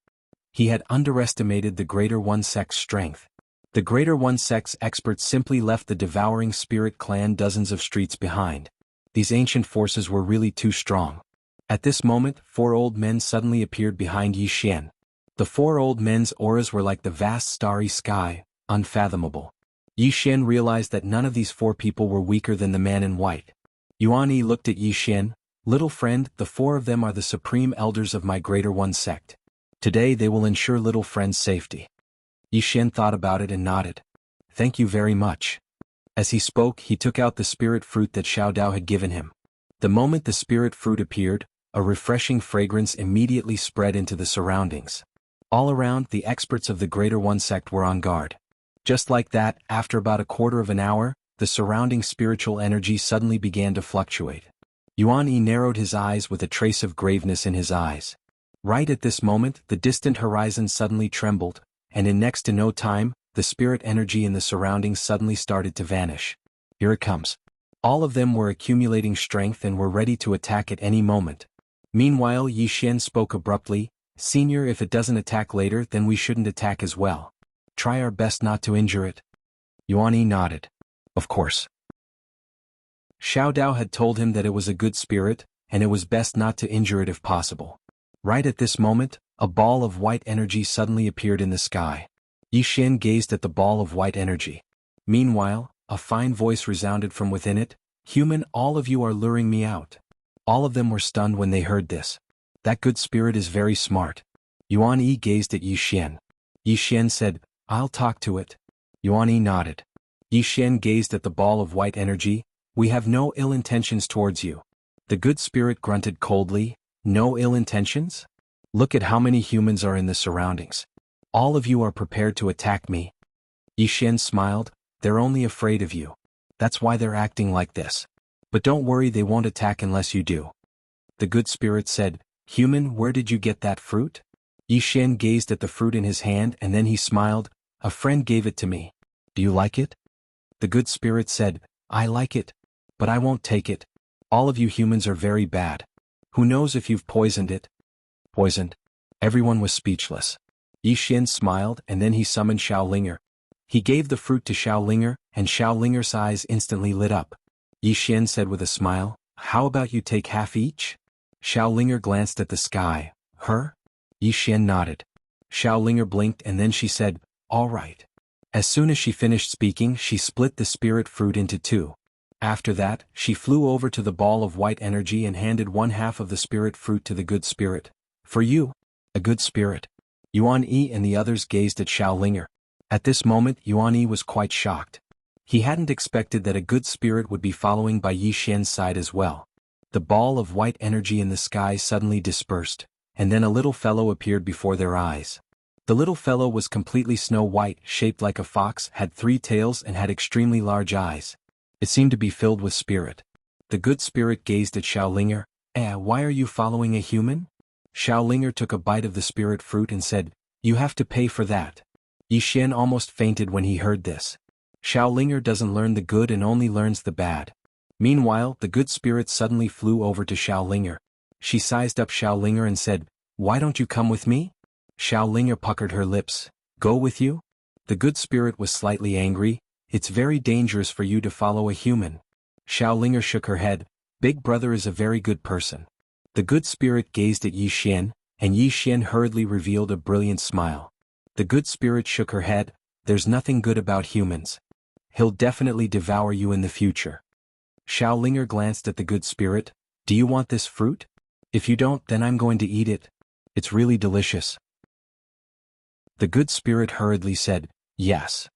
He had underestimated the Greater One sect's strength. The Greater One sect's experts simply left the devouring spirit clan dozens of streets behind. These ancient forces were really too strong. At this moment, 4 old men suddenly appeared behind Yi Xian. The 4 old men's auras were like the vast starry sky, unfathomable. Yi Xian realized that none of these 4 people were weaker than the man in white. Yuan Yi looked at Yi Xian. Little friend, the 4 of them are the supreme elders of my Greater One sect. Today they will ensure little friend's safety. Yi Xian thought about it and nodded. Thank you very much. As he spoke, he took out the spirit fruit that Xiao Dao had given him. The moment the spirit fruit appeared, a refreshing fragrance immediately spread into the surroundings. All around, the experts of the Greater One sect were on guard. Just like that, after about a quarter of an hour, the surrounding spiritual energy suddenly began to fluctuate. Yuan Yi narrowed his eyes with a trace of graveness in his eyes. Right at this moment, the distant horizon suddenly trembled, and in next to no time, the spirit energy in the surroundings suddenly started to vanish. Here it comes. All of them were accumulating strength and were ready to attack at any moment. Meanwhile, Yi Xian spoke abruptly, Senior, if it doesn't attack later, then we shouldn't attack as well. Try our best not to injure it. Yuan Yi nodded. Of course. Xiao Dao had told him that it was a good spirit, and it was best not to injure it if possible. Right at this moment, a ball of white energy suddenly appeared in the sky. Yi Xian gazed at the ball of white energy. Meanwhile, a fine voice resounded from within it, Human, all of you are luring me out. All of them were stunned when they heard this. That good spirit is very smart. Yuan Yi gazed at Yi Xian. Yi Xian said, I'll talk to it. Yuan Yi nodded. Yi Xian gazed at the ball of white energy. We have no ill intentions towards you. The good spirit grunted coldly, No ill intentions? Look at how many humans are in the surroundings. All of you are prepared to attack me. Yi Xian smiled, They're only afraid of you. That's why they're acting like this. But don't worry, they won't attack unless you do. The good spirit said, Human, where did you get that fruit? Yi Xian gazed at the fruit in his hand and then he smiled, A friend gave it to me. Do you like it? The good spirit said, I like it. But I won't take it. All of you humans are very bad. Who knows if you've poisoned it? Poisoned? Everyone was speechless. Yi Xian smiled and then he summoned Xiao Linger. He gave the fruit to Xiao Linger and Xiao Linger's eyes instantly lit up. Yi Xian said with a smile, How about you take half each? Xiao Linger glanced at the sky. Her? Yi Xian nodded. Xiao Linger blinked and then she said, All right. As soon as she finished speaking, she split the spirit fruit into 2. After that, she flew over to the ball of white energy and handed 1/2 of the spirit fruit to the good spirit. For you. A good spirit. Yuan Yi and the others gazed at Xiao Linger. At this moment, Yuan Yi was quite shocked. He hadn't expected that a good spirit would be following by Yi Xian's side as well. The ball of white energy in the sky suddenly dispersed, and then a little fellow appeared before their eyes. The little fellow was completely snow white, shaped like a fox, had 3 tails and had extremely large eyes. It seemed to be filled with spirit. The good spirit gazed at Xiao Linger. Why are you following a human? Xiao Linger took a bite of the spirit fruit and said, You have to pay for that. Yi Xian almost fainted when he heard this. Xiao Linger doesn't learn the good and only learns the bad. Meanwhile, the good spirit suddenly flew over to Xiao Linger. She sized up Xiao Linger and said, Why don't you come with me? Xiao Linger puckered her lips. Go with you? The good spirit was slightly angry. It's very dangerous for you to follow a human. Xiao Linger shook her head. Big brother is a very good person. The good spirit gazed at Yi Xian, and Yi Xian hurriedly revealed a brilliant smile. The good spirit shook her head. There's nothing good about humans. He'll definitely devour you in the future. Xiao Linger glanced at the good spirit. Do you want this fruit? If you don't, then I'm going to eat it. It's really delicious. The good spirit hurriedly said, Yes.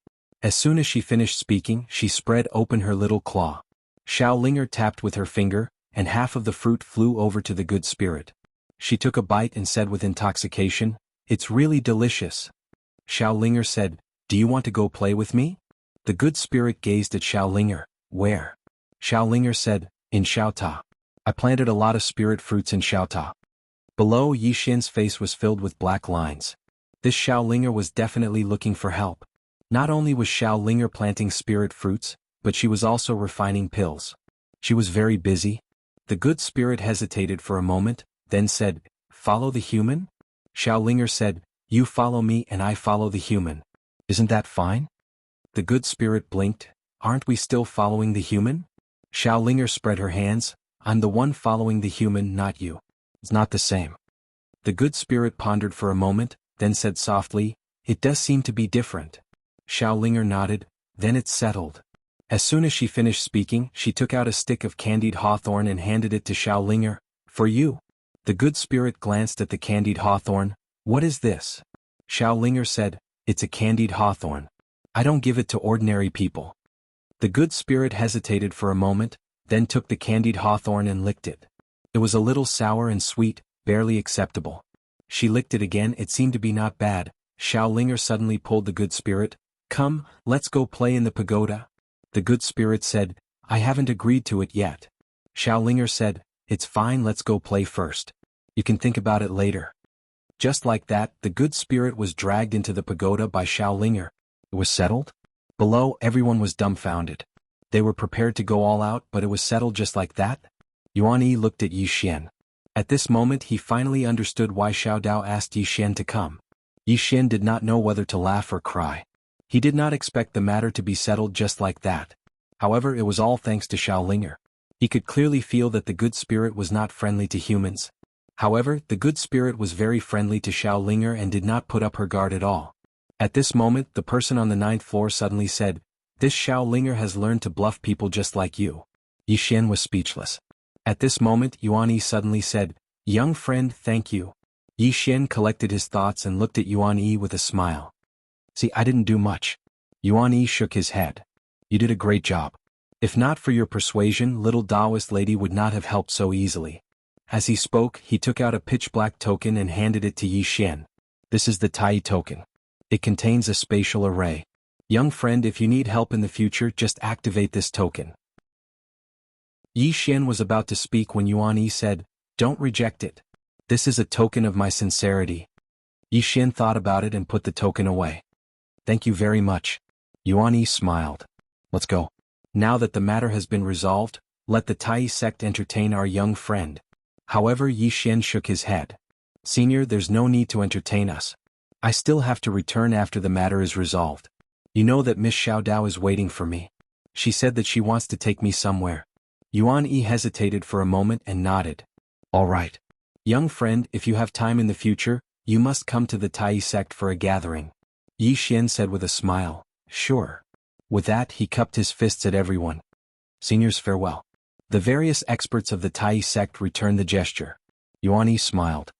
As soon as she finished speaking, she spread open her little claw. Xiao Linger tapped with her finger, and half of the fruit flew over to the good spirit. She took a bite and said with intoxication, It's really delicious. Xiao Linger said, Do you want to go play with me? The good spirit gazed at Xiao Linger. Where? Xiao Linger said, In Xiaota. I planted a lot of spirit fruits in Xiaota. Below, Yi Xian's face was filled with black lines. This Xiaolinger was definitely looking for help. Not only was Xiaolinger planting spirit fruits, but she was also refining pills. She was very busy. The good spirit hesitated for a moment, then said, "Follow the human?" Xiaolinger said, "You follow me and I follow the human. Isn't that fine?" The good spirit blinked. "Aren't we still following the human?" Xiaolinger spread her hands. "I'm the one following the human, not you. It's not the same." The good spirit pondered for a moment, then said softly, "It does seem to be different." Xiaolinger nodded. "Then it's settled." As soon as she finished speaking, she took out a stick of candied hawthorn and handed it to Xiaolinger. "For you." The good spirit glanced at the candied hawthorn. "What is this?" Xiaolinger said, "It's a candied hawthorn. I don't give it to ordinary people." The good spirit hesitated for a moment, then took the candied hawthorn and licked it. It was a little sour and sweet, barely acceptable. She licked it again. It seemed to be not bad. Xiaolinger suddenly pulled the good spirit. "Come, let's go play in the pagoda." The good spirit said, "I haven't agreed to it yet." Xiaolinger said, "It's fine, let's go play first. You can think about it later." Just like that, the good spirit was dragged into the pagoda by Xiaolinger. It was settled? Below, everyone was dumbfounded. They were prepared to go all out, but it was settled just like that? Yuan Yi looked at Yi Xian. At this moment he finally understood why Xiao Dao asked Yi Xian to come. Yi Xian did not know whether to laugh or cry. He did not expect the matter to be settled just like that. However, it was all thanks to Xiaolinger. He could clearly feel that the good spirit was not friendly to humans. However, the good spirit was very friendly to Xiaolinger and did not put up her guard at all. At this moment, the person on the 9th floor suddenly said, "This Xiaolinger has learned to bluff people just like you." Yi Xian was speechless. At this moment, Yuan Yi suddenly said, "Young friend, thank you." Yi Xian collected his thoughts and looked at Yuan Yi with a smile. "See, I didn't do much." Yuan Yi shook his head. "You did a great job. If not for your persuasion, little Taoist lady would not have helped so easily." As he spoke, he took out a pitch-black token and handed it to Yi Xian. "This is the Tai token. It contains a spatial array. Young friend, if you need help in the future, just activate this token." Yi Xian was about to speak when Yuan Yi said, "Don't reject it. This is a token of my sincerity." Yi Xian thought about it and put the token away. "Thank you very much." Yuan Yi smiled. "Let's go. Now that the matter has been resolved, let the Tai sect entertain our young friend." However, Yi Xian shook his head. "Senior, there's no need to entertain us. I still have to return after the matter is resolved. You know that Miss Xiao Dao is waiting for me. She said that she wants to take me somewhere." Yuan Yi hesitated for a moment and nodded. "All right. Young friend, if you have time in the future, you must come to the Tai sect for a gathering." Yi Xian said with a smile, "Sure." With that, he cupped his fists at everyone. "Seniors, farewell." The various experts of the Tai sect returned the gesture. Yuan Yi smiled.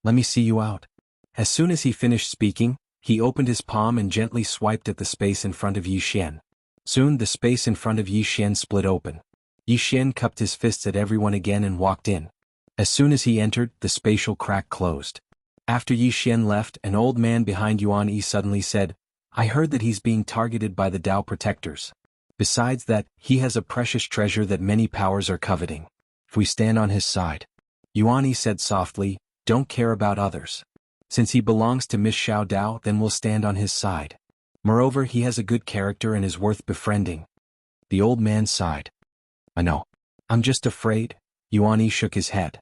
"Let me see you out." As soon as he finished speaking, he opened his palm and gently swiped at the space in front of Yi Xian. Soon the space in front of Yi Xian split open. Yi Xian cupped his fists at everyone again and walked in. As soon as he entered, the spatial crack closed. After Yi Xian left, an old man behind Yuan Yi suddenly said, "I heard that he's being targeted by the Dao protectors. Besides that, he has a precious treasure that many powers are coveting. If we stand on his side." Yuan Yi said softly, "Don't care about others. Since he belongs to Miss Xiao Dao, then we'll stand on his side. Moreover, he has a good character and is worth befriending." The old man sighed. "I know. I'm just afraid." Yuan Yi shook his head.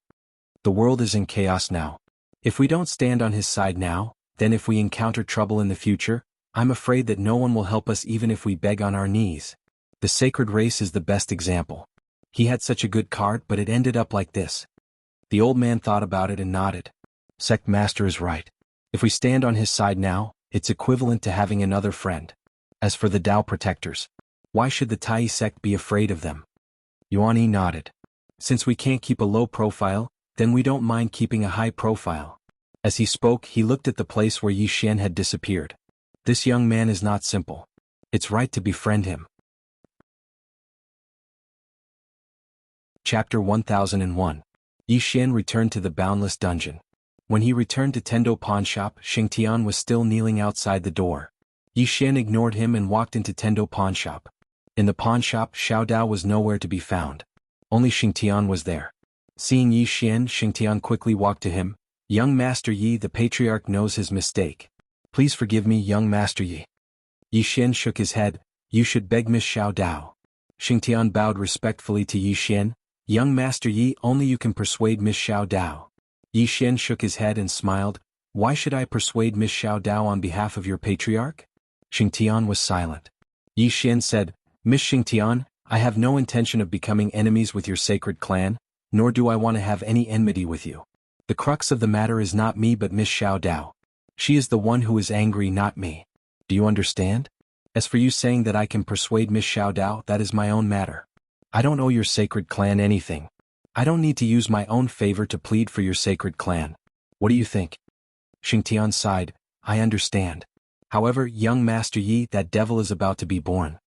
"The world is in chaos now. If we don't stand on his side now, then if we encounter trouble in the future, I'm afraid that no one will help us even if we beg on our knees. The sacred race is the best example. He had such a good card, but it ended up like this." The old man thought about it and nodded. "Sect master is right. If we stand on his side now, it's equivalent to having another friend. As for the Dao protectors, why should the Tai sect be afraid of them?" Yuan Yi nodded. "Since we can't keep a low profile, then we don't mind keeping a high profile." As he spoke, he looked at the place where Yi Xian had disappeared. "This young man is not simple. It's right to befriend him." Chapter 1001. Yi Xian returned to the boundless dungeon. When he returned to Tendo Pawnshop, Xingtian was still kneeling outside the door. Yi Xian ignored him and walked into Tendo Pawnshop. In the pawnshop, Xiao Dao was nowhere to be found. Only Xingtian was there. Seeing Yi Xian, Xingtian quickly walked to him. Young Master Yi, the patriarch knows his mistake. Please forgive me, young Master Yi. Yi Xian shook his head. You should beg Miss Xiao Dao. Xingtian bowed respectfully to Yi Xian. Young Master Yi, only you can persuade Miss Xiao Dao. Yi Xian shook his head and smiled. Why should I persuade Miss Xiao Dao on behalf of your patriarch? Xingtian was silent. Yi Xian said, Miss Xingtian, I have no intention of becoming enemies with your sacred clan, nor do I want to have any enmity with you. The crux of the matter is not me but Miss Xiao Dao. She is the one who is angry, not me. Do you understand? As for you saying that I can persuade Miss Xiao Dao, that is my own matter. I don't owe your sacred clan anything. I don't need to use my own favor to plead for your sacred clan. What do you think? Xingtian sighed. I understand. However, young Master Yi, that devil is about to be born.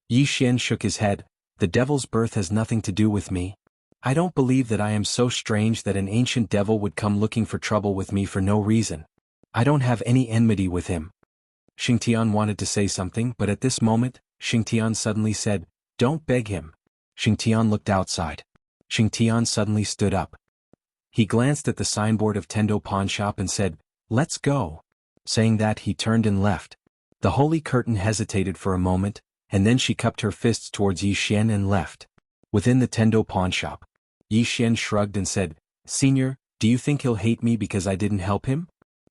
Yi Xian shook his head. The devil's birth has nothing to do with me. I don't believe that I am so strange that an ancient devil would come looking for trouble with me for no reason. I don't have any enmity with him. Xingtian wanted to say something, but at this moment, Xingtian suddenly said, Don't beg him. Xingtian looked outside. Xingtian suddenly stood up. He glanced at the signboard of Tendo Pawn Shop and said, Let's go. Saying that, he turned and left. The holy curtain hesitated for a moment, and then she cupped her fists towards Yi Xian and left. Within the Tendo Pawn Shop, Yi Xian shrugged and said, Senior, do you think he'll hate me because I didn't help him?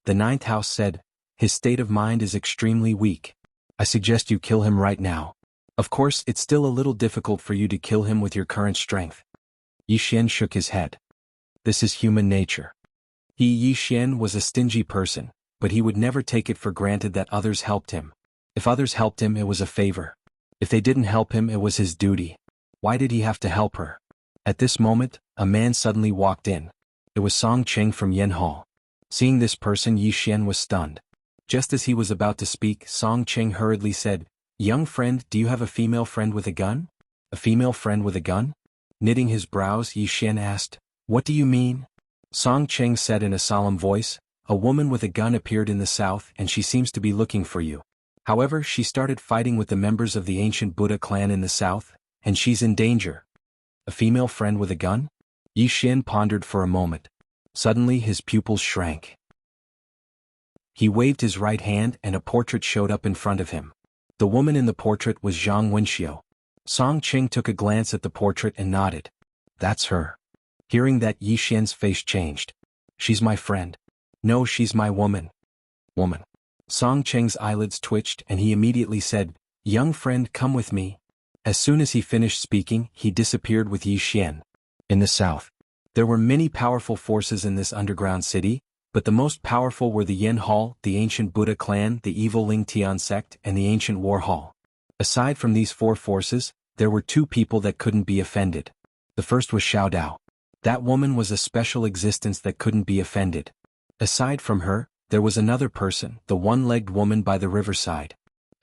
The ninth house said, His state of mind is extremely weak. I suggest you kill him right now. Of course, it's still a little difficult for you to kill him with your current strength. Yi Xian shook his head. This is human nature. Yi Xian was a stingy person, but he would never take it for granted that others helped him. If others helped him, it was a favor. If they didn't help him, it was his duty. Why did he have to help her? At this moment, a man suddenly walked in. It was Song Cheng from Yen Hall. Seeing this person, Yi Xian was stunned. Just as he was about to speak, Song Cheng hurriedly said, Young friend, do you have a female friend with a gun? A female friend with a gun? Knitting his brows, Yi Xian asked, What do you mean? Song Cheng said in a solemn voice, A woman with a gun appeared in the south and she seems to be looking for you. However, she started fighting with the members of the ancient Buddha clan in the south, and she's in danger. A female friend with a gun? Yi Xian pondered for a moment. Suddenly his pupils shrank. He waved his right hand and a portrait showed up in front of him. The woman in the portrait was Zhang Wenxiu. Song Cheng took a glance at the portrait and nodded. That's her. Hearing that, Yi Xian's face changed. She's my friend. No, she's my woman. Woman. Song Cheng's eyelids twitched and he immediately said, Young friend, come with me. As soon as he finished speaking, he disappeared with Yi Xian. In the south, there were many powerful forces in this underground city, but the most powerful were the Yen Hall, the ancient Buddha clan, the evil Ling Tian sect, and the ancient War Hall. Aside from these four forces, there were two people that couldn't be offended. The first was Xiao Dao. That woman was a special existence that couldn't be offended. Aside from her, there was another person, the one-legged woman by the riverside.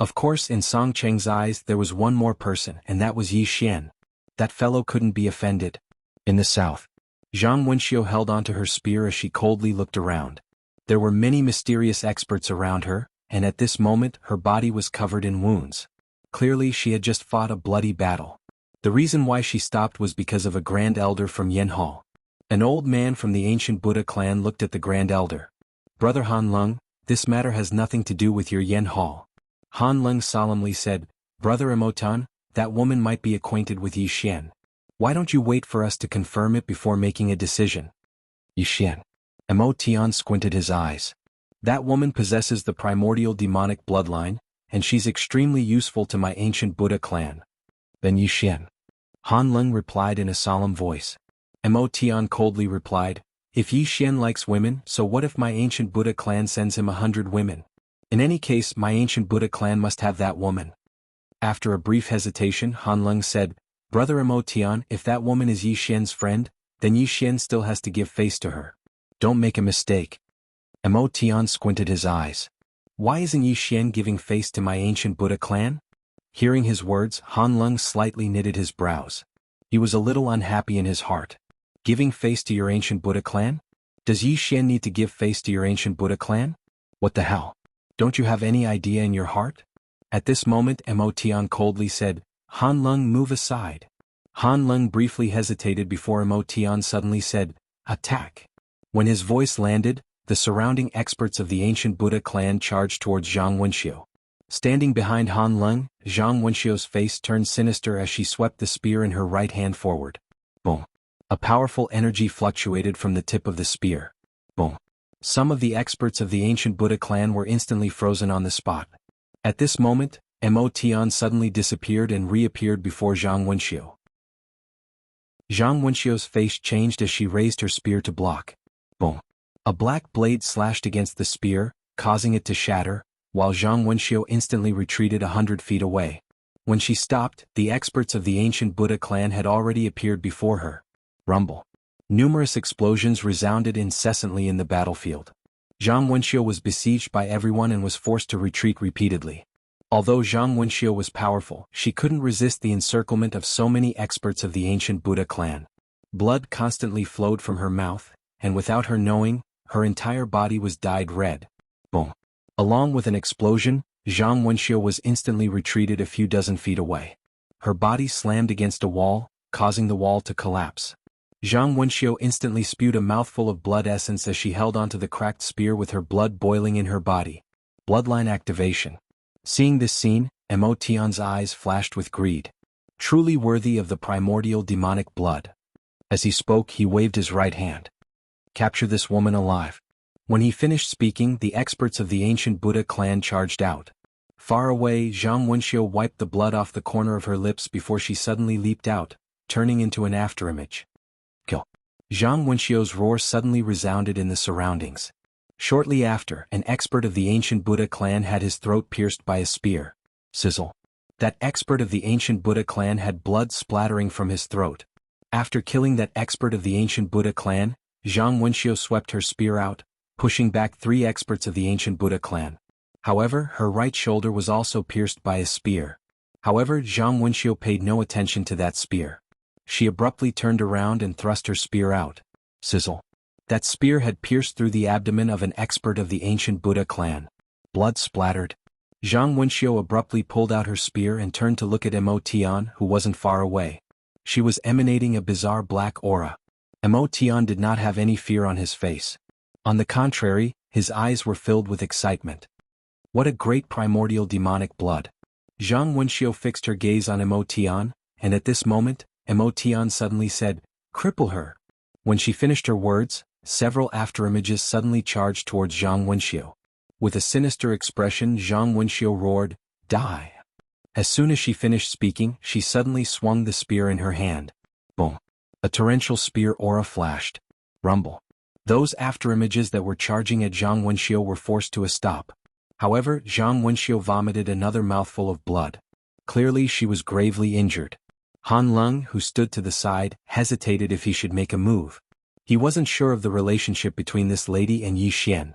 Of course, in Song Cheng's eyes there was one more person, and that was Yi Xian. That fellow couldn't be offended. In the south, Zhang Wenxiu held onto her spear as she coldly looked around. There were many mysterious experts around her, and at this moment her body was covered in wounds. Clearly she had just fought a bloody battle. The reason why she stopped was because of a Grand Elder from Yen Hall. An old man from the ancient Buddha clan looked at the Grand Elder. Brother Han Lung, this matter has nothing to do with your Yen Hall. Han Lung solemnly said, Brother Emotan, that woman might be acquainted with Yi Xian. Why don't you wait for us to confirm it before making a decision? Yi Xian. Emotian squinted his eyes. That woman possesses the primordial demonic bloodline, and she's extremely useful to my ancient Buddha clan. Then Yi Xian. Han Lung replied in a solemn voice. Emotian coldly replied, If Yi Xian likes women, so what if my ancient Buddha clan sends him 100 women? In any case, my ancient Buddha clan must have that woman. After a brief hesitation, Han Lung said, Brother Emotian, if that woman is Yi Xian's friend, then Yi Xian still has to give face to her. Don't make a mistake. Emotian squinted his eyes. Why isn't Yi Xian giving face to my ancient Buddha clan? Hearing his words, Han Lung slightly knitted his brows. He was a little unhappy in his heart. Giving face to your ancient Buddha clan? Does Yi Xian need to give face to your ancient Buddha clan? What the hell? Don't you have any idea in your heart? At this moment Emotian coldly said, Han Lung, move aside. Han Lung briefly hesitated before Emotion suddenly said, "Attack." When his voice landed, the surrounding experts of the ancient Buddha clan charged towards Zhang Wenxiu. Standing behind Han Lung, Zhang Wenxiu's face turned sinister as she swept the spear in her right hand forward. Boom. A powerful energy fluctuated from the tip of the spear. Boom. Some of the experts of the ancient Buddha clan were instantly frozen on the spot. At this moment, Emotion suddenly disappeared and reappeared before Zhang Wenxiu. Zhang Wenxiu's face changed as she raised her spear to block. Boom. A black blade slashed against the spear, causing it to shatter, while Zhang Wenxiu instantly retreated 100 feet away. When she stopped, the experts of the ancient Buddha clan had already appeared before her. Rumble. Numerous explosions resounded incessantly in the battlefield. Zhang Wenxiu was besieged by everyone and was forced to retreat repeatedly. Although Zhang Wenxiu was powerful, she couldn't resist the encirclement of so many experts of the ancient Buddha clan. Blood constantly flowed from her mouth, and without her knowing, her entire body was dyed red. Boom. Along with an explosion, Zhang Wenxiu was instantly retreated a few dozen feet away. Her body slammed against a wall, causing the wall to collapse. Zhang Wenxiu instantly spewed a mouthful of blood essence as she held onto the cracked spear with her blood boiling in her body. Bloodline activation. Seeing this scene, Emotion's eyes flashed with greed. Truly worthy of the primordial demonic blood. As he spoke, he waved his right hand. Capture this woman alive. When he finished speaking, the experts of the ancient Buddha clan charged out. Far away, Zhang Wenxiu wiped the blood off the corner of her lips before she suddenly leaped out, turning into an afterimage. Kill. Zhang Wenxiu's roar suddenly resounded in the surroundings. Shortly after, an expert of the ancient Buddha clan had his throat pierced by a spear. Sizzle. That expert of the ancient Buddha clan had blood splattering from his throat. After killing that expert of the ancient Buddha clan, Zhang Wenxiu swept her spear out, pushing back 3 experts of the ancient Buddha clan. However, her right shoulder was also pierced by a spear. However, Zhang Wenxiu paid no attention to that spear. She abruptly turned around and thrust her spear out. Sizzle. That spear had pierced through the abdomen of an expert of the ancient Buddha clan. Blood splattered. Zhang Wenxiu abruptly pulled out her spear and turned to look at Emotion, who wasn't far away. She was emanating a bizarre black aura. Emotion did not have any fear on his face. On the contrary, his eyes were filled with excitement. What a great primordial demonic blood. Zhang Wenxiu fixed her gaze on Emotion, and at this moment, Emotion suddenly said, "Cripple her." When she finished her words, several afterimages suddenly charged towards Zhang Wenxiu. With a sinister expression, Zhang Wenxiu roared, "Die!" As soon as she finished speaking, she suddenly swung the spear in her hand. Boom. A torrential spear aura flashed. Rumble. Those afterimages that were charging at Zhang Wenxiu were forced to a stop. However, Zhang Wenxiu vomited another mouthful of blood. Clearly she was gravely injured. Han Lung, who stood to the side, hesitated if he should make a move. He wasn't sure of the relationship between this lady and Yi Xian.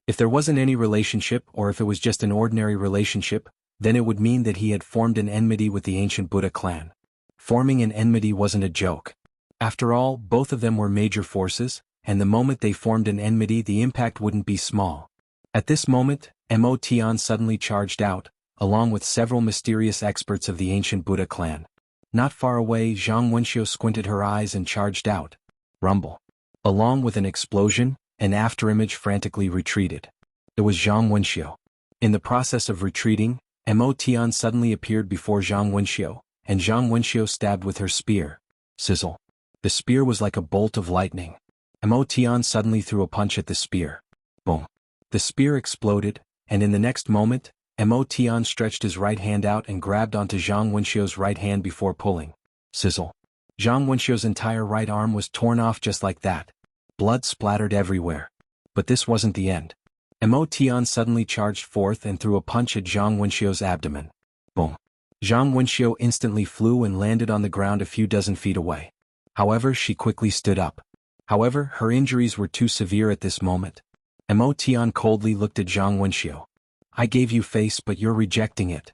If there wasn't any relationship, or if it was just an ordinary relationship, then it would mean that he had formed an enmity with the ancient Buddha clan. Forming an enmity wasn't a joke. After all, both of them were major forces, and the moment they formed an enmity, the impact wouldn't be small. At this moment, Emotion suddenly charged out, along with several mysterious experts of the ancient Buddha clan. Not far away, Zhang Wenxiu squinted her eyes and charged out. Rumble. Along with an explosion, an afterimage frantically retreated. It was Zhang Wenxiu. In the process of retreating, Emotion suddenly appeared before Zhang Wenxiu, and Zhang Wenxiu stabbed with her spear. Sizzle. The spear was like a bolt of lightning. Emotion suddenly threw a punch at the spear. Boom. The spear exploded, and in the next moment, Emotion stretched his right hand out and grabbed onto Zhang Wenxiu's right hand before pulling. Sizzle. Zhang Wenxiu's entire right arm was torn off just like that. Blood splattered everywhere. But this wasn't the end. Emotion suddenly charged forth and threw a punch at Zhang Wenxiu's abdomen. Boom. Zhang Wenxiu instantly flew and landed on the ground a few dozen feet away. However, she quickly stood up. However, her injuries were too severe at this moment. Emotion coldly looked at Zhang Wenxiu. "I gave you face, but you're rejecting it."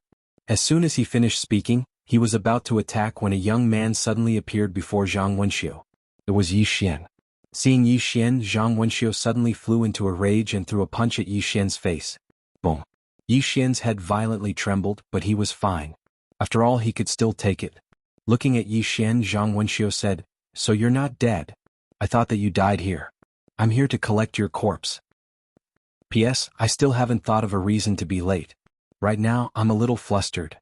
As soon as he finished speaking, he was about to attack when a young man suddenly appeared before Zhang Wenxiu. It was Yi Xian. Seeing Yi Xian, Zhang Wenxiu suddenly flew into a rage and threw a punch at Yi Xian's face. Boom. Yi Xian's head violently trembled, but he was fine. After all, he could still take it. Looking at Yi Xian, Zhang Wenxiu said, "So you're not dead? I thought that you died here. I'm here to collect your corpse. P.S. I still haven't thought of a reason to be late. Right now, I'm a little flustered."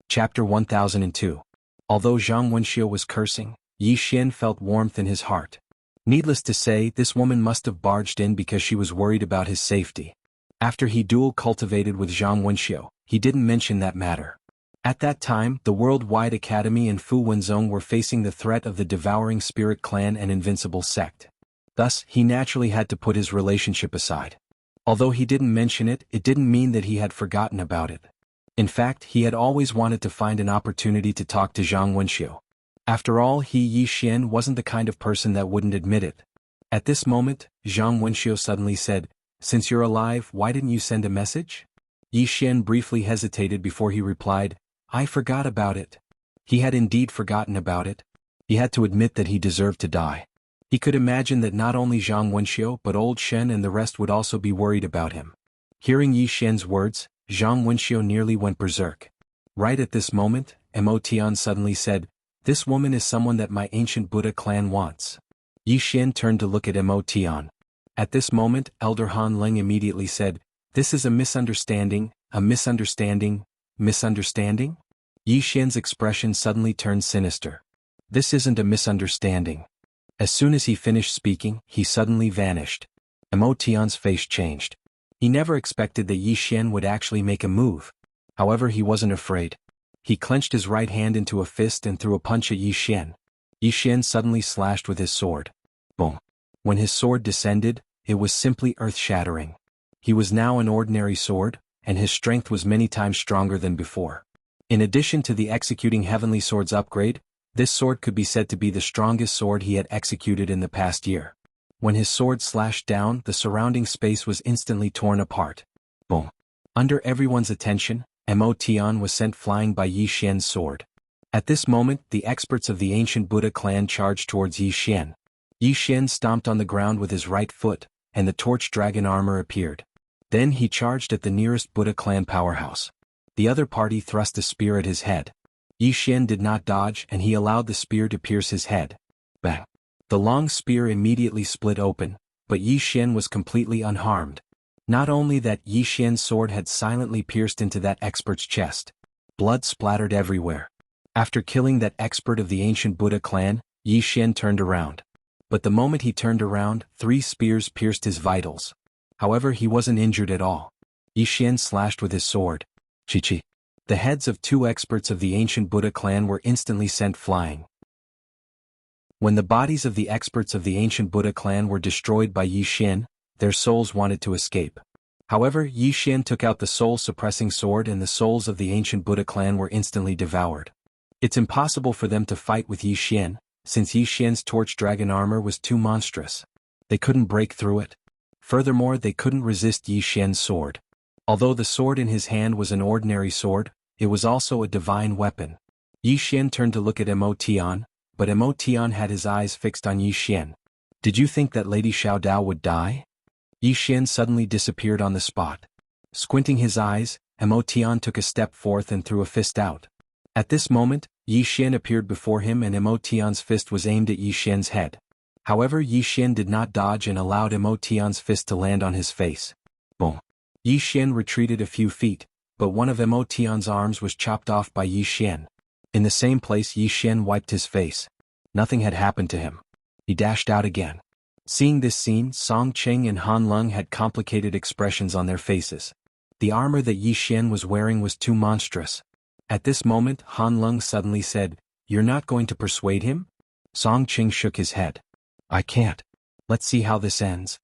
Chapter 1002. Although Zhang Wenxiu was cursing, Yi Xian felt warmth in his heart. Needless to say, this woman must have barged in because she was worried about his safety. After he dual cultivated with Zhang Wenxiu, he didn't mention that matter. At that time, the Worldwide Academy and Fu Wenzong were facing the threat of the Devouring Spirit Clan and Invincible Sect. Thus, he naturally had to put his relationship aside. Although he didn't mention it, it didn't mean that he had forgotten about it. In fact, he had always wanted to find an opportunity to talk to Zhang Wenxiu. After all, Yi Xian wasn't the kind of person that wouldn't admit it. At this moment, Zhang Wenxiu suddenly said, "Since you're alive, why didn't you send a message?" Yi Xian briefly hesitated before he replied, "I forgot about it." He had indeed forgotten about it. He had to admit that he deserved to die. He could imagine that not only Zhang Wenxiu but old Shen and the rest would also be worried about him. Hearing Yi Xian's words, Zhang Wenxiu nearly went berserk. Right at this moment, Mo Tian suddenly said, "This woman is someone that my ancient Buddha clan wants." Yi Xian turned to look at Mo Tian. At this moment, Elder Han Ling immediately said, "This is a misunderstanding, a misunderstanding, misunderstanding?" Yi Xian's expression suddenly turned sinister. "This isn't a misunderstanding." As soon as he finished speaking, he suddenly vanished. Mo Tian's face changed. He never expected that Yi Xian would actually make a move. However, he wasn't afraid. He clenched his right hand into a fist and threw a punch at Yi Xian. Yi Xian suddenly slashed with his sword. Boom. When his sword descended, it was simply earth-shattering. He was now an ordinary sword, and his strength was many times stronger than before. In addition to the Executing Heavenly Swords upgrade, this sword could be said to be the strongest sword he had executed in the past year. When his sword slashed down, the surrounding space was instantly torn apart. Boom. Under everyone's attention, Mo Tian was sent flying by Yi Xian's sword. At this moment, the experts of the ancient Buddha clan charged towards Yi Xian. Yi Xian stomped on the ground with his right foot, and the torch dragon armor appeared. Then he charged at the nearest Buddha clan powerhouse. The other party thrust a spear at his head. Yi Xian did not dodge and he allowed the spear to pierce his head. Bang! The long spear immediately split open, but Yi Xian was completely unharmed. Not only that, Yi Xian's sword had silently pierced into that expert's chest. Blood splattered everywhere. After killing that expert of the ancient Buddha clan, Yi Xian turned around. But the moment he turned around, 3 spears pierced his vitals. However, he wasn't injured at all. Yi Xian slashed with his sword. Chi-chi. The heads of 2 experts of the ancient Buddha clan were instantly sent flying. When the bodies of the experts of the ancient Buddha clan were destroyed by Yi Xian, their souls wanted to escape. However, Yi Xian took out the soul-suppressing sword and the souls of the ancient Buddha clan were instantly devoured. It's impossible for them to fight with Yi Xian, since Yi Xian's torch dragon armor was too monstrous. They couldn't break through it. Furthermore, they couldn't resist Yi Xian's sword. Although the sword in his hand was an ordinary sword, it was also a divine weapon. Yi Xian turned to look at Mo Tian, but Mo Tian had his eyes fixed on Yi Xian. "Did you think that Lady Xiao Dao would die?" Yi Xian suddenly disappeared on the spot. Squinting his eyes, Mo Tian took a step forth and threw a fist out. At this moment, Yi Xian appeared before him and Mo Tian's fist was aimed at Yi Xian's head. However, Yi Xian did not dodge and allowed Mo Tian's fist to land on his face. Boom. Yi Xian retreated a few feet, but one of Mo Tian's arms was chopped off by Yi Xian. In the same place, Yi Xian wiped his face. Nothing had happened to him. He dashed out again. Seeing this scene, Song Qing and Han Lung had complicated expressions on their faces. The armor that Yi Xian was wearing was too monstrous. At this moment, Han Lung suddenly said, "You're not going to persuade him?" Song Qing shook his head. "I can't. Let's see how this ends."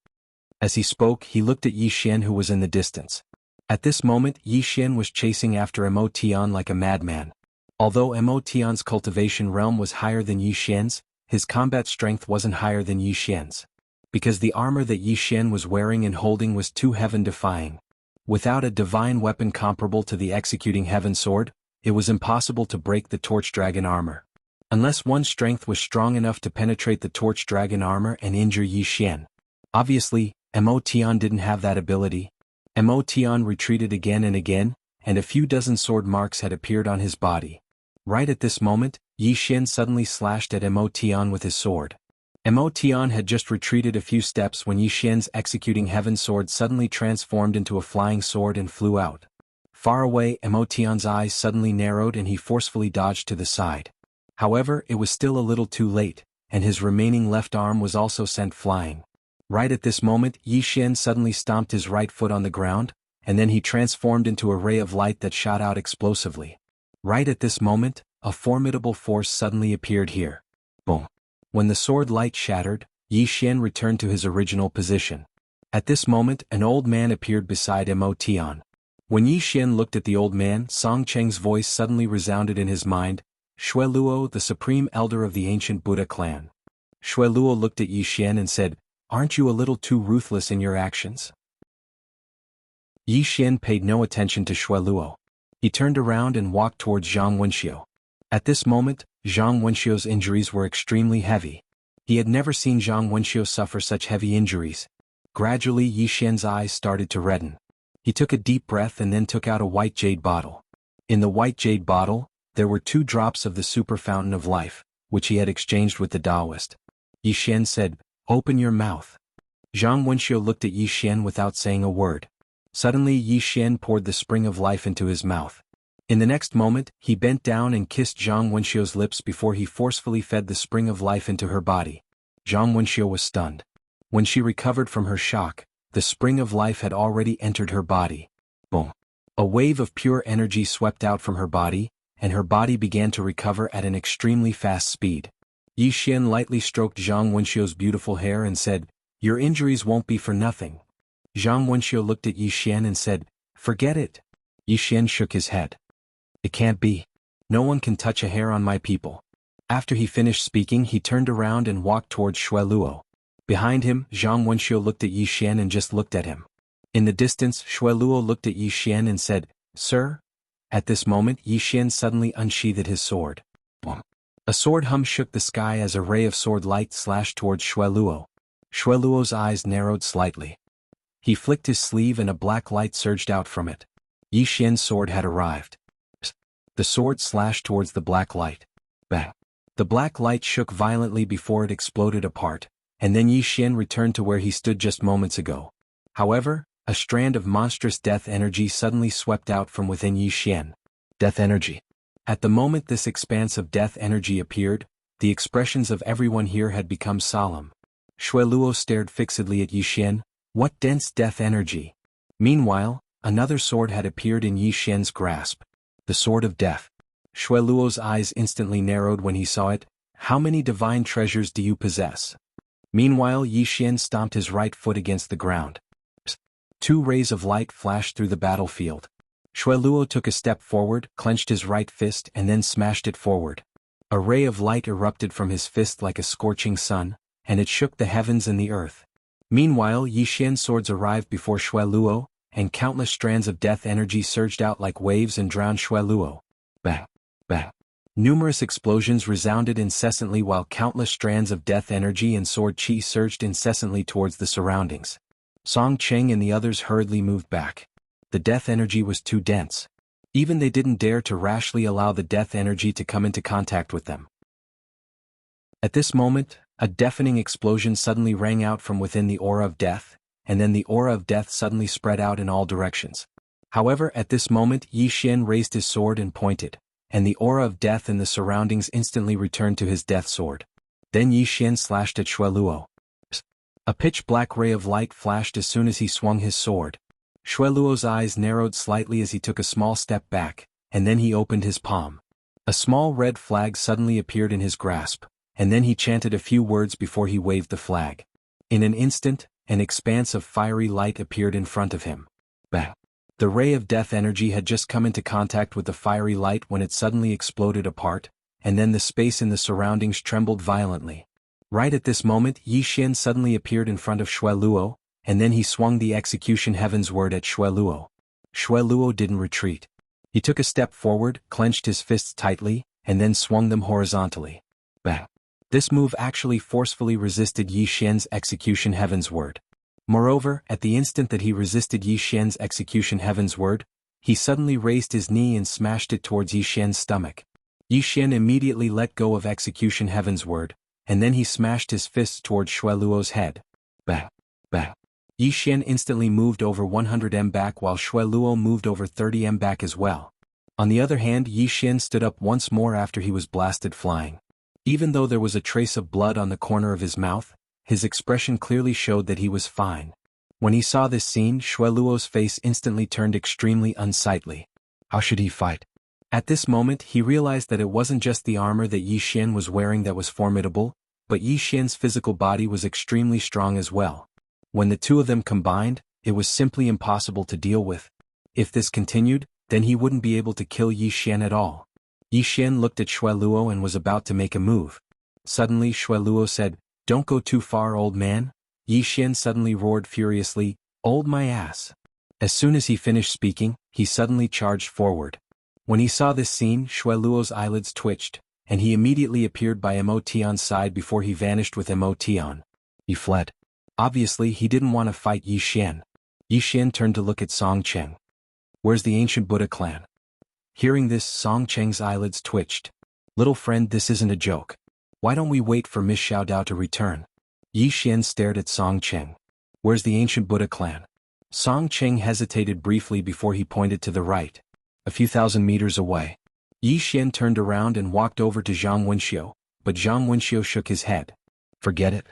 As he spoke, he looked at Yi Xian who was in the distance. At this moment, Yi Xian was chasing after Mo Tian like a madman. Although Mo Tian's cultivation realm was higher than Yi Xian's, his combat strength wasn't higher than Yi Xian's. Because the armor that Yi Xian was wearing and holding was too heaven-defying. Without a divine weapon comparable to the Executing Heaven sword, it was impossible to break the Torch Dragon armor. Unless one's strength was strong enough to penetrate the Torch Dragon armor and injure Yi Xian. Obviously, Mo Tian didn't have that ability. Mo Tian retreated again and again, and a few dozen sword marks had appeared on his body. Right at this moment, Yi Xian suddenly slashed at Mo Tian with his sword. Mo Tian had just retreated a few steps when Yi Xian's executing heaven sword suddenly transformed into a flying sword and flew out. Far away, Mo Tian's eyes suddenly narrowed and he forcefully dodged to the side. However, it was still a little too late, and his remaining left arm was also sent flying. Right at this moment, Yi Xian suddenly stomped his right foot on the ground, and then he transformed into a ray of light that shot out explosively. Right at this moment, a formidable force suddenly appeared here. Boom. When the sword light shattered, Yi Xian returned to his original position. At this moment, an old man appeared beside Mo Tian. When Yi Xian looked at the old man, Song Cheng's voice suddenly resounded in his mind, "Xue Luo, the supreme elder of the ancient Buddha clan." Xue Luo looked at Yi Xian and said, "Aren't you a little too ruthless in your actions?" Yi Xian paid no attention to Xue Luo. He turned around and walked towards Zhang Wenxiu. At this moment, Zhang Wenxiu's injuries were extremely heavy. He had never seen Zhang Wenxiu suffer such heavy injuries. Gradually, Yi Xian's eyes started to redden. He took a deep breath and then took out a white jade bottle. In the white jade bottle, there were 2 drops of the super fountain of life, which he had exchanged with the Taoist. Yi Xian said, "Open your mouth." Zhang Wenxiu looked at Yi Xian without saying a word. Suddenly Yi Xian poured the spring of life into his mouth. In the next moment, he bent down and kissed Zhang Wenxiu's lips before he forcefully fed the spring of life into her body. Zhang Wenxiu was stunned. When she recovered from her shock, the spring of life had already entered her body. Boom. A wave of pure energy swept out from her body, and her body began to recover at an extremely fast speed. Yi Xian lightly stroked Zhang Wenxiu's beautiful hair and said, "Your injuries won't be for nothing." Zhang Wenxiu looked at Yi Xian and said, "Forget it." Yi Xian shook his head. "It can't be. No one can touch a hair on my people." After he finished speaking, he turned around and walked towards Xue Luo. Behind him, Zhang Wenxiu looked at Yi Xian and just looked at him. In the distance, Xue Luo looked at Yi Xian and said, "Sir?" At this moment, Yi Xian suddenly unsheathed his sword. Boom. A sword hum shook the sky as a ray of sword light slashed towards Xue Luo. Xue Luo's eyes narrowed slightly. He flicked his sleeve and a black light surged out from it. Yi Xian's sword had arrived. The sword slashed towards the black light. Bang. The black light shook violently before it exploded apart, and then Yi Xian returned to where he stood just moments ago. However, a strand of monstrous death energy suddenly swept out from within Yi Xian. Death energy. At the moment this expanse of death energy appeared, the expressions of everyone here had become solemn. Xue Luo stared fixedly at Yi Xian. What dense death energy! Meanwhile, another sword had appeared in Yi Xian's grasp. The sword of death. Xue Luo's eyes instantly narrowed when he saw it. "How many divine treasures do you possess?" Meanwhile, Yi Xian stomped his right foot against the ground. 2 rays of light flashed through the battlefield. Xue Luo took a step forward, clenched his right fist and then smashed it forward. A ray of light erupted from his fist like a scorching sun, and it shook the heavens and the earth. Meanwhile, Yi Xian's swords arrived before Xue Luo, and countless strands of death energy surged out like waves and drowned Xue Luo. Bang! Bang! Numerous explosions resounded incessantly while countless strands of death energy and sword chi surged incessantly towards the surroundings. Song Cheng and the others hurriedly moved back. The death energy was too dense. Even they didn't dare to rashly allow the death energy to come into contact with them. At this moment, a deafening explosion suddenly rang out from within the aura of death, and then the aura of death suddenly spread out in all directions. However, at this moment Yi Xian raised his sword and pointed, and the aura of death in the surroundings instantly returned to his death sword. Then Yi Xian slashed at Xue Luo. A pitch-black ray of light flashed as soon as he swung his sword. Xue Luo's eyes narrowed slightly as he took a small step back, and then he opened his palm. A small red flag suddenly appeared in his grasp, and then he chanted a few words before he waved the flag. In an instant, an expanse of fiery light appeared in front of him. Bang! The ray of death energy had just come into contact with the fiery light when it suddenly exploded apart, and then the space in the surroundings trembled violently. Right at this moment Yi Xian suddenly appeared in front of Xue Luo, and then he swung the execution heaven's word at Xue Luo. Xue Luo didn't retreat. He took a step forward, clenched his fists tightly, and then swung them horizontally. Bang! This move actually forcefully resisted Yi Xian's execution heaven's word. Moreover, at the instant that he resisted Yi Xian's execution heaven's word, He suddenly raised his knee and smashed it towards Yi Xian's stomach. Yi Xian immediately let go of execution heavensward, and then he smashed his fists towards Shueluo's head. Bang! Bang! Yi Xian instantly moved over 100 m back while Shueluo moved over 30 m back as well. On the other hand, Yi Xian stood up once more after he was blasted flying. Even though there was a trace of blood on the corner of his mouth, his expression clearly showed that he was fine. When he saw this scene, Shueluo's face instantly turned extremely unsightly. How should he fight? At this moment he realized that it wasn't just the armor that Yi Xian was wearing that was formidable, but Yi Xian's physical body was extremely strong as well. When the two of them combined, it was simply impossible to deal with. If this continued, then he wouldn't be able to kill Yi Xian at all. Yi Xian looked at Shueluo and was about to make a move. Suddenly Shueluo said, "Don't go too far, old man." Yi Xian suddenly roared furiously, "Hold my ass." As soon as he finished speaking, he suddenly charged forward. When he saw this scene, Shueluo's eyelids twitched, and he immediately appeared by Emotion's side before he vanished with Emotion. He fled. Obviously he didn't want to fight Yi Xian. Yi Xian turned to look at Song Cheng. "Where's the ancient Buddha clan?" Hearing this, Song Cheng's eyelids twitched. "Little friend, this isn't a joke. Why don't we wait for Miss Xiaodao to return?" Yi Xian stared at Song Cheng. "Where's the ancient Buddha clan?" Song Cheng hesitated briefly before he pointed to the right. A few thousand meters away. Yi Xian turned around and walked over to Zhang Wenxiu, but Zhang Wenxiu shook his head. "Forget it."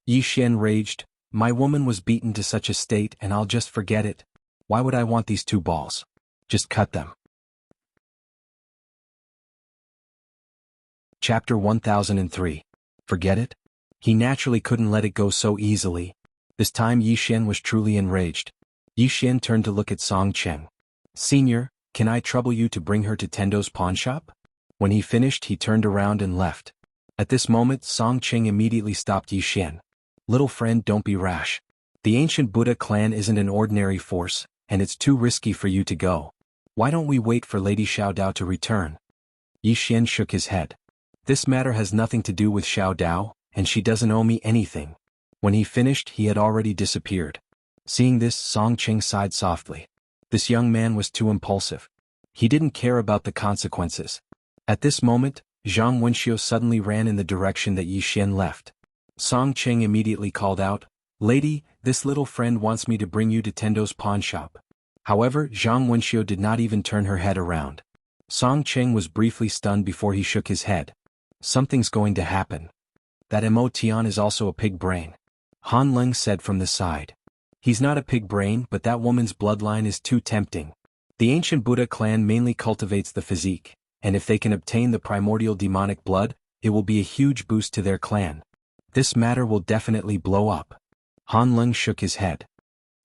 Yi Xian raged, "My woman was beaten to such a state and I'll just forget it. Why would I want these two balls? Just cut them." Chapter 1003. Forget it? He naturally couldn't let it go so easily. This time Yi Xian was truly enraged. Yi Xian turned to look at Song Cheng. "Senior, can I trouble you to bring her to Tendo's pawnshop?" When he finished he turned around and left. At this moment Song Cheng immediately stopped Yi Xian. "Little friend, don't be rash. The ancient Buddha clan isn't an ordinary force, and it's too risky for you to go. Why don't we wait for Lady Xiaodao to return?" Yi Xian shook his head. "This matter has nothing to do with Xiaodao, and she doesn't owe me anything." When he finished he had already disappeared. Seeing this, Song Cheng sighed softly. This young man was too impulsive. He didn't care about the consequences. At this moment, Zhang Wenxiu suddenly ran in the direction that Yi Xian left. Song Cheng immediately called out, "Lady, this little friend wants me to bring you to Tendo's pawnshop." However, Zhang Wenxiu did not even turn her head around. Song Cheng was briefly stunned before he shook his head. Something's going to happen. That Emotion is also a pig brain. Han Leng said from the side. He's not a pig brain, but that woman's bloodline is too tempting. The ancient Buddha clan mainly cultivates the physique, and if they can obtain the primordial demonic blood, it will be a huge boost to their clan. This matter will definitely blow up. Han Leng shook his head.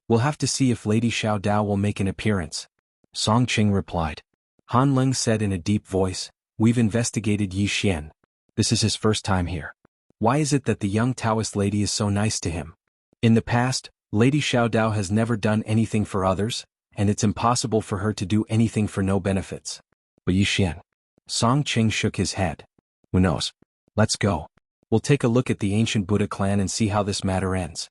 "We'll have to see if Lady Xiaodao will make an appearance." Song Cheng replied. Han Leng said in a deep voice, "We've investigated Yi Xian. This is his first time here. Why is it that the young Taoist lady is so nice to him? In the past, Lady Xiaodao has never done anything for others, and it's impossible for her to do anything for no benefits. But Yi Xian." Song Cheng shook his head. "Who knows? Let's go. We'll take a look at the ancient Buddha clan and see how this matter ends."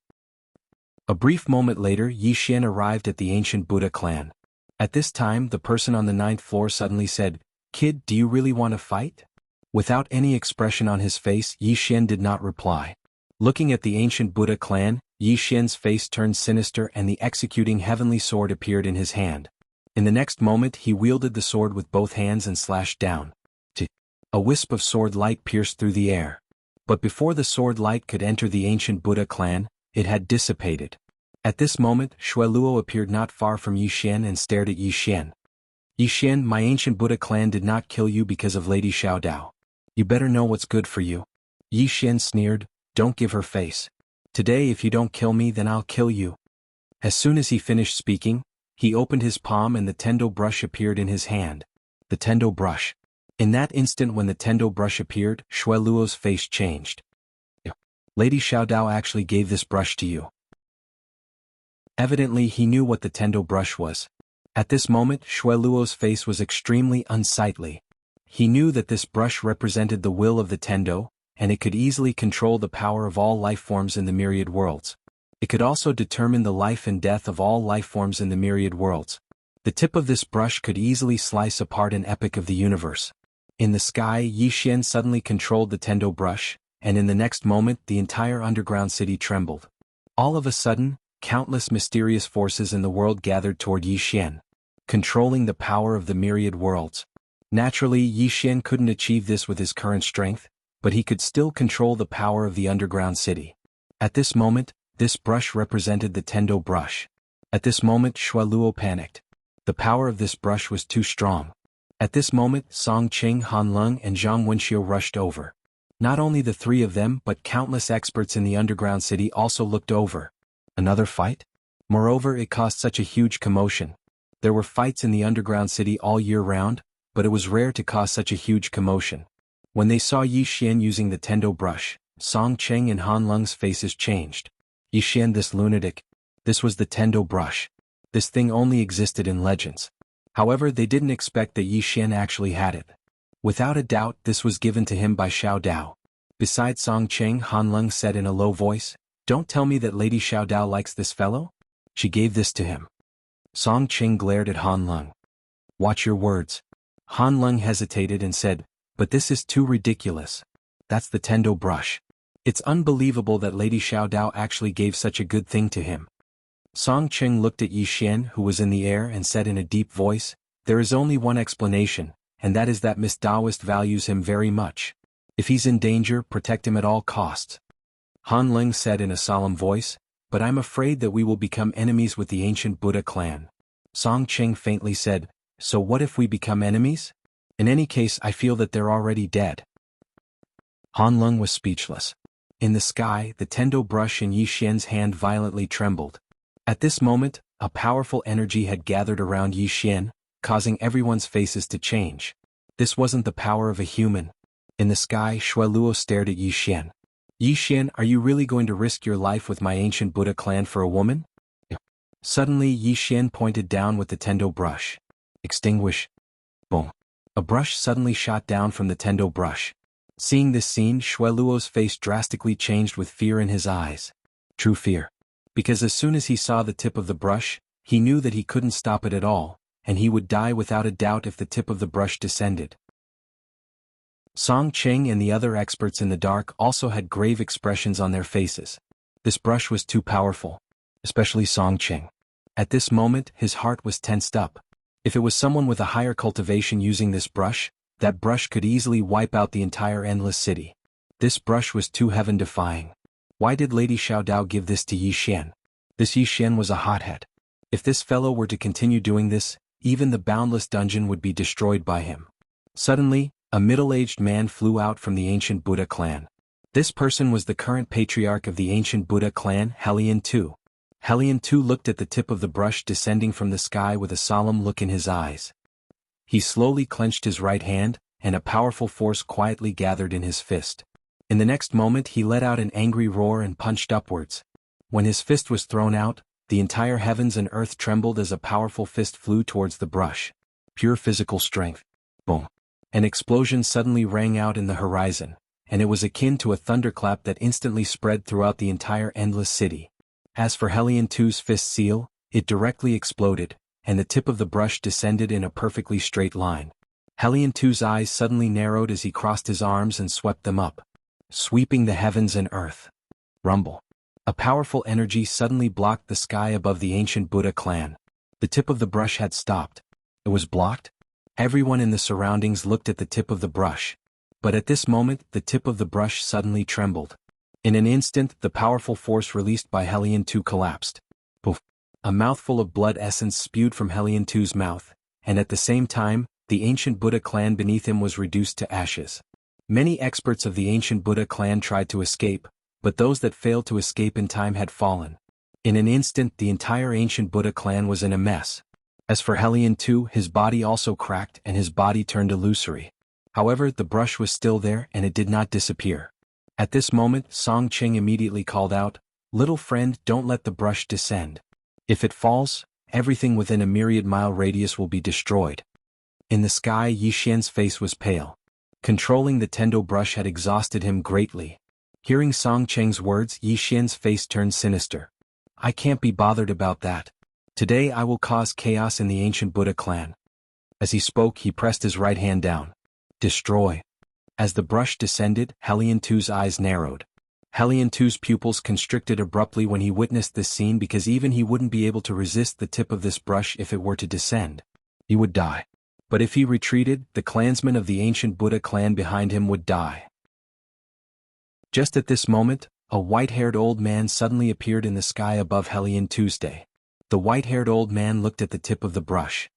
A brief moment later Yi Xian arrived at the ancient Buddha clan. At this time the person on the 9th floor suddenly said, "Kid, do you really want to fight?" Without any expression on his face, Yi Xian did not reply. Looking at the ancient Buddha clan, Yi Xian's face turned sinister and the executing heavenly sword appeared in his hand. In the next moment he wielded the sword with both hands and slashed down. A wisp of sword light pierced through the air. But before the sword light could enter the ancient Buddha clan, it had dissipated. At this moment, Shueluo appeared not far from Yi Xian and stared at Yi Xian. "Yi Xian, my ancient Buddha clan did not kill you because of Lady Xiaodao. You better know what's good for you." Yi Xian sneered, "Don't give her face. Today if you don't kill me then I'll kill you." As soon as he finished speaking, he opened his palm and the Tendo brush appeared in his hand. The Tendo brush. In that instant when the Tendo brush appeared, Shueluo's face changed. "Lady Xiaodao actually gave this brush to you." Evidently he knew what the Tendo brush was. At this moment Shueluo's face was extremely unsightly. He knew that this brush represented the will of the Tendo, and it could easily control the power of all life forms in the myriad worlds. It could also determine the life and death of all life forms in the myriad worlds. The tip of this brush could easily slice apart an epic of the universe. In the sky, Yi Xian suddenly controlled the Tendo brush, and in the next moment the entire underground city trembled. All of a sudden, countless mysterious forces in the world gathered toward Yi Xian, controlling the power of the myriad worlds. Naturally, Yi Xian couldn't achieve this with his current strength, but he could still control the power of the underground city. At this moment, this brush represented the Tendo brush. At this moment, Shualuo panicked. The power of this brush was too strong. At this moment, Song Qing, Han Lung and Zhang Wenxiu rushed over. Not only the three of them but countless experts in the underground city also looked over. Another fight? Moreover, it caused such a huge commotion. There were fights in the underground city all year round, but it was rare to cause such a huge commotion. When they saw Yi Xian using the Tendo brush, Song Qing and Han Lung's faces changed. Yi Xian, this lunatic. This was the Tendo brush. This thing only existed in legends. However, they didn't expect that Yi Xian actually had it. Without a doubt, this was given to him by Xiao Dao. Besides Song Qing, Han Lung said in a low voice, "Don't tell me that Lady Xiao Dao likes this fellow? She gave this to him." Song Qing glared at Han Lung. "Watch your words." Han Lung hesitated and said, "But this is too ridiculous. That's the Tendo brush. It's unbelievable that Lady Xiao Dao actually gave such a good thing to him." Song Qing looked at Yi Xian, who was in the air, and said in a deep voice, "There is only one explanation, and that is that Miss Taoist values him very much. If he's in danger, protect him at all costs." Han Lung said in a solemn voice, "But I'm afraid that we will become enemies with the ancient Buddha clan." Song Qing faintly said, "So what if we become enemies? In any case, I feel that they're already dead." Han Lung was speechless. In the sky, the Tendo brush in Yi Xian's hand violently trembled. At this moment, a powerful energy had gathered around Yi Xian, causing everyone's faces to change. This wasn't the power of a human. In the sky, Shualuo stared at Yi Xian. "Yi Xian, are you really going to risk your life with my ancient Buddha clan for a woman?" Suddenly, Yi Xian pointed down with the Tendo brush. "Extinguish." Boom. A brush suddenly shot down from the Tendo brush. Seeing this scene, Shualuo's face drastically changed with fear in his eyes. True fear. Because as soon as he saw the tip of the brush, he knew that he couldn't stop it at all, and he would die without a doubt if the tip of the brush descended. Song Qing and the other experts in the dark also had grave expressions on their faces. This brush was too powerful. Especially Song Qing. At this moment, his heart was tensed up. If it was someone with a higher cultivation using this brush, that brush could easily wipe out the entire endless city. This brush was too heaven-defying. Why did Lady Xiao Dao give this to Yi Xian? This Yi Xian was a hothead. If this fellow were to continue doing this, even the boundless dungeon would be destroyed by him. Suddenly, a middle-aged man flew out from the ancient Buddha clan. This person was the current patriarch of the ancient Buddha clan, Helian II. Helian II looked at the tip of the brush descending from the sky with a solemn look in his eyes. He slowly clenched his right hand, and a powerful force quietly gathered in his fist. In the next moment he let out an angry roar and punched upwards. When his fist was thrown out, the entire heavens and earth trembled as a powerful fist flew towards the brush. Pure physical strength. Boom. An explosion suddenly rang out in the horizon, and it was akin to a thunderclap that instantly spread throughout the entire endless city. As for Helian II's fist seal, it directly exploded, and the tip of the brush descended in a perfectly straight line. Helian II's eyes suddenly narrowed as he crossed his arms and swept them up, sweeping the heavens and earth. Rumble. A powerful energy suddenly blocked the sky above the ancient Buddha clan. The tip of the brush had stopped. It was blocked? Everyone in the surroundings looked at the tip of the brush. But at this moment, the tip of the brush suddenly trembled. In an instant, the powerful force released by Helian II collapsed. Poof! A mouthful of blood essence spewed from Helian II's mouth, and at the same time, the ancient Buddha clan beneath him was reduced to ashes. Many experts of the ancient Buddha clan tried to escape, but those that failed to escape in time had fallen. In an instant, the entire ancient Buddha clan was in a mess. As for Helian II, his body also cracked and his body turned illusory. However, the brush was still there and it did not disappear. At this moment, Song Qing immediately called out, "Little friend, don't let the brush descend. If it falls, everything within a myriad-mile radius will be destroyed." In the sky, Yi Xian's face was pale. Controlling the Tendo brush had exhausted him greatly. Hearing Song Qing's words, Yi Xian's face turned sinister. I can't be bothered about that. Today I will cause chaos in the ancient Buddha clan. As he spoke, he pressed his right hand down. Destroy. As the brush descended, Hellion Two's eyes narrowed. Hellion Two's pupils constricted abruptly when he witnessed this scene, because even he wouldn't be able to resist the tip of this brush if it were to descend. He would die. But if he retreated, the clansmen of the ancient Buddha clan behind him would die. Just at this moment, a white-haired old man suddenly appeared in the sky above Hellion Tuesday. The white-haired old man looked at the tip of the brush.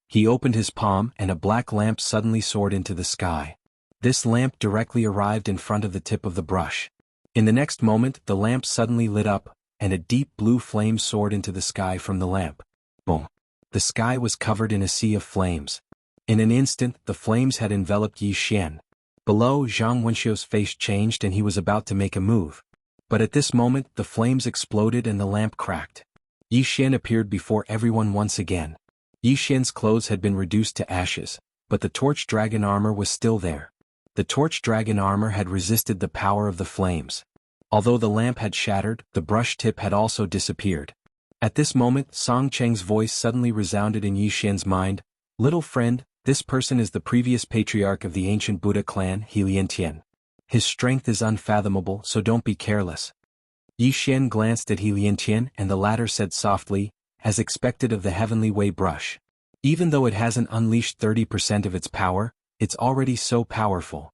He opened his palm, and a black lamp suddenly soared into the sky. This lamp directly arrived in front of the tip of the brush. In the next moment, the lamp suddenly lit up, and a deep blue flame soared into the sky from the lamp. Boom! The sky was covered in a sea of flames. In an instant, the flames had enveloped Yi Xian. Below, Zhang Wenxiu's face changed and he was about to make a move. But at this moment, the flames exploded and the lamp cracked. Yi Xian appeared before everyone once again. Yi Xian's clothes had been reduced to ashes, but the torch dragon armor was still there. The torch dragon armor had resisted the power of the flames. Although the lamp had shattered, the brush tip had also disappeared. At this moment, Song Cheng's voice suddenly resounded in Yi Xian's mind. Little friend, this person is the previous patriarch of the ancient Buddha clan, He Liantian. His strength is unfathomable, so don't be careless. Yi Xian glanced at He Liantian and the latter said softly, as expected of the Heavenly Way brush. Even though it hasn't unleashed 30% of its power, it's already so powerful.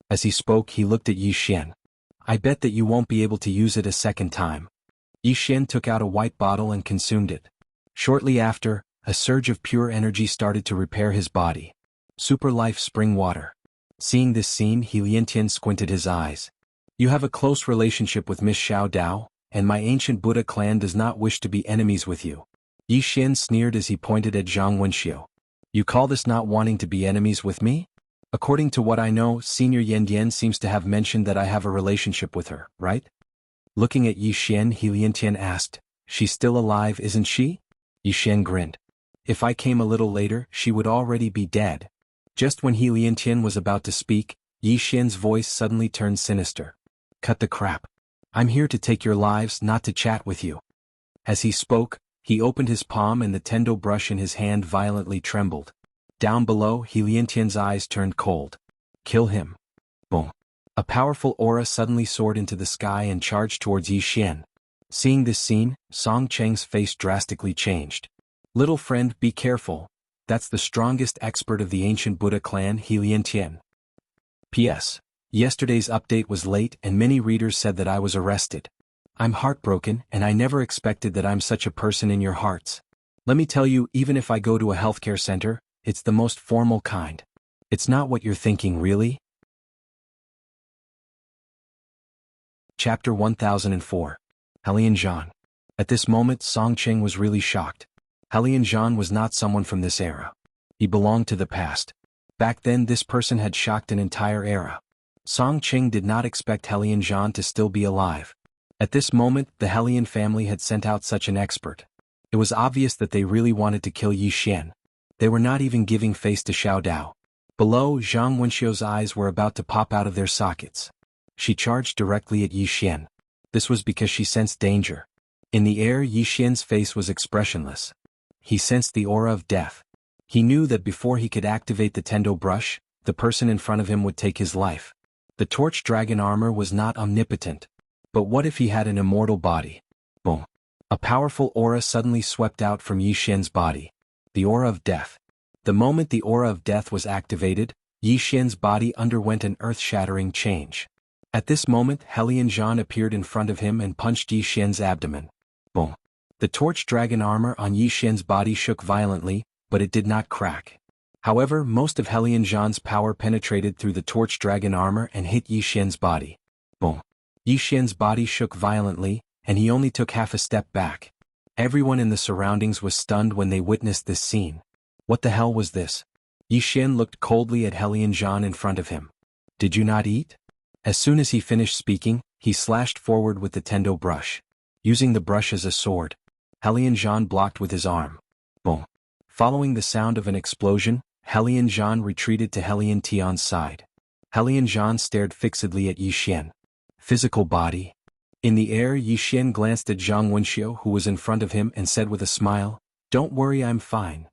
As he spoke, he looked at Yi Xian. I bet that you won't be able to use it a second time. Yi Xian took out a white bottle and consumed it. Shortly after, a surge of pure energy started to repair his body. Super life spring water. Seeing this scene, He Liantian squinted his eyes. You have a close relationship with Miss Xiao Dao, and my ancient Buddha clan does not wish to be enemies with you. Yi Xian sneered as he pointed at Zhang Wenxiu. You call this not wanting to be enemies with me? According to what I know, Senior Yan Yan seems to have mentioned that I have a relationship with her, right? Looking at Yi Xian, He Liantian asked, She's still alive, isn't she? Yi Xian grinned. If I came a little later, she would already be dead. Just when He Liantian was about to speak, Yi Xian's voice suddenly turned sinister. Cut the crap. I'm here to take your lives, not to chat with you. As he spoke, he opened his palm and the tendo brush in his hand violently trembled. Down below, He Liantian's eyes turned cold. Kill him. Boom. A powerful aura suddenly soared into the sky and charged towards Yi Xian. Seeing this scene, Song Cheng's face drastically changed. Little friend, be careful. That's the strongest expert of the ancient Buddha clan, He Liantian. P.S. Yesterday's update was late and many readers said that I was arrested. I'm heartbroken and I never expected that I'm such a person in your hearts. Let me tell you, even if I go to a healthcare center, it's the most formal kind. It's not what you're thinking, really. Chapter 1004. Hellion Zhan. At this moment, Song Cheng was really shocked. Hellion Zhan was not someone from this era. He belonged to the past. Back then, this person had shocked an entire era. Song Cheng did not expect Hellion Zhan to still be alive. At this moment, the Hellion family had sent out such an expert. It was obvious that they really wanted to kill Yi Xian. They were not even giving face to Xiao Dao. Below, Zhang Wenxiu's eyes were about to pop out of their sockets. She charged directly at Yi Xian. This was because she sensed danger. In the air, Yi Xian's face was expressionless. He sensed the aura of death. He knew that before he could activate the tendo brush, the person in front of him would take his life. The torch dragon armor was not omnipotent. But what if he had an immortal body? Boom. A powerful aura suddenly swept out from Yi Xian's body. The aura of death. The moment the aura of death was activated, Yi Xian's body underwent an earth-shattering change. At this moment, Hellion Zhan appeared in front of him and punched Yi Xian's abdomen. Boom. The torch dragon armor on Yi Xian's body shook violently, but it did not crack. However, most of Hellion Zhan's power penetrated through the torch dragon armor and hit Yi Xian's body. Boom. Yi Xian's body shook violently, and he only took half a step back. Everyone in the surroundings was stunned when they witnessed this scene. What the hell was this? Yi Xian looked coldly at Hellion Zhan in front of him. Did you not eat? As soon as he finished speaking, he slashed forward with the tendo brush. Using the brush as a sword, Hellion Zhan blocked with his arm. Boom. Following the sound of an explosion, Hellion Zhan retreated to Hellion Tian's side. Hellion Zhan stared fixedly at Yi Xian. Physical body. In the air, Yi Xian glanced at Zhang Wenxiu, who was in front of him, and said with a smile, "Don't worry, I'm fine."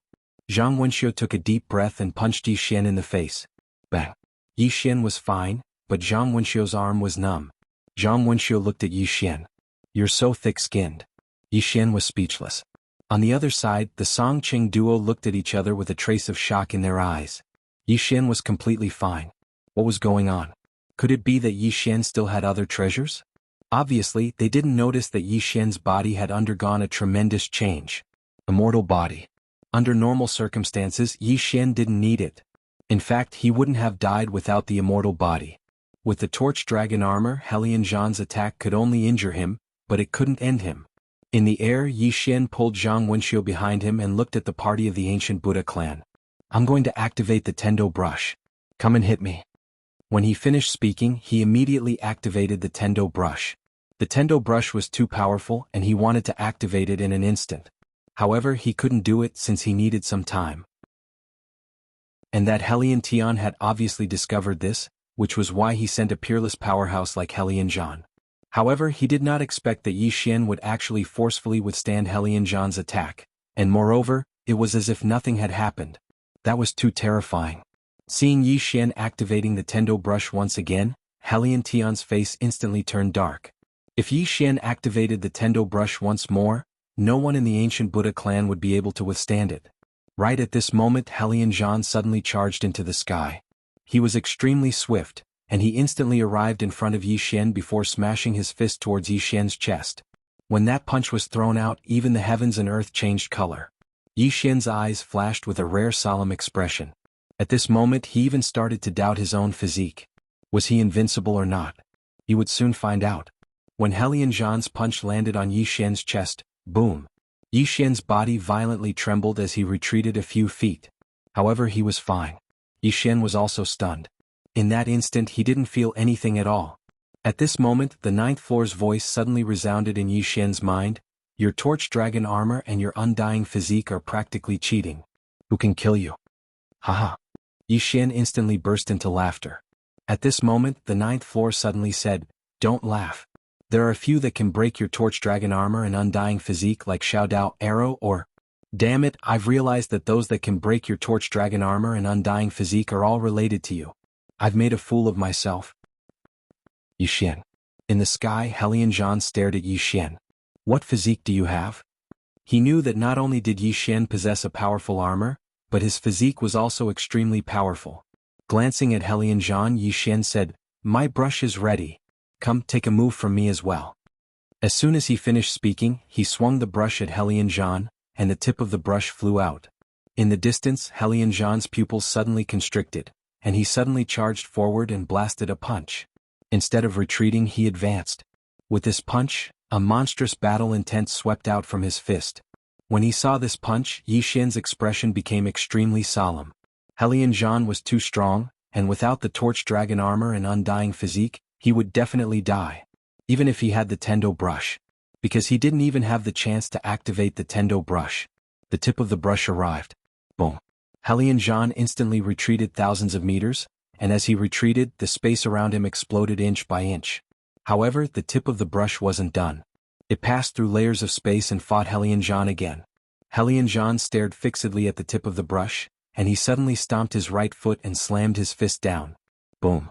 Zhang Wenxiu took a deep breath and punched Yi Xian in the face. Bang! Yi Xian was fine, but Zhang Wenxiu's arm was numb. Zhang Wenxiu looked at Yi Xian. "You're so thick-skinned." Yi Xian was speechless. On the other side, the Song Qing duo looked at each other with a trace of shock in their eyes. Yi Xian was completely fine. What was going on? Could it be that Yi Xian still had other treasures? Obviously, they didn't notice that Yi Xian's body had undergone a tremendous change. Immortal body. Under normal circumstances, Yi Xian didn't need it. In fact, he wouldn't have died without the immortal body. With the torch dragon armor, Helian Zhan's attack could only injure him, but it couldn't end him. In the air, Yi Xian pulled Zhang Wenxiu behind him and looked at the party of the ancient Buddha clan. "I'm going to activate the Tendo brush. Come and hit me." When he finished speaking, he immediately activated the Tendo brush. The Tendo brush was too powerful and he wanted to activate it in an instant. However, he couldn't do it since he needed some time. And that Helian Tian had obviously discovered this, which was why he sent a peerless powerhouse like Helian Zhan. However, he did not expect that Yi Xian would actually forcefully withstand Helian Zhan's attack, and moreover, it was as if nothing had happened. That was too terrifying. Seeing Yi Xian activating the Tendo brush once again, Helian Tian's face instantly turned dark. If Yi Xian activated the Tendo brush once more, no one in the ancient Buddha clan would be able to withstand it. Right at this moment, Helian Zhan suddenly charged into the sky. He was extremely swift, and he instantly arrived in front of Yi Xian before smashing his fist towards Yi Xian's chest. When that punch was thrown out, even the heavens and earth changed color. Yi Xian's eyes flashed with a rare solemn expression. At this moment he even started to doubt his own physique. Was he invincible or not? He would soon find out. When Helian Zhan's punch landed on Yi Xian's chest, boom! Yi Xian's body violently trembled as he retreated a few feet. However, he was fine. Yi Xian was also stunned. In that instant he didn't feel anything at all. At this moment, the ninth floor's voice suddenly resounded in Yi Xian's mind. "Your torch dragon armor and your undying physique are practically cheating. Who can kill you?" Haha. Yi Xian instantly burst into laughter. At this moment, the ninth floor suddenly said, "Don't laugh. There are a few that can break your torch dragon armor and undying physique like Xiao Dao arrow or... Damn it, I've realized that those that can break your torch dragon armor and undying physique are all related to you. I've made a fool of myself." Yi Xian. In the sky, Helian Zhan stared at Yi Xian. "What physique do you have?" He knew that not only did Yi Xian possess a powerful armor, but his physique was also extremely powerful. Glancing at Helian Zhan, Yi Xian said, "My brush is ready. Come, take a move from me as well." As soon as he finished speaking, he swung the brush at Helian Zhan, and the tip of the brush flew out. In the distance, Helian Zhan's pupils suddenly constricted, and he suddenly charged forward and blasted a punch. Instead of retreating, he advanced. With this punch, a monstrous battle intent swept out from his fist. When he saw this punch, Yi Xian's expression became extremely solemn. Helian Zhan was too strong, and without the torch dragon armor and undying physique, he would definitely die. Even if he had the Tendo brush. Because he didn't even have the chance to activate the Tendo brush. The tip of the brush arrived. Boom. Helian Zhan instantly retreated thousands of meters, and as he retreated, the space around him exploded inch by inch. However, the tip of the brush wasn't done. It passed through layers of space and fought Helian Zhan again. Helian Zhan stared fixedly at the tip of the brush, and he suddenly stomped his right foot and slammed his fist down. Boom.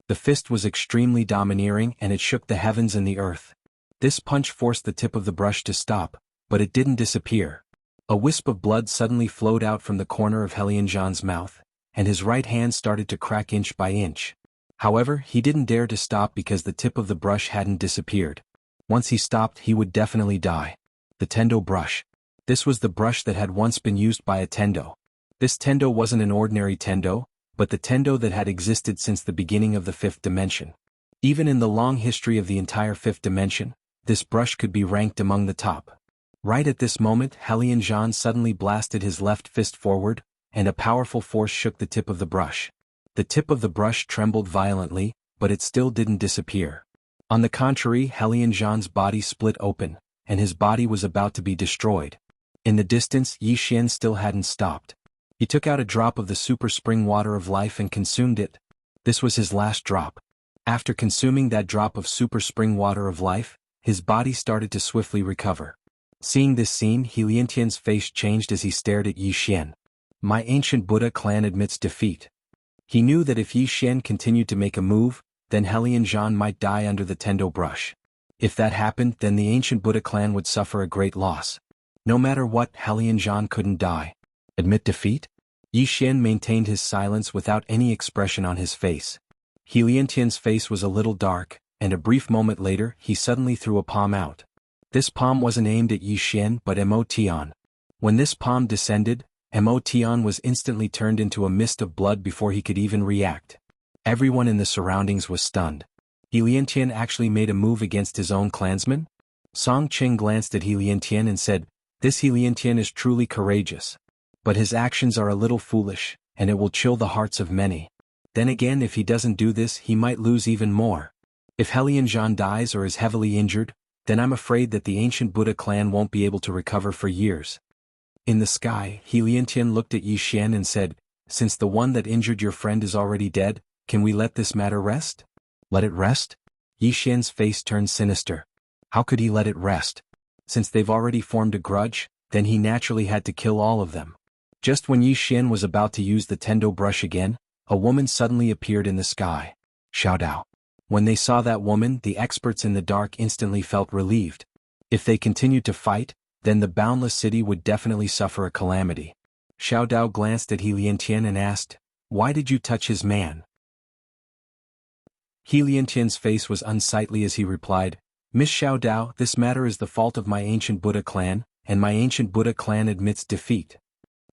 The fist was extremely domineering and it shook the heavens and the earth. This punch forced the tip of the brush to stop, but it didn't disappear. A wisp of blood suddenly flowed out from the corner of Helian Zhan's mouth, and his right hand started to crack inch by inch. However, he didn't dare to stop because the tip of the brush hadn't disappeared. Once he stopped, he would definitely die. The Tendo brush. This was the brush that had once been used by a Tendo. This Tendo wasn't an ordinary Tendo, but the Tendo that had existed since the beginning of the fifth dimension. Even in the long history of the entire fifth dimension, this brush could be ranked among the top. Right at this moment, Helian Zhan suddenly blasted his left fist forward, and a powerful force shook the tip of the brush. The tip of the brush trembled violently, but it still didn't disappear. On the contrary, Helian Zhan's body split open, and his body was about to be destroyed. In the distance, Yi Xian still hadn't stopped. He took out a drop of the super spring water of life and consumed it. This was his last drop. After consuming that drop of super spring water of life, his body started to swiftly recover. Seeing this scene, He Liantian's face changed as he stared at Yi Xian. My ancient Buddha clan admits defeat. He knew that if Yi Xian continued to make a move, then Helian Zhan might die under the Tendo brush. If that happened, then the ancient Buddha clan would suffer a great loss. No matter what, Helian Zhan couldn't die. Admit defeat? Yi Xian maintained his silence without any expression on his face. He Liantian's face was a little dark, and a brief moment later he suddenly threw a palm out. This palm wasn't aimed at Yi Xian but Mo Tian. When this palm descended, Mo Tian was instantly turned into a mist of blood before he could even react. Everyone in the surroundings was stunned. He Liantian actually made a move against his own clansman? Song Qing glanced at He Liantian and said, "This He Liantian is truly courageous. But his actions are a little foolish, and it will chill the hearts of many. Then again, if he doesn't do this, he might lose even more. If Helian Zhan dies or is heavily injured, then I'm afraid that the ancient Buddha clan won't be able to recover for years." In the sky, He Liantian looked at Yi Xian and said, "Since the one that injured your friend is already dead, can we let this matter rest?" Let it rest? Yi Xian's face turned sinister. How could he let it rest? Since they've already formed a grudge, then he naturally had to kill all of them. Just when Yi Xian was about to use the Tendo brush again, a woman suddenly appeared in the sky. Xiao Dao. When they saw that woman, the experts in the dark instantly felt relieved. If they continued to fight, then the boundless city would definitely suffer a calamity. Xiao Dao glanced at He Liantian and asked, "Why did you touch his man?" He Liantian's face was unsightly as he replied, "Miss Xiao Dao, this matter is the fault of my ancient Buddha clan, and my ancient Buddha clan admits defeat."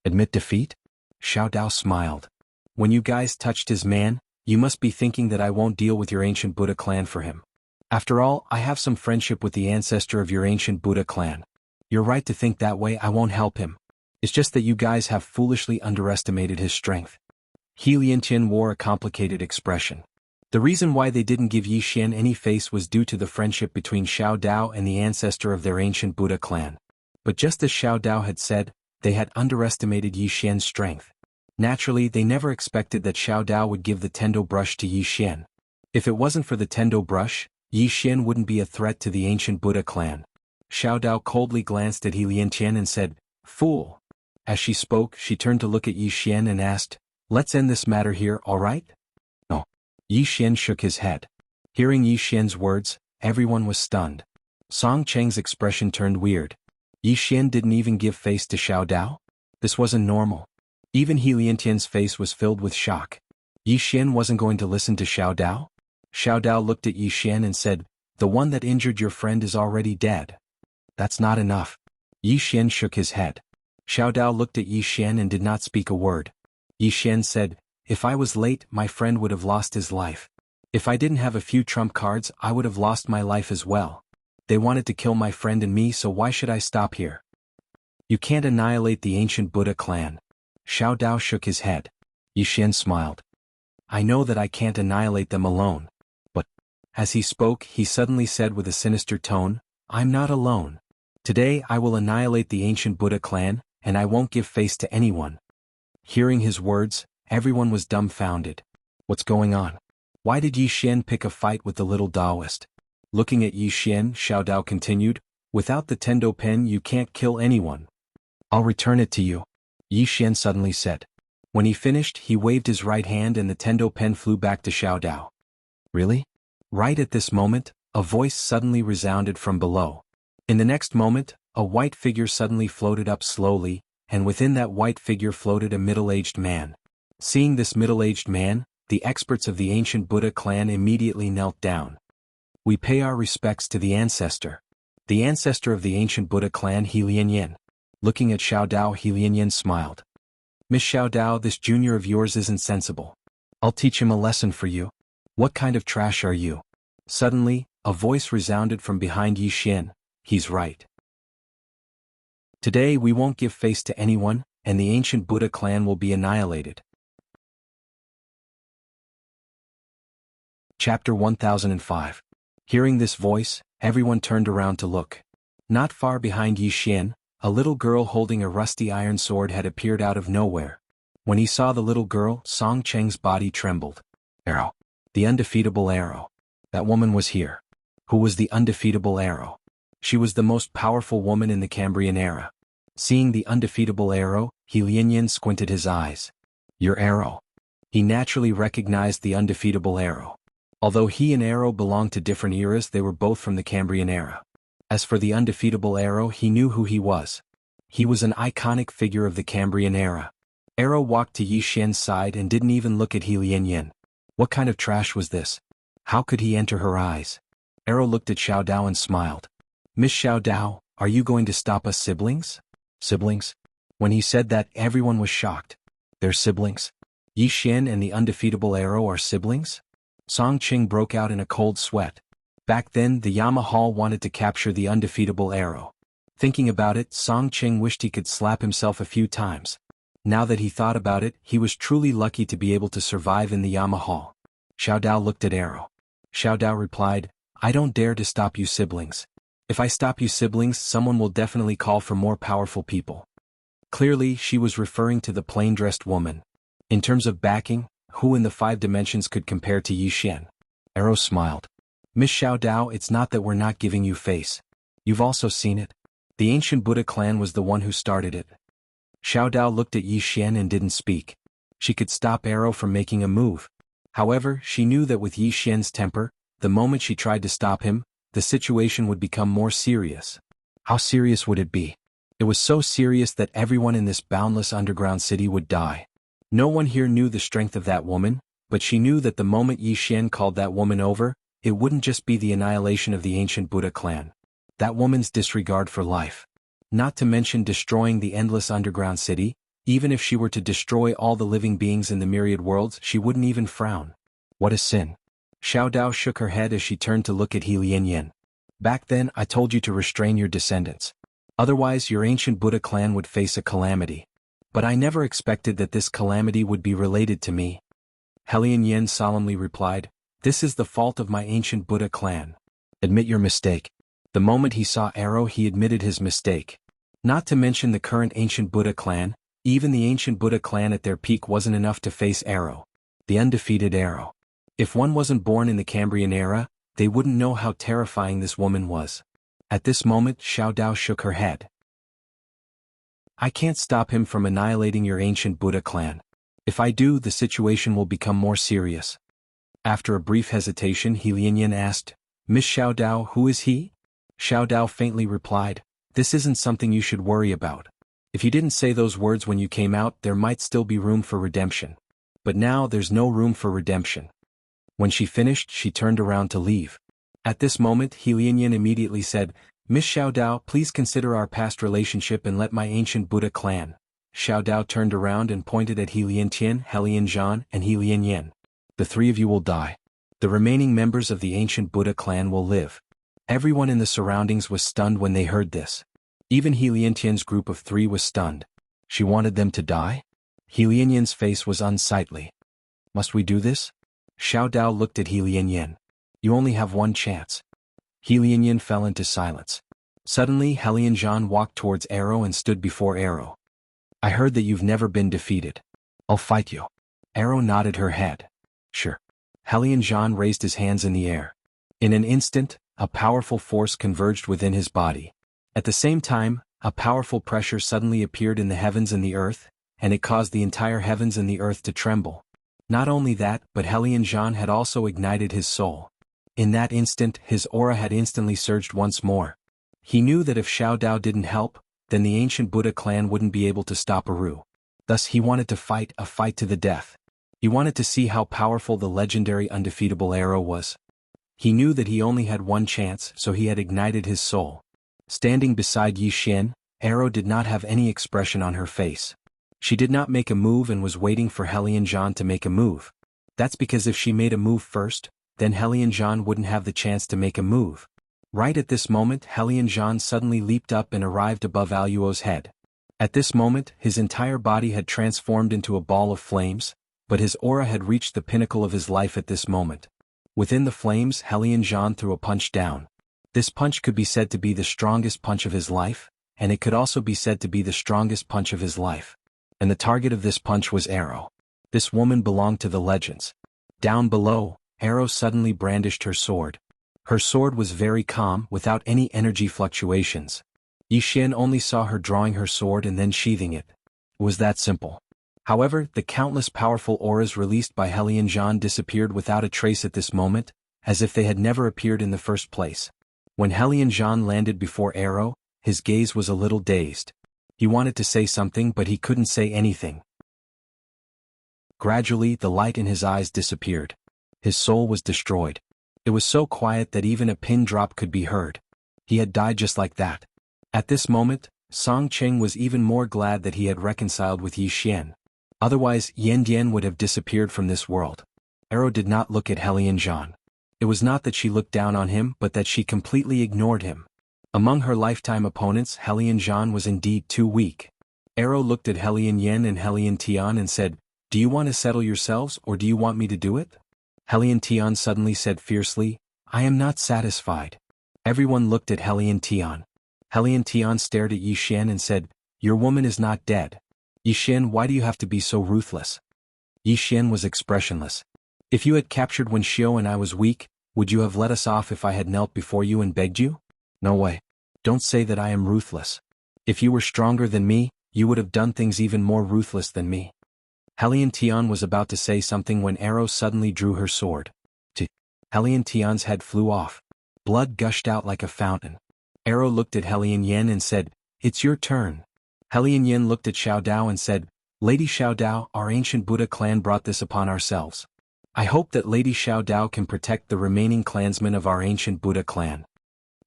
Admit defeat? Xiao Dao smiled. "When you guys touched his man, you must be thinking that I won't deal with your ancient Buddha clan for him. After all, I have some friendship with the ancestor of your ancient Buddha clan. You're right to think that way. I won't help him. It's just that you guys have foolishly underestimated his strength." He Liantian wore a complicated expression. The reason why they didn't give Yi Xian any face was due to the friendship between Xiao Dao and the ancestor of their ancient Buddha clan. But just as Xiao Dao had said, they had underestimated Yi Xian's strength. Naturally, they never expected that Xiao Dao would give the Tendo brush to Yi Xian. If it wasn't for the Tendo brush, Yi Xian wouldn't be a threat to the ancient Buddha clan. Xiao Dao coldly glanced at He Liantian and said, "Fool." As she spoke, she turned to look at Yi Xian and asked, "Let's end this matter here, all right?" No. Yi Xian shook his head. Hearing Yi Xian's words, everyone was stunned. Song Cheng's expression turned weird. Yi Xian didn't even give face to Xiao Dao? This wasn't normal. Even He Liantian's face was filled with shock. Yi Xian wasn't going to listen to Xiao Dao? Xiao Dao looked at Yi Xian and said, "The one that injured your friend is already dead." That's not enough. Yi Xian shook his head. Xiao Dao looked at Yi Xian and did not speak a word. Yi Xian said, "If I was late, my friend would have lost his life. If I didn't have a few trump cards, I would have lost my life as well. They wanted to kill my friend and me, so why should I stop here?" "You can't annihilate the ancient Buddha clan." Xiao Dao shook his head. Yi Xian smiled. "I know that I can't annihilate them alone. But," as he spoke, he suddenly said with a sinister tone, "I'm not alone. Today I will annihilate the ancient Buddha clan, and I won't give face to anyone." Hearing his words, everyone was dumbfounded. What's going on? Why did Yi Xian pick a fight with the little Taoist? Looking at Yi Xian, Xiao Dao continued, "Without the Tendo pen you can't kill anyone." "I'll return it to you," Yi Xian suddenly said. When he finished, he waved his right hand and the Tendo pen flew back to Xiao Dao. "Really?" Right at this moment, a voice suddenly resounded from below. In the next moment, a white figure suddenly floated up slowly, and within that white figure floated a middle-aged man. Seeing this middle-aged man, the experts of the ancient Buddha clan immediately knelt down. "We pay our respects to the ancestor." The ancestor of the ancient Buddha clan, He Lianyan. Looking at Xiao Dao, He Lianyan smiled. "Miss Xiao Dao, this junior of yours isn't sensible. I'll teach him a lesson for you. What kind of trash are you?" Suddenly, a voice resounded from behind Yi Xian. "He's right. Today we won't give face to anyone, and the ancient Buddha clan will be annihilated." Chapter 1005. Hearing this voice, everyone turned around to look. Not far behind Yi Xian, a little girl holding a rusty iron sword had appeared out of nowhere. When he saw the little girl, Song Cheng's body trembled. "Arrow." The undefeatable arrow. That woman was here. Who was the undefeatable arrow? She was the most powerful woman in the Cambrian era. Seeing the undefeatable arrow, He Lianyan squinted his eyes. Your arrow. He naturally recognized the undefeatable arrow. Although he and Arrow belonged to different eras, they were both from the Cambrian era. As for the undefeatable Arrow, he knew who he was. He was an iconic figure of the Cambrian era. Arrow walked to Yi Xian's side and didn't even look at He Lianyan. What kind of trash was this? How could he enter her eyes? Arrow looked at Xiao Dao and smiled. Miss Xiao Dao, are you going to stop us siblings? Siblings? When he said that, everyone was shocked. They're siblings? Yi Xian and the undefeatable Arrow are siblings? Song Qing broke out in a cold sweat. Back then, the Yama Hall wanted to capture the undefeatable Arrow. Thinking about it, Song Qing wished he could slap himself a few times. Now that he thought about it, he was truly lucky to be able to survive in the Yama Hall. Xiao Dao looked at Arrow. Xiao Dao replied, I don't dare to stop you siblings. If I stop you siblings, someone will definitely call for more powerful people. Clearly, she was referring to the plain-dressed woman. In terms of backing, who in the 5 dimensions could compare to Yi Xian? Arrow smiled. Miss Xiao Dao, it's not that we're not giving you face. You've also seen it. The ancient Buddha clan was the one who started it. Xiao Dao looked at Yi Xian and didn't speak. She could stop Arrow from making a move. However, she knew that with Yi Xian's temper, the moment she tried to stop him, the situation would become more serious. How serious would it be? It was so serious that everyone in this boundless underground city would die. No one here knew the strength of that woman, but she knew that the moment Yi Xian called that woman over, it wouldn't just be the annihilation of the ancient Buddha clan. That woman's disregard for life. Not to mention destroying the endless underground city, even if she were to destroy all the living beings in the myriad worlds, she wouldn't even frown. What a sin. Xiao Dao shook her head as she turned to look at He Lianyan. Back then, I told you to restrain your descendants. Otherwise, your ancient Buddha clan would face a calamity. But I never expected that this calamity would be related to me. He Lianyan solemnly replied, This is the fault of my ancient Buddha clan. Admit your mistake. The moment he saw Arrow, he admitted his mistake. Not to mention the current ancient Buddha clan, even the ancient Buddha clan at their peak wasn't enough to face Arrow. The undefeated Arrow. If one wasn't born in the Cambrian era, they wouldn't know how terrifying this woman was. At this moment, Xiao Dao shook her head. I can't stop him from annihilating your ancient Buddha clan. If I do, the situation will become more serious. After a brief hesitation, He Lianyan asked, Miss Xiao Dao, who is he? Xiao Dao faintly replied, This isn't something you should worry about. If you didn't say those words when you came out, there might still be room for redemption. But now there's no room for redemption. When she finished, she turned around to leave. At this moment, He Lianyan immediately said, Miss Xiao Dao, please consider our past relationship and let my ancient Buddha clan. Xiao Dao turned around and pointed at He Liantian, He Lianzhan, and He Lianyan. The 3 of you will die. The remaining members of the ancient Buddha clan will live. Everyone in the surroundings was stunned when they heard this. Even He Liantian's group of 3 was stunned. She wanted them to die? He Lianyan's face was unsightly. Must we do this? Xiao Dao looked at He Lianyan. You only have one chance. He Lianyan fell into silence. Suddenly, He Lianzhan walked towards Arrow and stood before Arrow. I heard that you've never been defeated. I'll fight you. Arrow nodded her head. Sure. He Lianzhan raised his hands in the air. In an instant, a powerful force converged within his body. At the same time, a powerful pressure suddenly appeared in the heavens and the earth, and it caused the entire heavens and the earth to tremble. Not only that, but He Lianzhan had also ignited his soul. In that instant, his aura had instantly surged once more. He knew that if Xiao Dao didn't help, then the ancient Buddha clan wouldn't be able to stop Aru. Thus he wanted to fight a fight to the death. He wanted to see how powerful the legendary undefeatable Arrow was. He knew that he only had one chance, so he had ignited his soul. Standing beside Yi Xian, Arrow did not have any expression on her face. She did not make a move and was waiting for He Lianzhan to make a move. That's because if she made a move first, then He Lianzhan wouldn't have the chance to make a move. Right at this moment, He Lianzhan suddenly leaped up and arrived above Aluo's head. At this moment, his entire body had transformed into a ball of flames, but his aura had reached the pinnacle of his life at this moment. Within the flames, He Lianzhan threw a punch down. This punch could be said to be the strongest punch of his life, and it could also be said to be the strongest punch of his life. And the target of this punch was Arrow. This woman belonged to the legends. Down below, Arrow suddenly brandished her sword. Her sword was very calm, without any energy fluctuations. Yi Xian only saw her drawing her sword and then sheathing it. It was that simple. However, the countless powerful auras released by Helian Zhan disappeared without a trace at this moment, as if they had never appeared in the first place. When Helian Zhan landed before Arrow, his gaze was a little dazed. He wanted to say something but he couldn't say anything. Gradually, the light in his eyes disappeared. His soul was destroyed. It was so quiet that even a pin drop could be heard. He had died just like that. At this moment, Song Cheng was even more glad that he had reconciled with Yi Xian. Otherwise, Yan Dian would have disappeared from this world. Arrow did not look at Helian Zhan. It was not that she looked down on him but that she completely ignored him. Among her lifetime opponents, Helian Zhan was indeed too weak. Arrow looked at Helian Yen and Helian Tian and said, "Do you want to settle yourselves or do you want me to do it?" Helian Tian suddenly said fiercely, "I am not satisfied." Everyone looked at Helian Tian. Helian Tian stared at Yi Xian and said, "Your woman is not dead. Yi Xian, why do you have to be so ruthless?" Yi Xian was expressionless. "If you had captured Wen Xiu and I was weak, would you have let us off if I had knelt before you and begged you? No way. Don't say that I am ruthless. If you were stronger than me, you would have done things even more ruthless than me." Helian Tian was about to say something when Arrow suddenly drew her sword. Helian Tian's head flew off. Blood gushed out like a fountain. Arrow looked at Helian Yen and said, "It's your turn." Helian Yen looked at Xiao Dao and said, "Lady Xiao Dao, our ancient Buddha clan brought this upon ourselves. I hope that Lady Xiao Dao can protect the remaining clansmen of our ancient Buddha clan."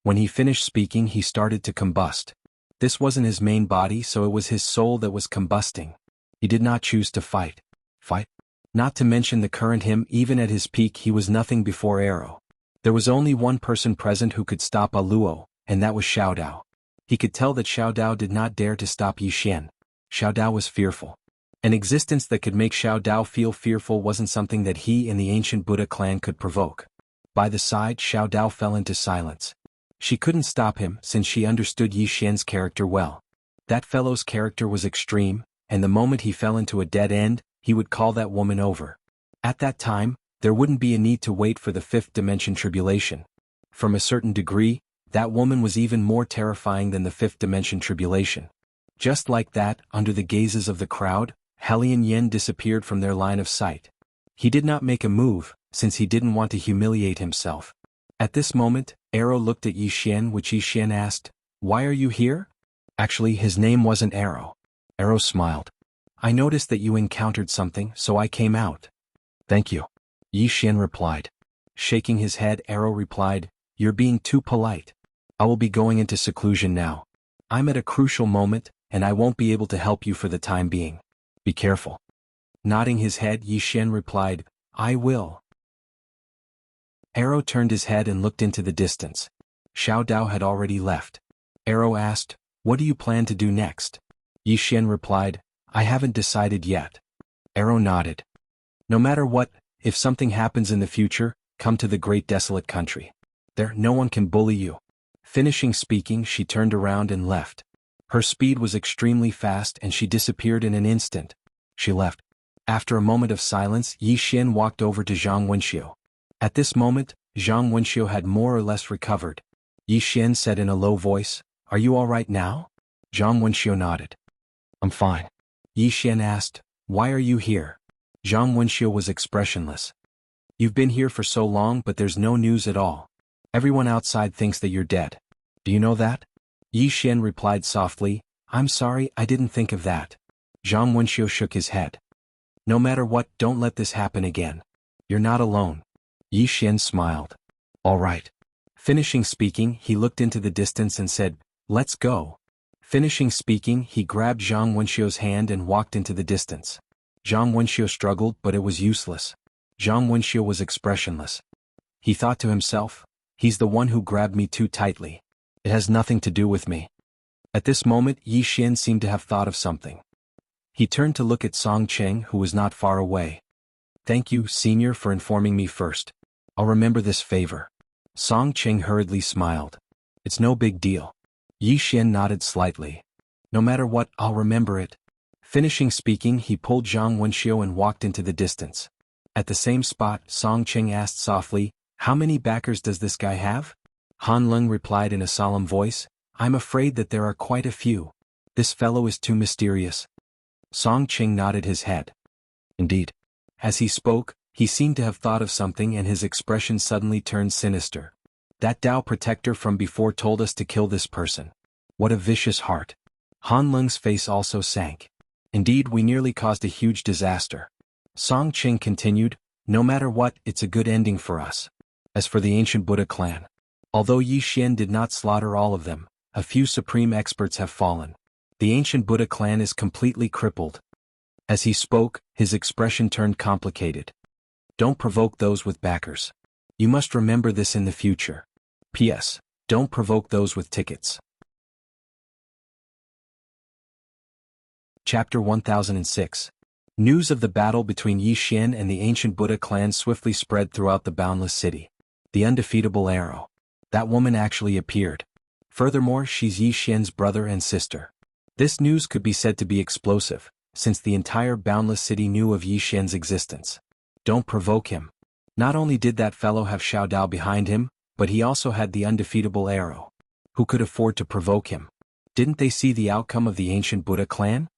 When he finished speaking, he started to combust. This wasn't his main body, so it was his soul that was combusting. He did not choose to fight. Not to mention the current him, even at his peak he was nothing before Arrow. There was only one person present who could stop Aluo, and that was Xiao Dao. He could tell that Xiao Dao did not dare to stop Yi Xian. Xiao Dao was fearful. An existence that could make Xiao Dao feel fearful wasn't something that he and the ancient Buddha clan could provoke. By the side, Xiao Dao fell into silence. She couldn't stop him since she understood Yi Xian's character well. That fellow's character was extreme, and the moment he fell into a dead end, he would call that woman over. At that time, there wouldn't be a need to wait for the fifth dimension tribulation. From a certain degree, that woman was even more terrifying than the fifth dimension tribulation. Just like that, under the gazes of the crowd, Helian Yen disappeared from their line of sight. He did not make a move, since he didn't want to humiliate himself. At this moment, Arrow looked at Yi Xian, which Yi Xian asked, "Why are you here?" Actually, his name wasn't Arrow. Arrow smiled. "I noticed that you encountered something, so I came out." "Thank you," Yi Xian replied. Shaking his head, Arrow replied, "You're being too polite. I will be going into seclusion now. I'm at a crucial moment, and I won't be able to help you for the time being. Be careful." Nodding his head, Yi Xian replied, "I will." Arrow turned his head and looked into the distance. Xiao Dao had already left. Arrow asked, "What do you plan to do next?" Yi Xian replied, "I haven't decided yet." Arrow nodded. "No matter what, if something happens in the future, come to the great desolate country. There, no one can bully you." Finishing speaking, she turned around and left. Her speed was extremely fast and she disappeared in an instant. She left. After a moment of silence, Yi Xian walked over to Zhang Wenxiu. At this moment, Zhang Wenxiu had more or less recovered. Yi Xian said in a low voice, "Are you all right now?" Zhang Wenxiu nodded. "I'm fine." Yi Xian asked, "Why are you here?" Zhang Wenxiu was expressionless. "You've been here for so long but there's no news at all. Everyone outside thinks that you're dead. Do you know that?" Yi Xian replied softly, "I'm sorry, I didn't think of that." Zhang Wenxiu shook his head. "No matter what, don't let this happen again. You're not alone." Yi Xian smiled. "All right." Finishing speaking, he looked into the distance and said, "Let's go." Finishing speaking, he grabbed Zhang Wenxiu's hand and walked into the distance. Zhang Wenxiu struggled, but it was useless. Zhang Wenxiu was expressionless. He thought to himself, "He's the one who grabbed me too tightly. It has nothing to do with me." At this moment, Yi Xian seemed to have thought of something. He turned to look at Song Cheng, who was not far away. "Thank you, Senior, for informing me first. I'll remember this favor." Song Cheng hurriedly smiled. "It's no big deal." Yi Xian nodded slightly. "No matter what, I'll remember it." Finishing speaking, he pulled Zhang Wenxiu and walked into the distance. At the same spot, Song Cheng asked softly, "How many backers does this guy have?" Han Lung replied in a solemn voice, "I'm afraid that there are quite a few. This fellow is too mysterious." Song Cheng nodded his head. Indeed. As he spoke, he seemed to have thought of something and his expression suddenly turned sinister. "That Tao protector from before told us to kill this person. What a vicious heart." Han Lung's face also sank. "Indeed, we nearly caused a huge disaster." Song Cheng continued, "No matter what, it's a good ending for us. As for the ancient Buddha clan, although Yi Xian did not slaughter all of them, a few supreme experts have fallen. The ancient Buddha clan is completely crippled." As he spoke, his expression turned complicated. "Don't provoke those with backers. You must remember this in the future. P.S. Don't provoke those with tickets." Chapter 1006. News of the battle between Yi Xian and the ancient Buddha clan swiftly spread throughout the boundless city. The undefeatable arrow. That woman actually appeared. Furthermore, she's Yi Xian's brother and sister. This news could be said to be explosive, since the entire boundless city knew of Yi Xian's existence. Don't provoke him. Not only did that fellow have Xiao Dao behind him, but he also had the undefeatable arrow. Who could afford to provoke him? Didn't they see the outcome of the ancient Buddha clan?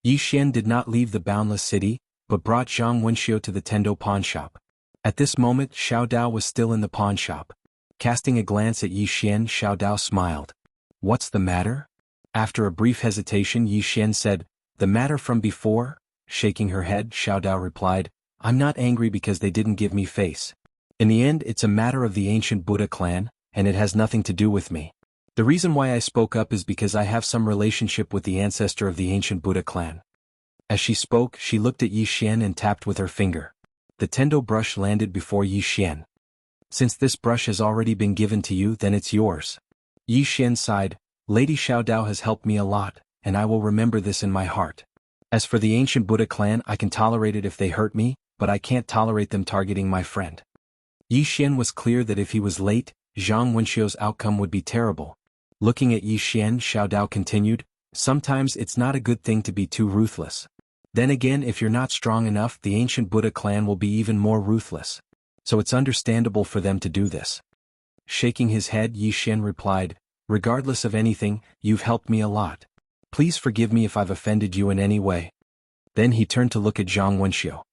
Yi Xian did not leave the boundless city, but brought Zhang Wenxiu to the Tendo pawnshop. At this moment, Xiao Dao was still in the pawnshop. Casting a glance at Yi Xian, Xiao Dao smiled. "What's the matter?" After a brief hesitation, Yi Xian said, "The matter from before?" Shaking her head, Xiao Dao replied, "I'm not angry because they didn't give me face. In the end, it's a matter of the ancient Buddha clan, and it has nothing to do with me. The reason why I spoke up is because I have some relationship with the ancestor of the ancient Buddha clan." As she spoke, she looked at Yi Xian and tapped with her finger. The Tendo brush landed before Yi Xian. "Since this brush has already been given to you, then it's yours." Yi Xian sighed, "Lady Xiao Dao has helped me a lot, and I will remember this in my heart. As for the ancient Buddha clan, I can tolerate it if they hurt me, but I can't tolerate them targeting my friend." Yi Xian was clear that if he was late, Zhang Wenxiu's outcome would be terrible. Looking at Yi Xian, Xiao Dao continued, "Sometimes it's not a good thing to be too ruthless. Then again, if you're not strong enough, the ancient Buddha clan will be even more ruthless. So it's understandable for them to do this." Shaking his head, Yi Xian replied, "Regardless of anything, you've helped me a lot. Please forgive me if I've offended you in any way." Then he turned to look at Zhang Wenxiu.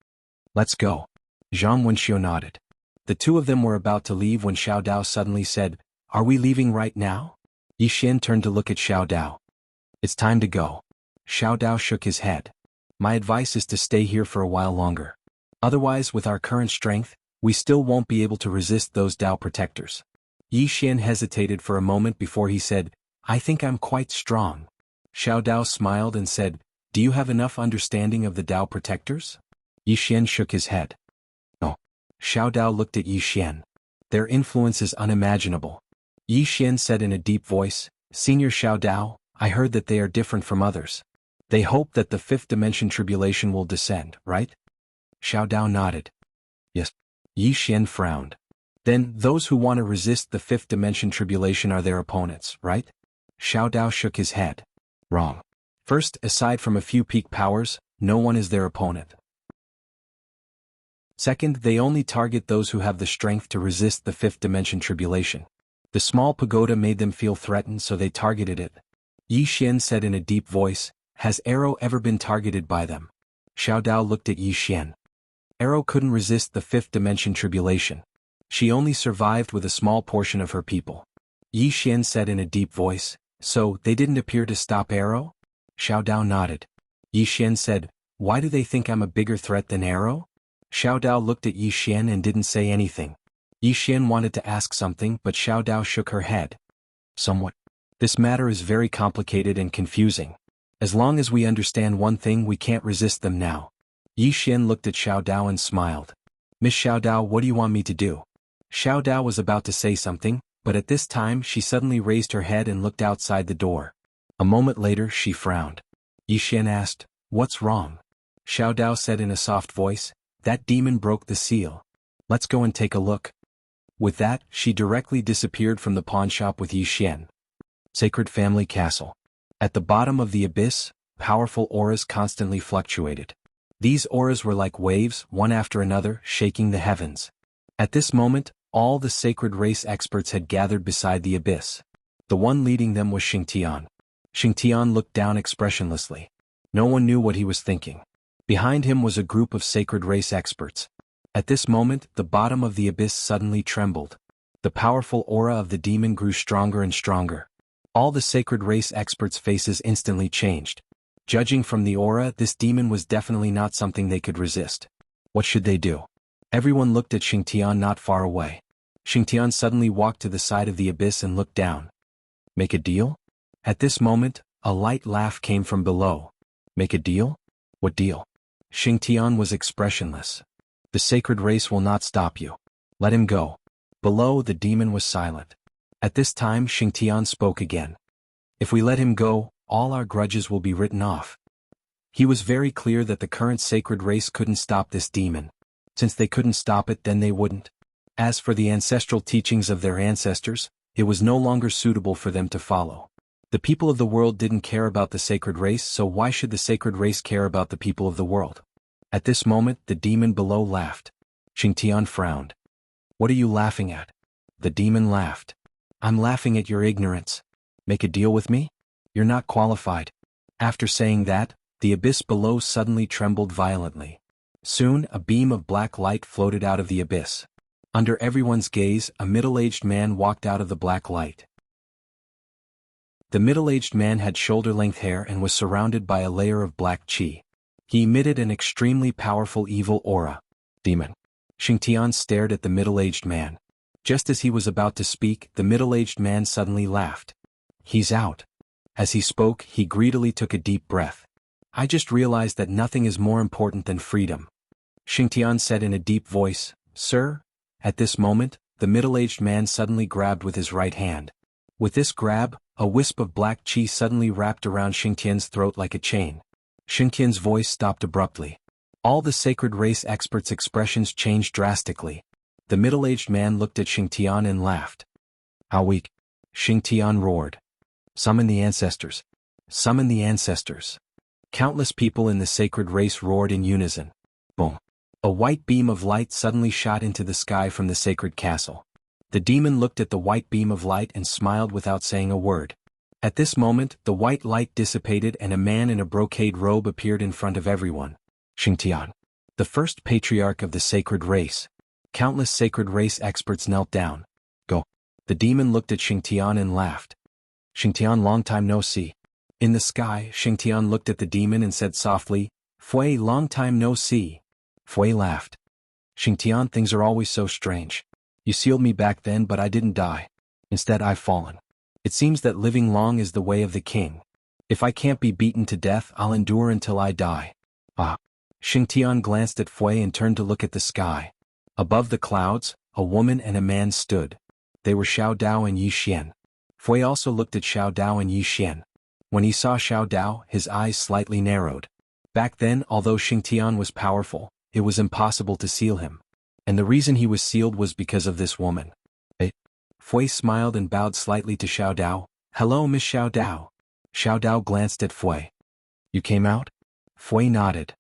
"Let's go." Zhang Wenxiu nodded. The two of them were about to leave when Xiao Dao suddenly said, "Are we leaving right now?" Yi Xian turned to look at Xiao Dao. "It's time to go." Xiao Dao shook his head. "My advice is to stay here for a while longer. Otherwise, with our current strength, we still won't be able to resist those Tao protectors." Yi Xian hesitated for a moment before he said, "I think I'm quite strong." Xiao Dao smiled and said, "Do you have enough understanding of the Tao protectors?" Yi Xian shook his head. "No." Xiao Dao looked at Yi Xian. "Their influence is unimaginable." Yi Xian said in a deep voice, "Senior Xiao Dao, I heard that they are different from others. They hope that the fifth dimension tribulation will descend, right?" Xiao Dao nodded. "Yes." Yi Xian frowned. "Then, those who want to resist the fifth dimension tribulation are their opponents, right?" Xiao Dao shook his head. "Wrong. First, aside from a few peak powers, no one is their opponent. Second, they only target those who have the strength to resist the fifth dimension tribulation. The small pagoda made them feel threatened, so they targeted it." Yi Xian said in a deep voice, "Has Arrow ever been targeted by them?" Xiao Dao looked at Yi Xian. "Arrow couldn't resist the fifth dimension tribulation. She only survived with a small portion of her people." Yi Xian said in a deep voice, "So, they didn't appear to stop Arrow?" Xiao Dao nodded. Yi Xian said, "Why do they think I'm a bigger threat than Arrow?" Xiao Dao looked at Yi Xian and didn't say anything. Yi Xian wanted to ask something, but Xiao Dao shook her head. "Somewhat. This matter is very complicated and confusing. As long as we understand one thing, we can't resist them now." Yi Xian looked at Xiao Dao and smiled. "Miss Xiao Dao, what do you want me to do?" Xiao Dao was about to say something, but at this time she suddenly raised her head and looked outside the door. A moment later she frowned. Yi Xian asked, "What's wrong?" Xiao Dao said in a soft voice, "That demon broke the seal. Let's go and take a look." With that, she directly disappeared from the pawnshop with Yi Xian. Sacred Family Castle. At the bottom of the abyss, powerful auras constantly fluctuated. These auras were like waves, one after another, shaking the heavens. At this moment, all the sacred race experts had gathered beside the abyss. The one leading them was Xingtian. Xingtian looked down expressionlessly. No one knew what he was thinking. Behind him was a group of sacred race experts. At this moment, the bottom of the abyss suddenly trembled. The powerful aura of the demon grew stronger and stronger. All the sacred race experts' faces instantly changed. Judging from the aura, this demon was definitely not something they could resist. What should they do? Everyone looked at Xingtian not far away. Xingtian suddenly walked to the side of the abyss and looked down. Make a deal? At this moment, a light laugh came from below. Make a deal? What deal? Xingtian was expressionless. The sacred race will not stop you. Let him go. Below, the demon was silent. At this time, Xingtian spoke again. If we let him go, all our grudges will be written off. He was very clear that the current sacred race couldn't stop this demon. Since they couldn't stop it, then they wouldn't. As for the ancestral teachings of their ancestors, it was no longer suitable for them to follow. The people of the world didn't care about the sacred race, so why should the sacred race care about the people of the world? At this moment, the demon below laughed. Xingtian frowned. What are you laughing at? The demon laughed. I'm laughing at your ignorance. Make a deal with me? You're not qualified. After saying that, the abyss below suddenly trembled violently. Soon, a beam of black light floated out of the abyss. Under everyone's gaze, a middle-aged man walked out of the black light. The middle-aged man had shoulder-length hair and was surrounded by a layer of black qi. He emitted an extremely powerful evil aura. Demon. Xingtian stared at the middle-aged man. Just as he was about to speak, the middle-aged man suddenly laughed. He's out. As he spoke, he greedily took a deep breath. I just realized that nothing is more important than freedom. Xingtian said in a deep voice, Sir? At this moment, the middle-aged man suddenly grabbed with his right hand. With this grab, a wisp of black qi suddenly wrapped around Xingtian's throat like a chain. Xingtian's voice stopped abruptly. All the sacred race experts' expressions changed drastically. The middle-aged man looked at Xingtian and laughed. How weak? Xingtian roared. Summon the ancestors. Summon the ancestors. Countless people in the sacred race roared in unison. Boom. A white beam of light suddenly shot into the sky from the sacred castle. The demon looked at the white beam of light and smiled without saying a word. At this moment, the white light dissipated and a man in a brocade robe appeared in front of everyone. Xingtian. The first patriarch of the sacred race. Countless sacred race experts knelt down. Go. The demon looked at Xingtian and laughed. Xingtian, long time no see. In the sky, Xingtian looked at the demon and said softly, Fui, long time no see. Fui laughed. Xingtian, things are always so strange. You sealed me back then, but I didn't die. Instead, I've fallen. It seems that living long is the way of the king. If I can't be beaten to death, I'll endure until I die. Ah. Xingtian glanced at Fui and turned to look at the sky. Above the clouds, a woman and a man stood. They were Xiao Dao and Yi Xian. Fui also looked at Xiao Dao and Yi Xian. When he saw Xiao Dao, his eyes slightly narrowed. Back then, although Xingtian was powerful, it was impossible to seal him. And the reason he was sealed was because of this woman. Fui smiled and bowed slightly to Xiao Dao. Hello, Miss Xiao Dao. Xiao Dao glanced at Fui. You came out? Fui nodded.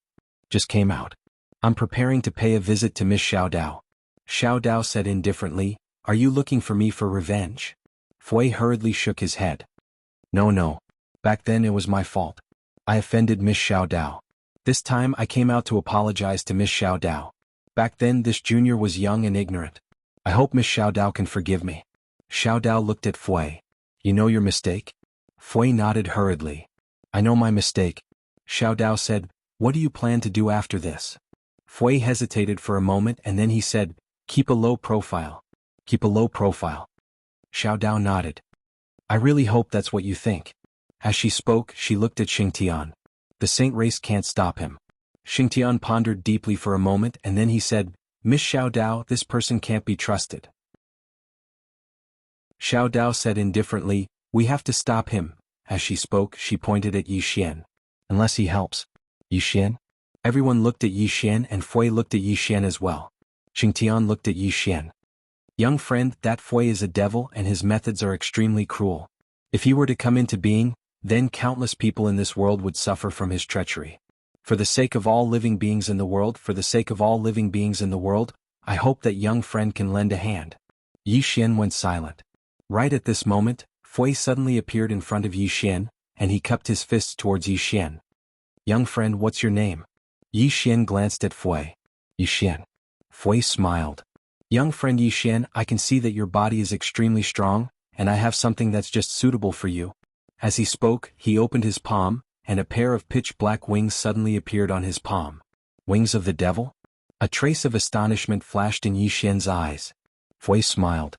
Just came out. I'm preparing to pay a visit to Miss Xiao Dao. Xiao Dao said indifferently, Are you looking for me for revenge? Fui hurriedly shook his head. No. Back then it was my fault. I offended Miss Xiao Dao. This time I came out to apologize to Miss Xiao Dao. Back then this junior was young and ignorant. I hope Miss Xiao Dao can forgive me. Xiao Dao looked at Fui. You know your mistake? Fui nodded hurriedly. I know my mistake. Xiao Dao said, What do you plan to do after this? Fui hesitated for a moment and then he said, Keep a low profile. Keep a low profile. Xiao Dao nodded. I really hope that's what you think. As she spoke, she looked at Xingtian. The saint race can't stop him. Xingtian pondered deeply for a moment and then he said, Miss Xiao Dao, this person can't be trusted. Xiao Dao said indifferently, We have to stop him. As she spoke, she pointed at Yi Xian. Unless he helps. Yi Xian? Everyone looked at Yi Xian and Fui looked at Yi Xian as well. Xingtian looked at Yi Xian. Young friend, that Fui is a devil and his methods are extremely cruel. If he were to come into being, then countless people in this world would suffer from his treachery. For the sake of all living beings in the world, for the sake of all living beings in the world, I hope that young friend can lend a hand. Yi Xian went silent. Right at this moment, Fui suddenly appeared in front of Yi Xian, and he cupped his fists towards Yi Xian. Young friend, what's your name? Yi Xian glanced at Fui. Yi Xian. Fui smiled. Young friend Yi Xian, I can see that your body is extremely strong, and I have something that's just suitable for you. As he spoke, he opened his palm, and a pair of pitch-black wings suddenly appeared on his palm. Wings of the devil? A trace of astonishment flashed in Yi Xian's eyes. Fui smiled.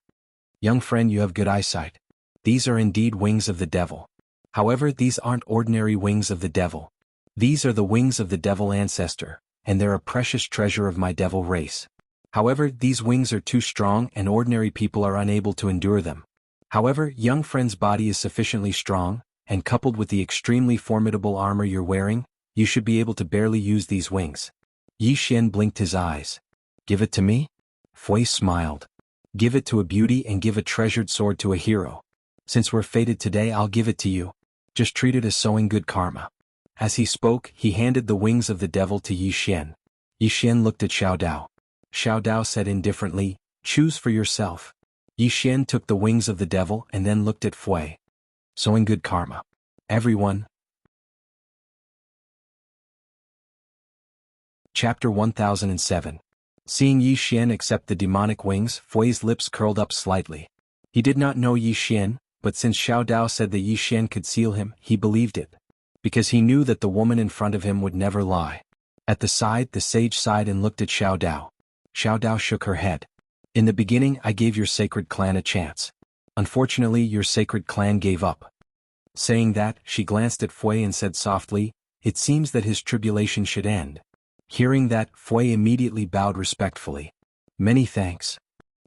Young friend, you have good eyesight. These are indeed wings of the devil. However, these aren't ordinary wings of the devil. These are the wings of the devil ancestor, and they're a precious treasure of my devil race. However, these wings are too strong and ordinary people are unable to endure them. However, young friend's body is sufficiently strong, and coupled with the extremely formidable armor you're wearing, you should be able to barely use these wings. Yi Xian blinked his eyes. Give it to me? Fui smiled. Give it to a beauty and give a treasured sword to a hero. Since we're fated today, I'll give it to you. Just treat it as sowing good karma. As he spoke, he handed the wings of the devil to Yi Xian. Yi Xian looked at Xiao Dao. Xiao Dao said indifferently, choose for yourself. Yi Xian took the wings of the devil and then looked at Fui. Sowing good karma. Everyone. Chapter 1007. Seeing Yi Xian accept the demonic wings, Fui's lips curled up slightly. He did not know Yi Xian, but since Xiao Dao said that Yi Xian could seal him, he believed it. Because he knew that the woman in front of him would never lie. At the sage sighed and looked at Xiao Dao. Xiao Dao shook her head. In the beginning, I gave your sacred clan a chance. Unfortunately, your sacred clan gave up. Saying that, she glanced at Fui and said softly, it seems that his tribulation should end. Hearing that, Fui immediately bowed respectfully. Many thanks.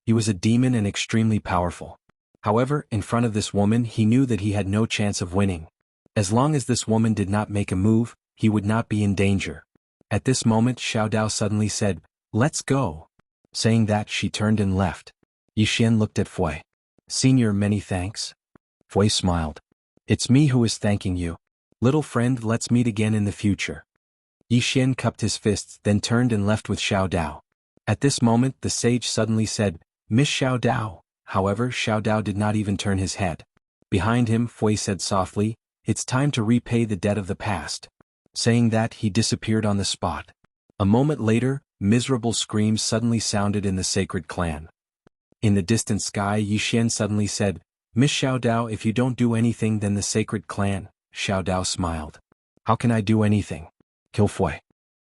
He was a demon and extremely powerful. However, in front of this woman he knew that he had no chance of winning. As long as this woman did not make a move, he would not be in danger. At this moment Xiao Dao suddenly said, let's go. Saying that, she turned and left. Yi Xian looked at Fui. Senior, many thanks. Fui smiled. It's me who is thanking you. Little friend, let's meet again in the future. Yi Xian cupped his fists, then turned and left with Xiao Dao. At this moment the sage suddenly said, Miss Xiao Dao. However, Xiao Dao did not even turn his head. Behind him, Fui said softly, it's time to repay the debt of the past. Saying that, he disappeared on the spot. A moment later, miserable screams suddenly sounded in the sacred clan. In the distant sky, Yi Xian suddenly said, Miss Xiao Dao, if you don't do anything, then the sacred clan. Xiao Dao smiled. How can I do anything? Kill Fui.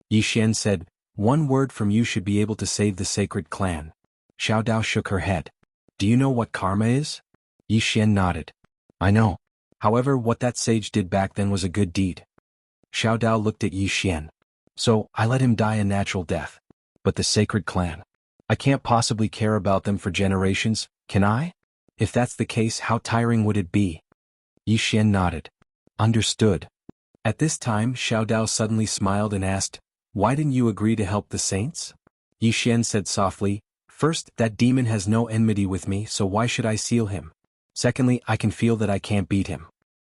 Yi Xian said, one word from you should be able to save the sacred clan. Xiao Dao shook her head. Do you know what karma is? Yi Xian nodded. I know. However, what that sage did back then was a good deed. Xiao Dao looked at Yi Xian. So, I let him die a natural death. But the sacred clan. I can't possibly care about them for generations, can I? If that's the case, how tiring would it be? Yi Xian nodded. Understood. At this time, Xiao Dao suddenly smiled and asked, why didn't you agree to help the saints? Yi Xian said softly, first, that demon has no enmity with me, so why should I seal him? Secondly, I can feel that I can't beat him.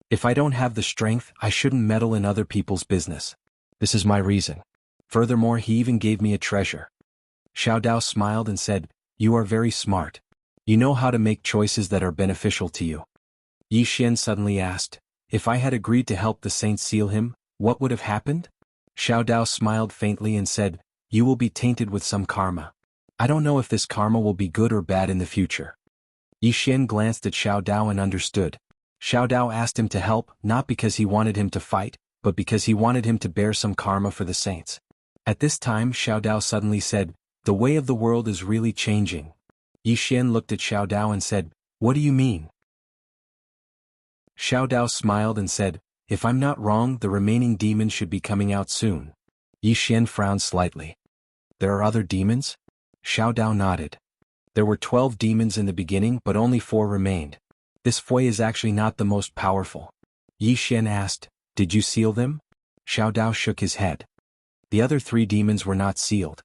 If I don't have the strength, I shouldn't meddle in other people's business. This is my reason. Furthermore, he even gave me a treasure. Xiao Dao smiled and said, you are very smart. You know how to make choices that are beneficial to you. Yi Xian suddenly asked, if I had agreed to help the saints seal him, what would have happened? Xiao Dao smiled faintly and said, you will be tainted with some karma. I don't know if this karma will be good or bad in the future. Yi Xian glanced at Xiao Dao and understood. Xiao Dao asked him to help, not because he wanted him to fight, but because he wanted him to bear some karma for the saints. At this time Xiao Dao suddenly said, the way of the world is really changing. Yi Xian looked at Xiao Dao and said, what do you mean? Xiao Dao smiled and said, if I'm not wrong, the remaining demons should be coming out soon. Yi Xian frowned slightly. There are other demons? Xiao Dao nodded. There were 12 demons in the beginning, but only 4 remained. This Fui is actually not the most powerful. Yi Xian asked, did you seal them? Xiao Dao shook his head. The other 3 demons were not sealed.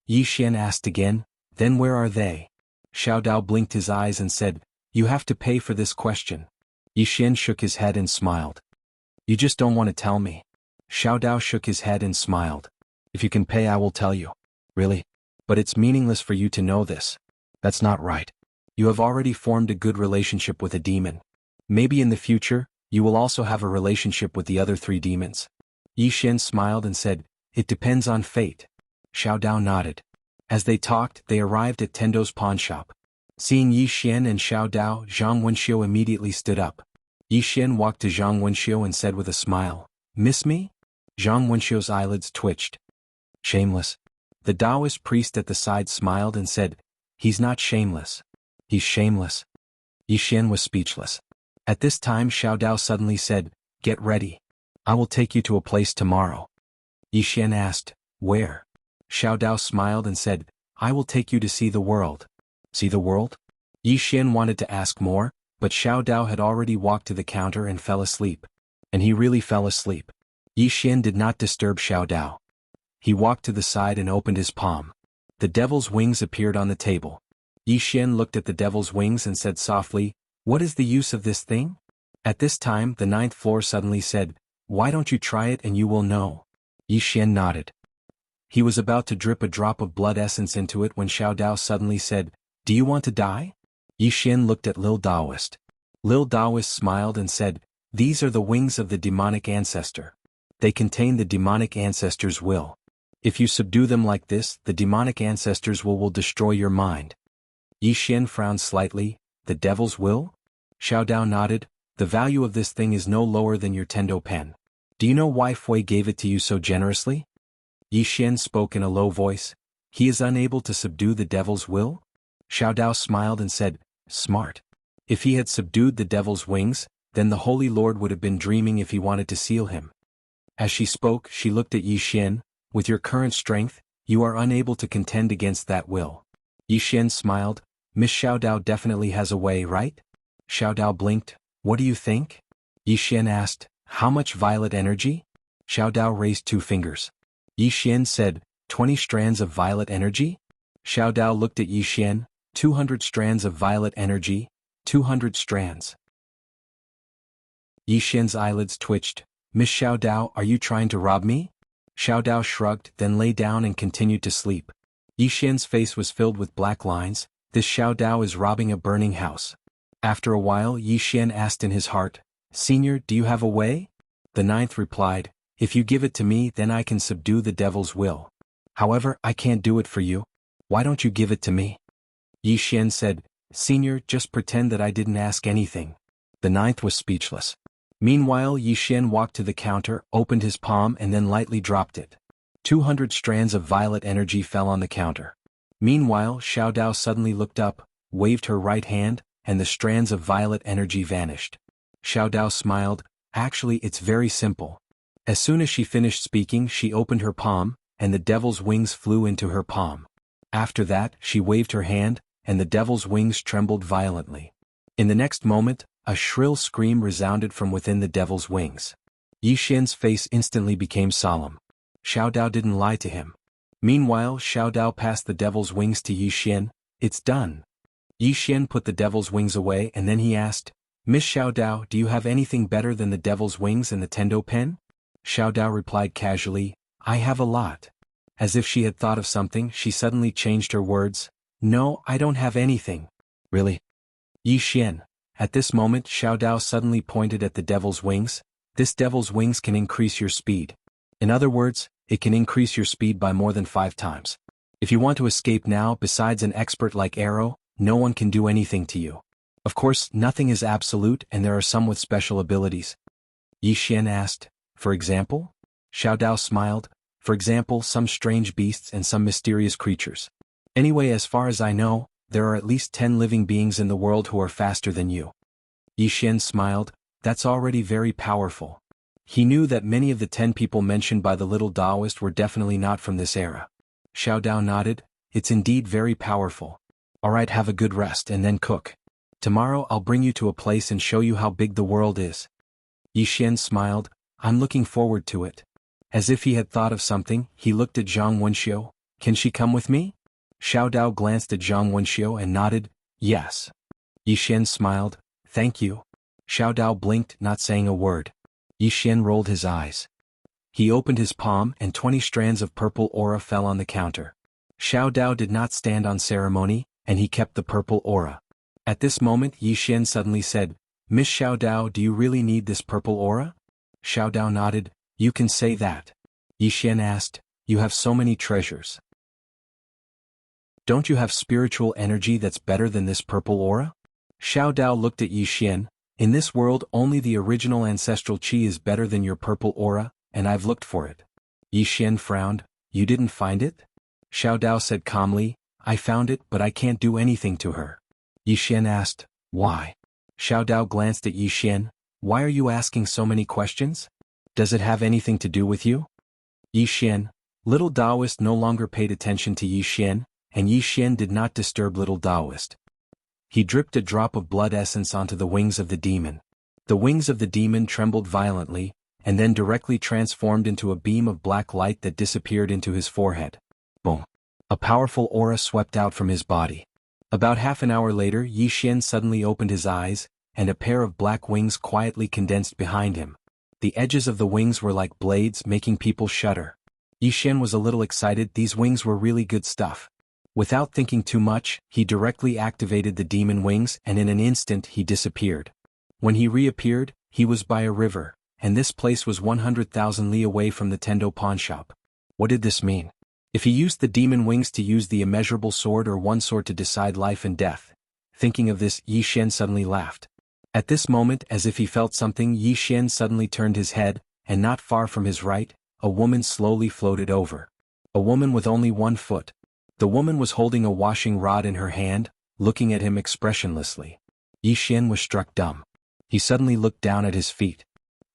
Yi Xian asked again, then where are they? Xiao Dao blinked his eyes and said, you have to pay for this question. Yi Xian shook his head and smiled. You just don't want to tell me. Xiao Dao shook his head and smiled. If you can pay, I will tell you. Really? But it's meaningless for you to know this. That's not right. You have already formed a good relationship with a demon. Maybe in the future, you will also have a relationship with the other 3 demons. Yi Xian smiled and said, It depends on fate. Xiao Dao nodded. As they talked, they arrived at Tendo's pawn shop. Seeing Yi Xian and Xiao Dao, Zhang Wenxiu immediately stood up. Yi Xian walked to Zhang Wenxiu and said with a smile, Miss me? Zhang Wenxiu's eyelids twitched. Shameless. The Taoist priest at the side smiled and said, He's not shameless. He's shameless. Yi Xian was speechless. At this time Xiao Dao suddenly said, Get ready. I will take you to a place tomorrow. Yi Xian asked, Where? Xiao Dao smiled and said, I will take you to see the world. See the world? Yi Xian wanted to ask more, but Xiao Dao had already walked to the counter and fell asleep. And he really fell asleep. Yi Xian did not disturb Xiao Dao. He walked to the side and opened his palm. The devil's wings appeared on the table. Yi Xian looked at the devil's wings and said softly, What is the use of this thing? At this time the 9th floor suddenly said, Why don't you try it and you will know? Yi Xian nodded. He was about to drip a drop of blood essence into it when Xiao Dao suddenly said, Do you want to die? Yi Xian looked at Lil Daoist. Lil Daoist smiled and said, These are the wings of the demonic ancestor. They contain the demonic ancestor's will. If you subdue them like this, the demonic ancestor's will destroy your mind. Yi Xian frowned slightly. The devil's will? Xiao Dao nodded. The value of this thing is no lower than your Tendo pen. Do you know why Fui gave it to you so generously? Yi Xian spoke in a low voice. He is unable to subdue the devil's will? Xiao Dao smiled and said, Smart. If he had subdued the devil's wings, then the Holy Lord would have been dreaming if he wanted to seal him. As she spoke, she looked at Yi Xian. With your current strength, you are unable to contend against that will. Yi Xian smiled. Miss Xiao Dao definitely has a way, right? Xiao Dao blinked. What do you think? Yi Xian asked, How much violet energy? Xiao Dao raised 2 fingers. Yi Xian said, 20 strands of violet energy? Xiao Dao looked at Yi Xian. 200 strands of violet energy, 200 strands. Yi Xian's eyelids twitched. Miss Xiao Dao, are you trying to rob me? Xiao Dao shrugged, then lay down and continued to sleep. Yi Xian's face was filled with black lines. This Xiao Dao is robbing a burning house. After a while Yi Xian asked in his heart, Senior, do you have a way? The 9th replied, If you give it to me, then I can subdue the devil's will. However, I can't do it for you. Why don't you give it to me? Yi Xian said, Senior, just pretend that I didn't ask anything. The 9th was speechless. Meanwhile Yi Xian walked to the counter, opened his palm and then lightly dropped it. 200 strands of violet energy fell on the counter. Meanwhile Xiao Dao suddenly looked up, waved her right hand, and the strands of violet energy vanished. Xiao Dao smiled. Actually, it's very simple. As soon as she finished speaking, she opened her palm, and the devil's wings flew into her palm. After that, she waved her hand, and the devil's wings trembled violently. In the next moment, a shrill scream resounded from within the devil's wings. Yi Xian's face instantly became solemn. Xiao Dao didn't lie to him. Meanwhile, Xiao Dao passed the devil's wings to Yi Xian. It's done. Yi Xian put the devil's wings away and then he asked, Miss Xiao Dao, do you have anything better than the devil's wings and the Tendo pen? Xiao Dao replied casually, I have a lot. As if she had thought of something, she suddenly changed her words. No, I don't have anything. Really? Yi Xian. At this moment Xiao Dao suddenly pointed at the devil's wings. This devil's wings can increase your speed. In other words, it can increase your speed by more than 5 times. If you want to escape now, besides an expert like Arrow, no one can do anything to you. Of course, nothing is absolute and there are some with special abilities. Yi Xian asked, For example? Xiao Dao smiled. For example, some strange beasts and some mysterious creatures. Anyway, as far as I know, there are at least 10 living beings in the world who are faster than you. Yi Xian smiled. That's already very powerful. He knew that many of the 10 people mentioned by the little Taoist were definitely not from this era. Xiao Dao nodded. It's indeed very powerful. Alright, have a good rest and then cook. Tomorrow I'll bring you to a place and show you how big the world is. Yi Xian smiled. I'm looking forward to it. As if he had thought of something, he looked at Zhang Wenxiu. Can she come with me? Xiao Dao glanced at Zhang Wenxiu and nodded. Yes. Yi Xian smiled. Thank you. Xiao Dao blinked, not saying a word. Yi Xian rolled his eyes. He opened his palm and 20 strands of purple aura fell on the counter. Xiao Dao did not stand on ceremony, and he kept the purple aura. At this moment Yi Xian suddenly said, "Miss Xiao Dao, do you really need this purple aura?" Xiao Dao nodded. "You can say that." Yi Xian asked, "You have so many treasures. Don't you have spiritual energy that's better than this purple aura?" Xiao Dao looked at Yi Xian. "In this world only the original ancestral qi is better than your purple aura, and I've looked for it." Yi Xian frowned. "You didn't find it?" Xiao Dao said calmly, "I found it but I can't do anything to her." Yi Xian asked, "Why?" Xiao Dao glanced at Yi Xian. "Why are you asking so many questions? Does it have anything to do with you?" Yi Xian, little Taoist no longer paid attention to Yi Xian, and Yi Xian did not disturb little Taoist. He dripped a drop of blood essence onto the wings of the demon. The wings of the demon trembled violently, and then directly transformed into a beam of black light that disappeared into his forehead. Boom! A powerful aura swept out from his body. About half an hour later Yi Xian suddenly opened his eyes, and a pair of black wings quietly condensed behind him. The edges of the wings were like blades making people shudder. Yi Xian was a little excited. These wings were really good stuff. Without thinking too much, he directly activated the demon wings and in an instant he disappeared. When he reappeared, he was by a river, and this place was 100,000 li away from the Tendo pawnshop. What did this mean? If he used the demon wings to use the immeasurable sword or one sword to decide life and death? Thinking of this, Yi Xian suddenly laughed. At this moment, as if he felt something, Yi Xian suddenly turned his head, and not far from his right, a woman slowly floated over. A woman with only 1 foot. The woman was holding a washing rod in her hand, looking at him expressionlessly. Yi Xian was struck dumb. He suddenly looked down at his feet.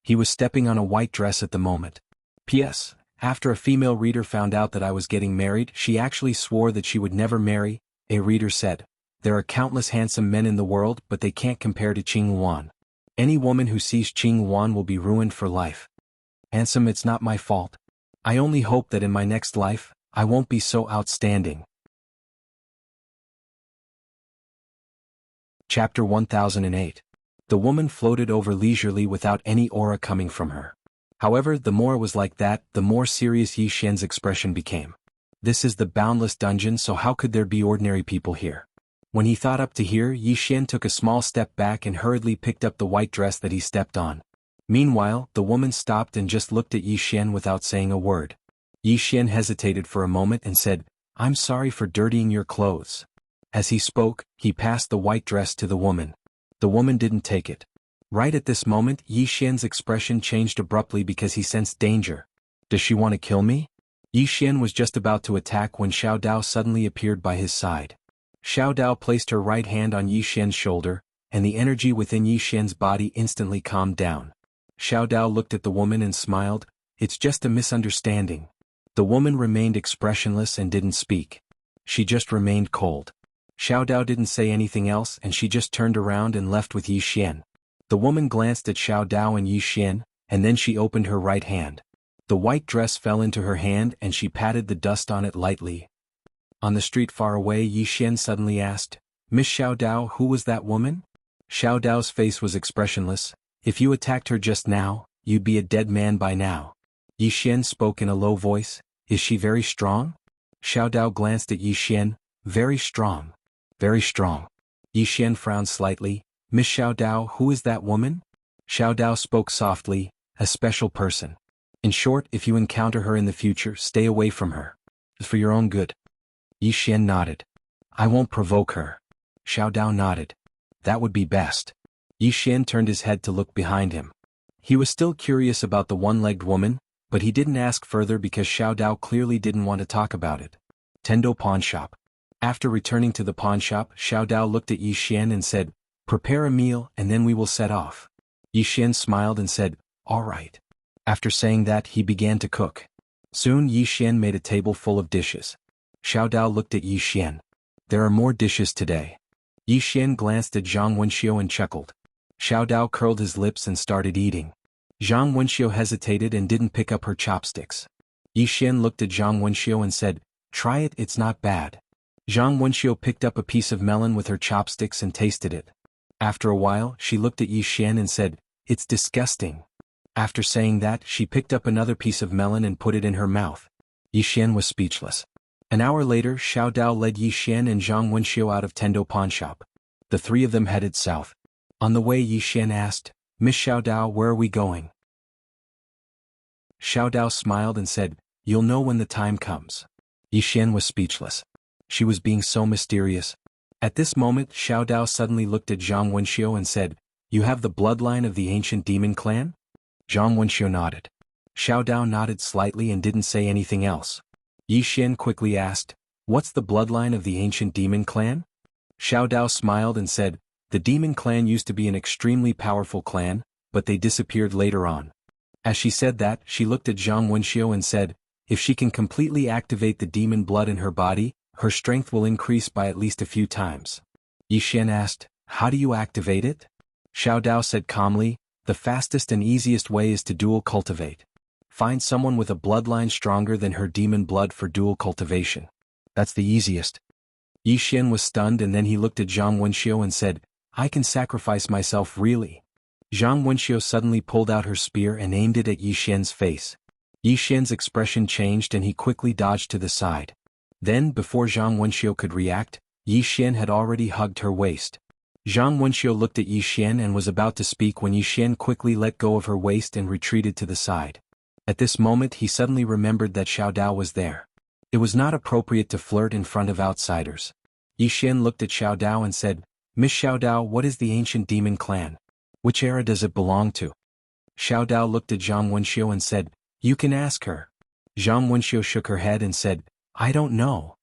He was stepping on a white dress at the moment. P.S. After a female reader found out that I was getting married, she actually swore that she would never marry. A reader said, "There are countless handsome men in the world, but they can't compare to Qing Wan. Any woman who sees Qing Wan will be ruined for life." Handsome, it's not my fault. I only hope that in my next life, I won't be so outstanding. Chapter 1008. The woman floated over leisurely without any aura coming from her. However, the more it was like that, the more serious Yi Xian's expression became. This is the boundless dungeon, so how could there be ordinary people here? When he thought up to here, Yi Xian took a small step back and hurriedly picked up the white dress that he stepped on. Meanwhile, the woman stopped and just looked at Yi Xian without saying a word. Yi Xian hesitated for a moment and said, "I'm sorry for dirtying your clothes." As he spoke, he passed the white dress to the woman. The woman didn't take it. Right at this moment, Yi Xian's expression changed abruptly because he sensed danger. Does she want to kill me? Yi Xian was just about to attack when Xiao Dao suddenly appeared by his side. Xiao Dao placed her right hand on Yi Xian's shoulder, and the energy within Yi Xian's body instantly calmed down. Xiao Dao looked at the woman and smiled. "It's just a misunderstanding." The woman remained expressionless and didn't speak. She just remained cold. Xiao Dao didn't say anything else and she just turned around and left with Yi Xian. The woman glanced at Xiao Dao and Yi Xian, and then she opened her right hand. The white dress fell into her hand and she patted the dust on it lightly. On the street far away, Yi Xian suddenly asked, "Miss Xiao Dao, who was that woman?" Xiao Dao's face was expressionless. "If you attacked her just now, you'd be a dead man by now." Yi Xian spoke in a low voice. "Is she very strong?" Xiao Dao glanced at Yi Xian. "Very strong. Very strong." Yi Xian frowned slightly. "Miss Xiao Dao, who is that woman?" Xiao Dao spoke softly, "A special person. In short, if you encounter her in the future, stay away from her. It's for your own good." Yi Xian nodded. "I won't provoke her." Xiao Dao nodded. "That would be best." Yi Xian turned his head to look behind him. He was still curious about the one-legged woman, but he didn't ask further because Xiao Dao clearly didn't want to talk about it. Tendo pawnshop. After returning to the pawnshop, Xiao Dao looked at Yi Xian and said, "Prepare a meal and then we will set off." Yi Xian smiled and said, "All right." After saying that, he began to cook. Soon Yi Xian made a table full of dishes. Xiao Dao looked at Yi Xian. "There are more dishes today." Yi Xian glanced at Zhang Wenxiu and chuckled. Xiao Dao curled his lips and started eating. Zhang Wenxiu hesitated and didn't pick up her chopsticks. Yi Xian looked at Zhang Wenxiu and said, "Try it, it's not bad." Zhang Wenxiu picked up a piece of melon with her chopsticks and tasted it. After a while, she looked at Yi Xian and said, "It's disgusting." After saying that, she picked up another piece of melon and put it in her mouth. Yi Xian was speechless. An hour later, Xiao Dao led Yi Xian and Zhang Wenxiu out of Tendo pawnshop. The three of them headed south. On the way, Yi Xian asked, "Miss Xiao Dao, where are we going?" Xiao Dao smiled and said, "You'll know when the time comes." Yi Xian was speechless. She was being so mysterious. At this moment, Xiao Dao suddenly looked at Zhang Wenxiu and said, "You have the bloodline of the ancient demon clan?" Zhang Wenxiu nodded. Xiao Dao nodded slightly and didn't say anything else. Yi Xian quickly asked, "What's the bloodline of the ancient demon clan?" Xiao Dao smiled and said, "The demon clan used to be an extremely powerful clan, but they disappeared later on." As she said that, she looked at Zhang Wenxiu and said, "If she can completely activate the demon blood in her body, her strength will increase by at least a few times." Yi Xian asked, "How do you activate it?" Xiao Dao said calmly, "The fastest and easiest way is to dual cultivate. Find someone with a bloodline stronger than her demon blood for dual cultivation. That's the easiest." Yi Xian was stunned and then he looked at Zhang Wenxiu and said, "I can sacrifice myself really?" Zhang Wenxiu suddenly pulled out her spear and aimed it at Yi Xian's face. Yi Xian's expression changed and he quickly dodged to the side. Then, before Zhang Wenxiu could react, Yi Xian had already hugged her waist. Zhang Wenxiu looked at Yi Xian and was about to speak when Yi Xian quickly let go of her waist and retreated to the side. At this moment he suddenly remembered that Xiao Dao was there. It was not appropriate to flirt in front of outsiders. Yi Xian looked at Xiao Dao and said, "Miss Xiao Dao, what is the ancient demon clan? Which era does it belong to?" Xiao Dao looked at Zhang Wenxiu and said, "You can ask her." Zhang Wenxiu shook her head and said, "I don't know."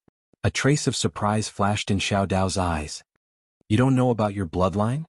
A trace of surprise flashed in Xiao Dao's eyes. "You don't know about your bloodline?"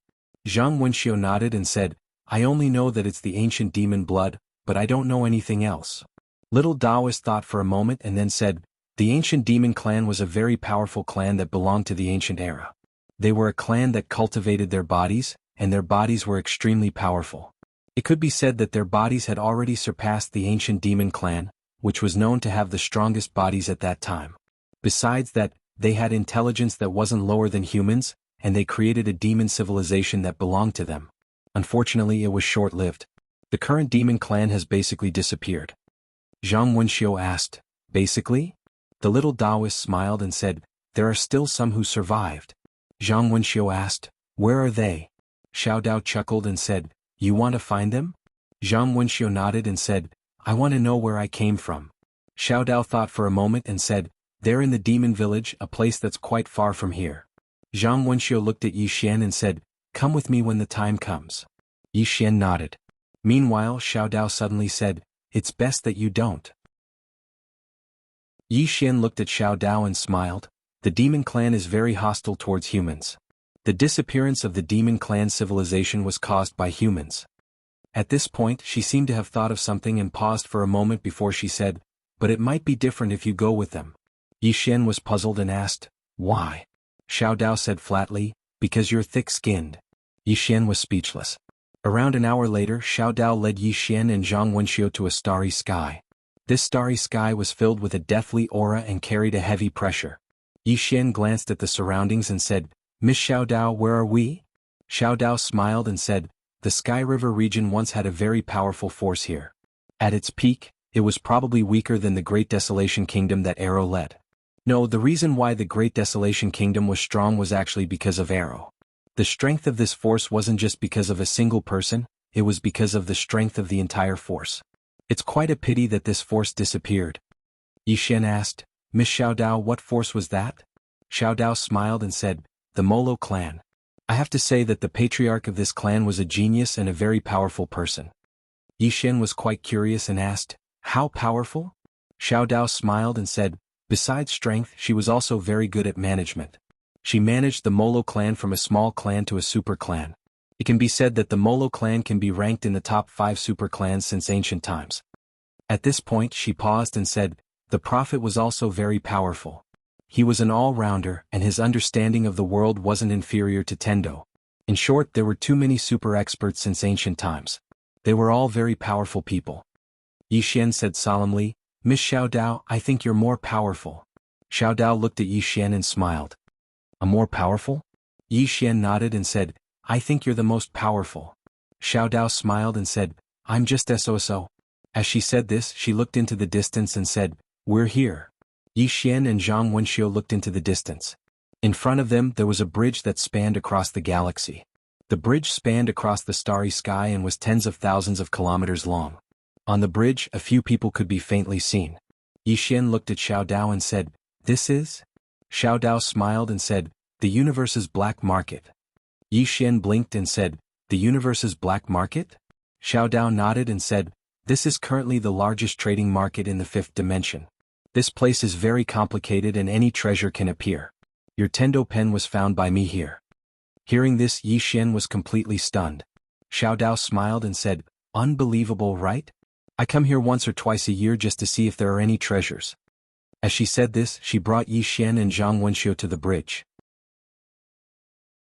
Zhang Wenxiu nodded and said, "I only know that it's the ancient demon blood, but I don't know anything else." Little Daoist thought for a moment and then said, "The ancient demon clan was a very powerful clan that belonged to the ancient era. They were a clan that cultivated their bodies, and their bodies were extremely powerful. It could be said that their bodies had already surpassed the ancient demon clan, which was known to have the strongest bodies at that time. Besides that, they had intelligence that wasn't lower than humans, and they created a demon civilization that belonged to them. Unfortunately, it was short-lived. The current demon clan has basically disappeared." Zhang Wenxiu asked, "Basically?" The little Taoist smiled and said, "There are still some who survived." Zhang Wenxiu asked, "Where are they?" Xiao Dao chuckled and said, "You want to find them?" Zhang Wenxiu nodded and said, "I want to know where I came from." Xiao Dao thought for a moment and said, "They're in the demon village, a place that's quite far from here." Zhang Wenxiu looked at Yi Xian and said, "Come with me when the time comes." Yi Xian nodded. Meanwhile, Xiao Dao suddenly said, "It's best that you don't." Yi Xian looked at Xiao Dao and smiled. The demon clan is very hostile towards humans. The disappearance of the demon clan civilization was caused by humans. At this point, she seemed to have thought of something and paused for a moment before she said, "But it might be different if you go with them." Yi Xian was puzzled and asked, "Why?" Xiao Dao said flatly, "Because you're thick-skinned." Yi Xian was speechless. Around an hour later, Xiao Dao led Yi Xian and Zhang Wenxiu to a starry sky. This starry sky was filled with a deathly aura and carried a heavy pressure. Yi Xian glanced at the surroundings and said, "Miss Xiao Dao, where are we?" Xiao Dao smiled and said, "The Sky River region once had a very powerful force here. At its peak, it was probably weaker than the Great Desolation Kingdom that Arrow led. No, the reason why the Great Desolation Kingdom was strong was actually because of Arrow. The strength of this force wasn't just because of a single person, it was because of the strength of the entire force. It's quite a pity that this force disappeared." Yi Xian asked, "Miss Xiao Dao, what force was that?" Xiao Dao smiled and said, "The Molo clan. I have to say that the patriarch of this clan was a genius and a very powerful person." Yi Xian was quite curious and asked, "How powerful?" Xiao Dao smiled and said, "Besides strength, she was also very good at management. She managed the Molo clan from a small clan to a super clan. It can be said that the Molo clan can be ranked in the top 5 super clans since ancient times." At this point she paused and said, "The Prophet was also very powerful. He was an all-rounder and his understanding of the world wasn't inferior to Tendo. In short, there were too many super experts since ancient times. They were all very powerful people." Yi Xian said solemnly, "Miss Xiao Dao, I think you're more powerful." Xiao Dao looked at Yi Xian and smiled. "I'm more powerful?" Yi Xian nodded and said, "I think you're the most powerful." Xiao Dao smiled and said, I'm just SOSO. As she said this, she looked into the distance and said, we're here. Yi Xian and Zhang Wenxiu looked into the distance. In front of them there was a bridge that spanned across the galaxy. The bridge spanned across the starry sky and was tens of thousands of kilometers long. On the bridge, a few people could be faintly seen. Yi Xian looked at Xiao Dao and said, this is? Xiao Dao smiled and said, the universe's black market. Yi Xian blinked and said, the universe's black market? Xiao Dao nodded and said, this is currently the largest trading market in the fifth dimension. This place is very complicated and any treasure can appear. Your Tendo pen was found by me here. Hearing this, Yi Xian was completely stunned. Xiao Dao smiled and said, unbelievable, right? I come here once or twice a year just to see if there are any treasures. As she said this, she brought Yi Xian and Zhang Wenxiu to the bridge.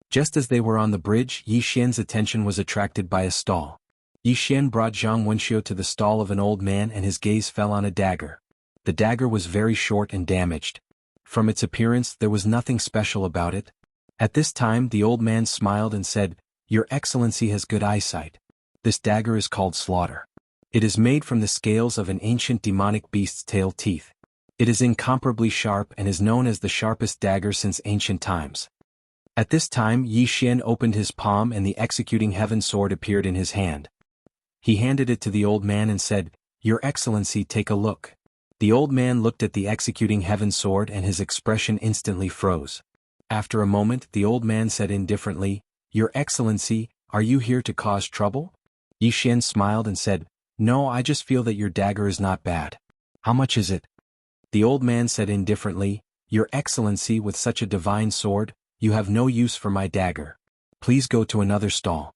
Just as they were on the bridge, Yi Xian's attention was attracted by a stall. Yi Xian brought Zhang Wenxiu to the stall of an old man and his gaze fell on a dagger. The dagger was very short and damaged. From its appearance, there was nothing special about it. At this time, the old man smiled and said, your excellency has good eyesight. This dagger is called Slaughter. It is made from the scales of an ancient demonic beast's tail teeth. It is incomparably sharp and is known as the sharpest dagger since ancient times. At this time, Yi Xian opened his palm and the executing heaven sword appeared in his hand. He handed it to the old man and said, your excellency, take a look. The old man looked at the executing heaven sword and his expression instantly froze. After a moment, the old man said indifferently, your excellency, are you here to cause trouble? Yi Xian smiled and said, no, I just feel that your dagger is not bad. How much is it? The old man said indifferently, your excellency, with such a divine sword, you have no use for my dagger. Please go to another stall.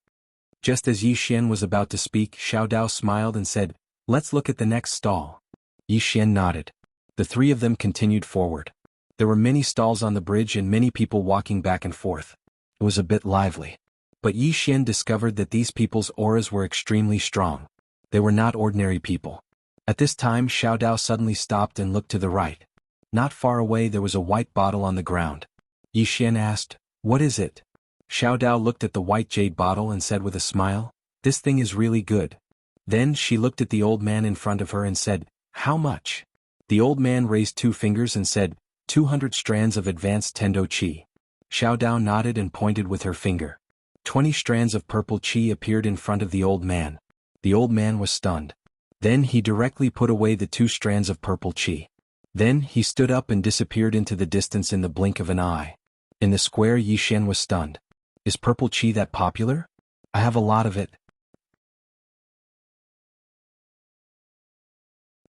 Just as Yi Xian was about to speak, Xiao Dao smiled and said, let's look at the next stall. Yi Xian nodded. The three of them continued forward. There were many stalls on the bridge and many people walking back and forth. It was a bit lively. But Yi Xian discovered that these people's auras were extremely strong. They were not ordinary people. At this time, Xiao Dao suddenly stopped and looked to the right. Not far away there was a white bottle on the ground. Yi Xian asked, what is it? Xiao Dao looked at the white jade bottle and said with a smile, this thing is really good. Then she looked at the old man in front of her and said, how much? The old man raised 2 fingers and said, 200 strands of advanced Tendo Qi. Xiao Dao nodded and pointed with her finger. 20 strands of purple Qi appeared in front of the old man. The old man was stunned. Then he directly put away the 2 strands of purple Qi. Then he stood up and disappeared into the distance in the blink of an eye. In the square, Yi Xian was stunned. Is purple Qi that popular? I have a lot of it.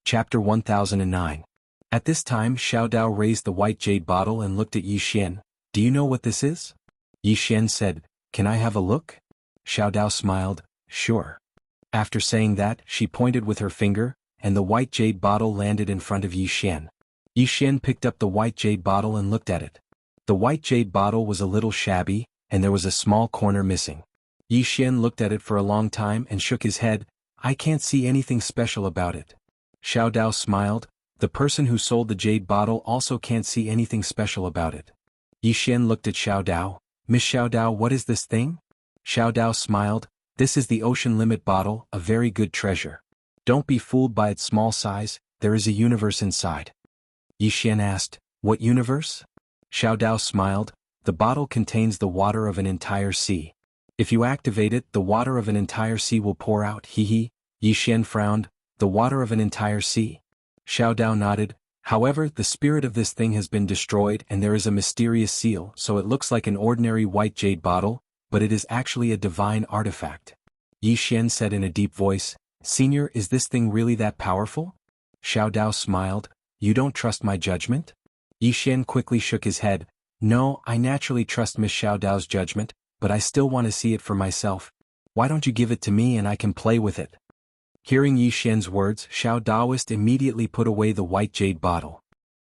Chapter 1009. At this time, Xiao Dao raised the white jade bottle and looked at Yi Xian. Do you know what this is? Yi Xian said, can I have a look? Xiao Dao smiled, sure. After saying that, she pointed with her finger, and the white jade bottle landed in front of Yi Xian. Yi Xian picked up the white jade bottle and looked at it. The white jade bottle was a little shabby, and there was a small corner missing. Yi Xian looked at it for a long time and shook his head. I can't see anything special about it. Xiao Dao smiled. The person who sold the jade bottle also can't see anything special about it. Yi Xian looked at Xiao Dao. Miss Xiao Dao, what is this thing? Xiao Dao smiled. This is the Ocean Limit bottle, a very good treasure. Don't be fooled by its small size, there is a universe inside. Yi Xian asked, what universe? Xiao Dao smiled. The bottle contains the water of an entire sea. If you activate it, the water of an entire sea will pour out. Yi Xian frowned. The water of an entire sea? Xiao Dao nodded. However, the spirit of this thing has been destroyed and there is a mysterious seal, so it looks like an ordinary white jade bottle, but it is actually a divine artifact. Yi Xian said in a deep voice, Senior, is this thing really that powerful? Xiao Dao smiled. You don't trust my judgment? Yi Xian quickly shook his head. No, I naturally trust Miss Xiao Dao's judgment, but I still want to see it for myself. Why don't you give it to me and I can play with it? Hearing Yi Xian's words, Xiao Daoist immediately put away the white jade bottle.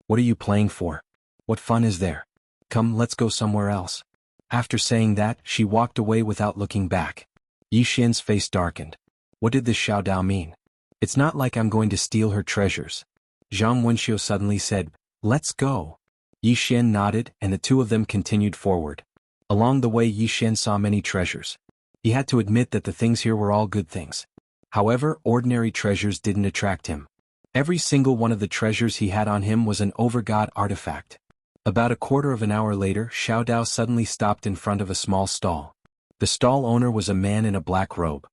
What are you playing for? What fun is there? Come, let's go somewhere else. After saying that, she walked away without looking back. Yi Xian's face darkened. What did this Xiao Dao mean? It's not like I'm going to steal her treasures. Zhang Wenxiu suddenly said, let's go. Yi Xian nodded and the two of them continued forward. Along the way Yi Xian saw many treasures. He had to admit that the things here were all good things. However, ordinary treasures didn't attract him. Every single one of the treasures he had on him was an overgod artifact. About a quarter of an hour later, Xiao Dao suddenly stopped in front of a small stall. The stall owner was a man in a black robe.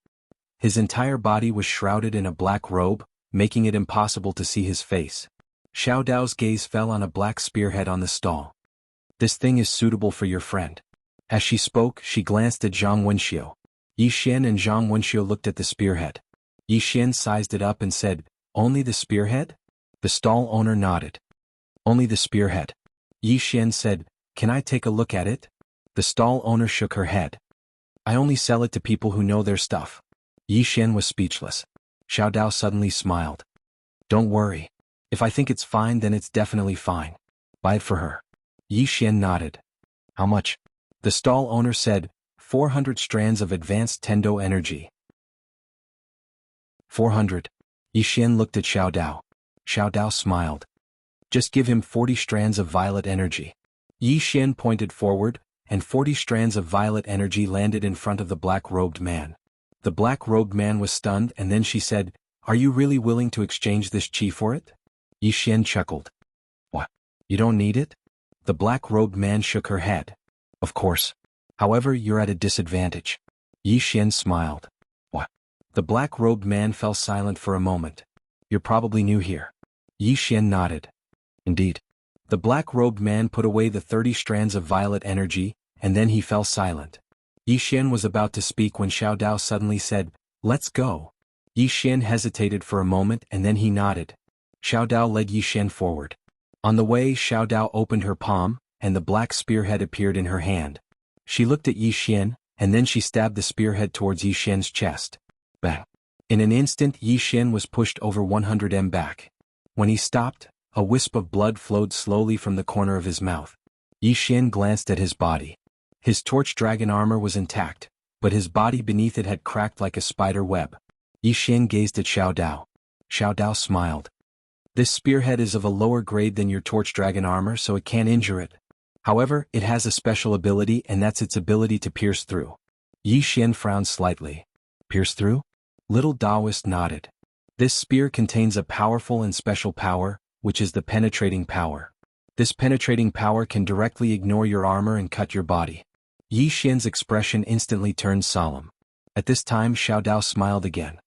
His entire body was shrouded in a black robe, making it impossible to see his face. Xiao Dao's gaze fell on a black spearhead on the stall. "This thing is suitable for your friend." As she spoke, she glanced at Zhang Wenxiu. Yi Xian and Zhang Wenxiu looked at the spearhead. Yi Xian sized it up and said, "Only the spearhead?" The stall owner nodded. "Only the spearhead." Yi Xian said, "Can I take a look at it?" The stall owner shook her head. "I only sell it to people who know their stuff." Yi Xian was speechless. Xiao Dao suddenly smiled. "Don't worry. If I think it's fine, then it's definitely fine. Buy it for her." Yi Xian nodded. "How much?" The stall owner said, 400 strands of advanced Tendo energy." 400. Yi Xian looked at Xiao Dao. Xiao Dao smiled. "Just give him 40 strands of violet energy." Yi Xian pointed forward, and 40 strands of violet energy landed in front of the black-robed man. The black-robed man was stunned, and then she said, "Are you really willing to exchange this chi for it?" Yi Xian chuckled. "What? You don't need it?" The black-robed man shook her head. "Of course. However, you're at a disadvantage." Yi Xian smiled. "What?" The black-robed man fell silent for a moment. "You're probably new here." Yi Xian nodded. "Indeed." The black-robed man put away the 30 strands of violet energy, and then he fell silent. Yi Xian was about to speak when Xiao Dao suddenly said, "Let's go." Yi Xian hesitated for a moment and then he nodded. Xiao Dao led Yi Xian forward. On the way, Xiao Dao opened her palm, and the black spearhead appeared in her hand. She looked at Yi Xian, and then she stabbed the spearhead towards Yi Xian's chest. Bang! In an instant, Yi Xian was pushed over 100 m back. When he stopped, a wisp of blood flowed slowly from the corner of his mouth. Yi Xian glanced at his body. His torch dragon armor was intact, but his body beneath it had cracked like a spider web. Yi Xian gazed at Xiao Dao. Xiao Dao smiled. "This spearhead is of a lower grade than your torch dragon armor, so it can't injure it. However, it has a special ability, and that's its ability to pierce through." Yi Xian frowned slightly. "Pierce through?" Little Taoist nodded. "This spear contains a powerful and special power, which is the penetrating power. This penetrating power can directly ignore your armor and cut your body." Yi Xian's expression instantly turned solemn. At this time, Xiao Dao smiled again.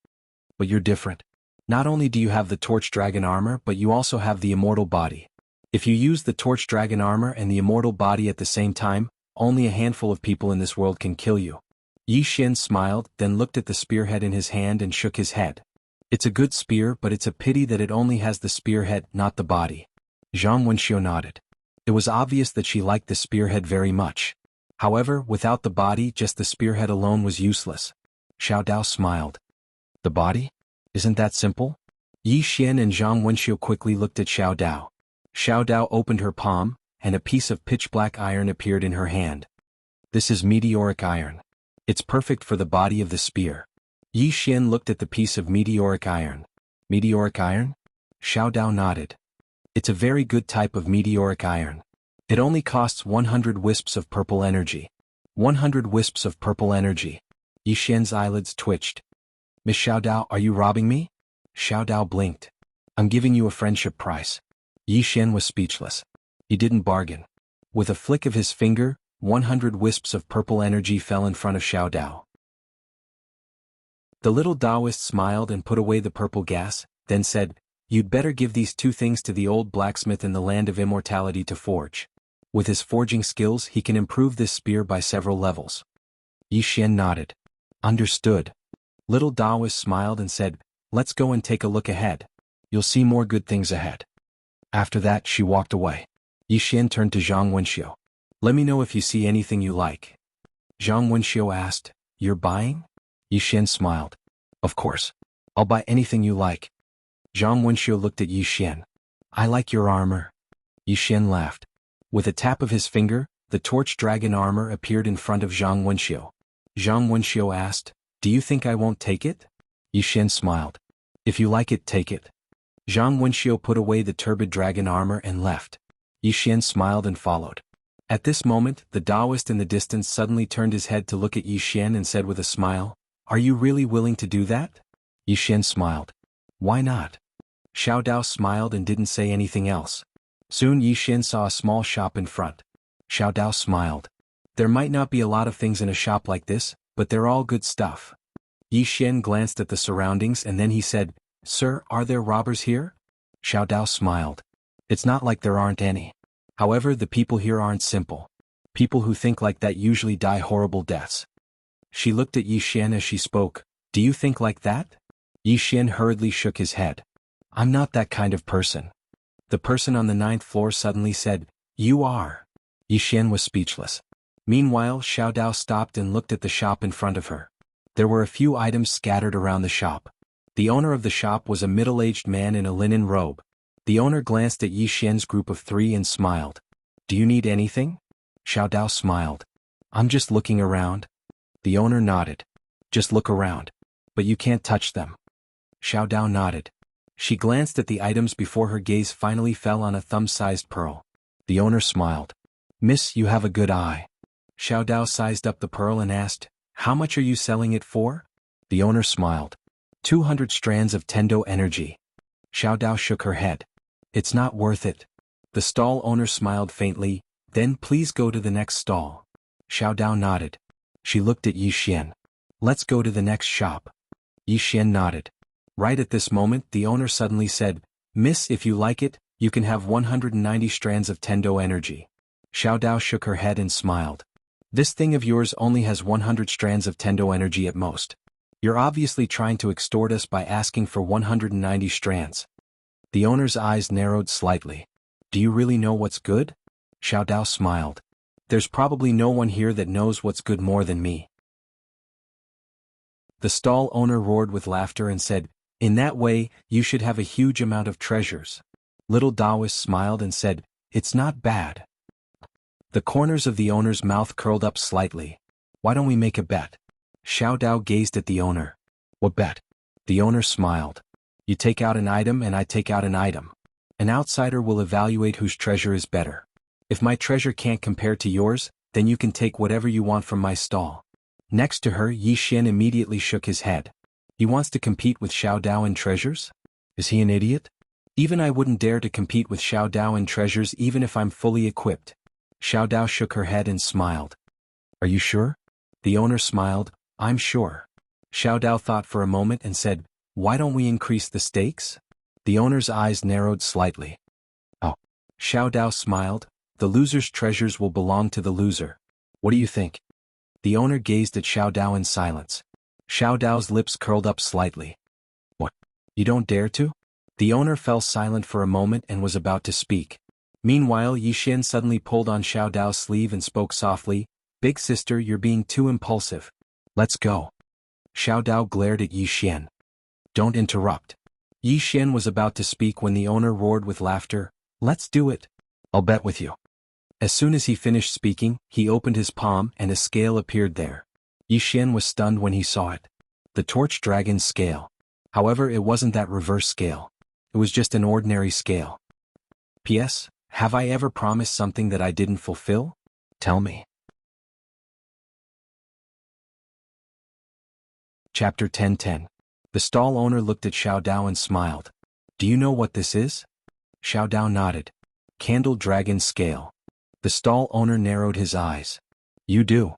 "But you're different. Not only do you have the torch dragon armor, but you also have the immortal body. If you use the torch dragon armor and the immortal body at the same time, only a handful of people in this world can kill you." Yi Xian smiled, then looked at the spearhead in his hand and shook his head. "It's a good spear, but it's a pity that it only has the spearhead, not the body." Zhang Wenxiu nodded. It was obvious that she liked the spearhead very much. However, without the body, just the spearhead alone was useless. Xiao Dao smiled. "The body? Isn't that simple?" Yi Xian and Zhang Wenxiu quickly looked at Xiao Dao. Xiao Dao opened her palm, and a piece of pitch-black iron appeared in her hand. "This is meteoric iron. It's perfect for the body of the spear." Yi Xian looked at the piece of meteoric iron. "Meteoric iron?" Xiao Dao nodded. "It's a very good type of meteoric iron. It only costs 100 wisps of purple energy." 100 wisps of purple energy. Yi Xian's eyelids twitched. "Miss Xiao Dao, are you robbing me?" Xiao Dao blinked. "I'm giving you a friendship price." Yi Xian was speechless. He didn't bargain. With a flick of his finger, 100 wisps of purple energy fell in front of Xiao Dao. The little Taoist smiled and put away the purple gas, then said, "You'd better give these two things to the old blacksmith in the land of immortality to forge. With his forging skills, he can improve this spear by several levels." Yi Xian nodded. "Understood." Little Taoist smiled and said, "Let's go and take a look ahead. You'll see more good things ahead." After that, she walked away. Yi Xian turned to Zhang Wenxiu. "Let me know if you see anything you like." Zhang Wenxiu asked, "You're buying?" Yi Xian smiled. "Of course. I'll buy anything you like." Zhang Wenxiu looked at Yi Xian. "I like your armor." Yi Xian laughed. With a tap of his finger, the torch dragon armor appeared in front of Zhang Wenxiu. Zhang Wenxiu asked, "Do you think I won't take it?" Yi Xian smiled. "If you like it, take it." Zhang Wenxiu put away the turbid dragon armor and left. Yi Xian smiled and followed. At this moment, the Taoist in the distance suddenly turned his head to look at Yi Xian and said with a smile, "Are you really willing to do that?" Yixin smiled. Why not? Xiao Dao smiled and didn't say anything else. Soon Yixin saw a small shop in front. Xiao Dao smiled. There might not be a lot of things in a shop like this, but they're all good stuff. Yixin glanced at the surroundings and then he said, Sir, are there robbers here? Xiao Dao smiled. It's not like there aren't any. However, the people here aren't simple. People who think like that usually die horrible deaths. She looked at Yixin as she spoke. Do you think like that? Yixin hurriedly shook his head. I'm not that kind of person. The person on the 9th floor suddenly said, You are. Yixin was speechless. Meanwhile, Xiao Dao stopped and looked at the shop in front of her. There were a few items scattered around the shop. The owner of the shop was a middle-aged man in a linen robe. The owner glanced at Yixin's group of 3 and smiled. Do you need anything? Xiao Dao smiled. I'm just looking around. The owner nodded. Just look around. But you can't touch them. Xiao Dao nodded. She glanced at the items before her gaze finally fell on a thumb-sized pearl. The owner smiled. Miss, you have a good eye. Xiao Dao sized up the pearl and asked, How much are you selling it for? The owner smiled. 200 strands of Tendo energy. Xiao Dao shook her head. It's not worth it. The stall owner smiled faintly. Then please go to the next stall. Xiao Dao nodded. She looked at Yixin. Let's go to the next shop. Yixin nodded. Right at this moment, the owner suddenly said, Miss, if you like it, you can have 190 strands of Tendo energy. Xiao Dao shook her head and smiled. This thing of yours only has 100 strands of Tendo energy at most. You're obviously trying to extort us by asking for 190 strands. The owner's eyes narrowed slightly. Do you really know what's good? Xiao Dao smiled. There's probably no one here that knows what's good more than me. The stall owner roared with laughter and said, In that way, you should have a huge amount of treasures. Little Taoist smiled and said, It's not bad. The corners of the owner's mouth curled up slightly. Why don't we make a bet? Xiao Dao gazed at the owner. What bet? The owner smiled. You take out an item and I take out an item. An outsider will evaluate whose treasure is better. If my treasure can't compare to yours, then you can take whatever you want from my stall. Next to her, Yixin immediately shook his head. He wants to compete with Xiao Dao in treasures? Is he an idiot? Even I wouldn't dare to compete with Xiao Dao in treasures even if I'm fully equipped. Xiao Dao shook her head and smiled. Are you sure? The owner smiled. I'm sure. Xiao Dao thought for a moment and said, Why don't we increase the stakes? The owner's eyes narrowed slightly. Oh. Xiao Dao smiled. The loser's treasures will belong to the loser. What do you think? The owner gazed at Xiao Dao in silence. Xiao Dao's lips curled up slightly. What? You don't dare to? The owner fell silent for a moment and was about to speak. Meanwhile, Yixin suddenly pulled on Xiao Dao's sleeve and spoke softly, Big sister, you're being too impulsive. Let's go. Xiao Dao glared at Yixin. Don't interrupt. Yixin was about to speak when the owner roared with laughter. Let's do it. I'll bet with you. As soon as he finished speaking, he opened his palm and a scale appeared there. Yixin was stunned when he saw it. The torch dragon's scale. However, it wasn't that reverse scale. It was just an ordinary scale. P.S. Have I ever promised something that I didn't fulfill? Tell me. Chapter 10:10. The stall owner looked at Xiao Dao and smiled. Do you know what this is? Xiao Dao nodded. Candle dragon scale. The stall owner narrowed his eyes. You do.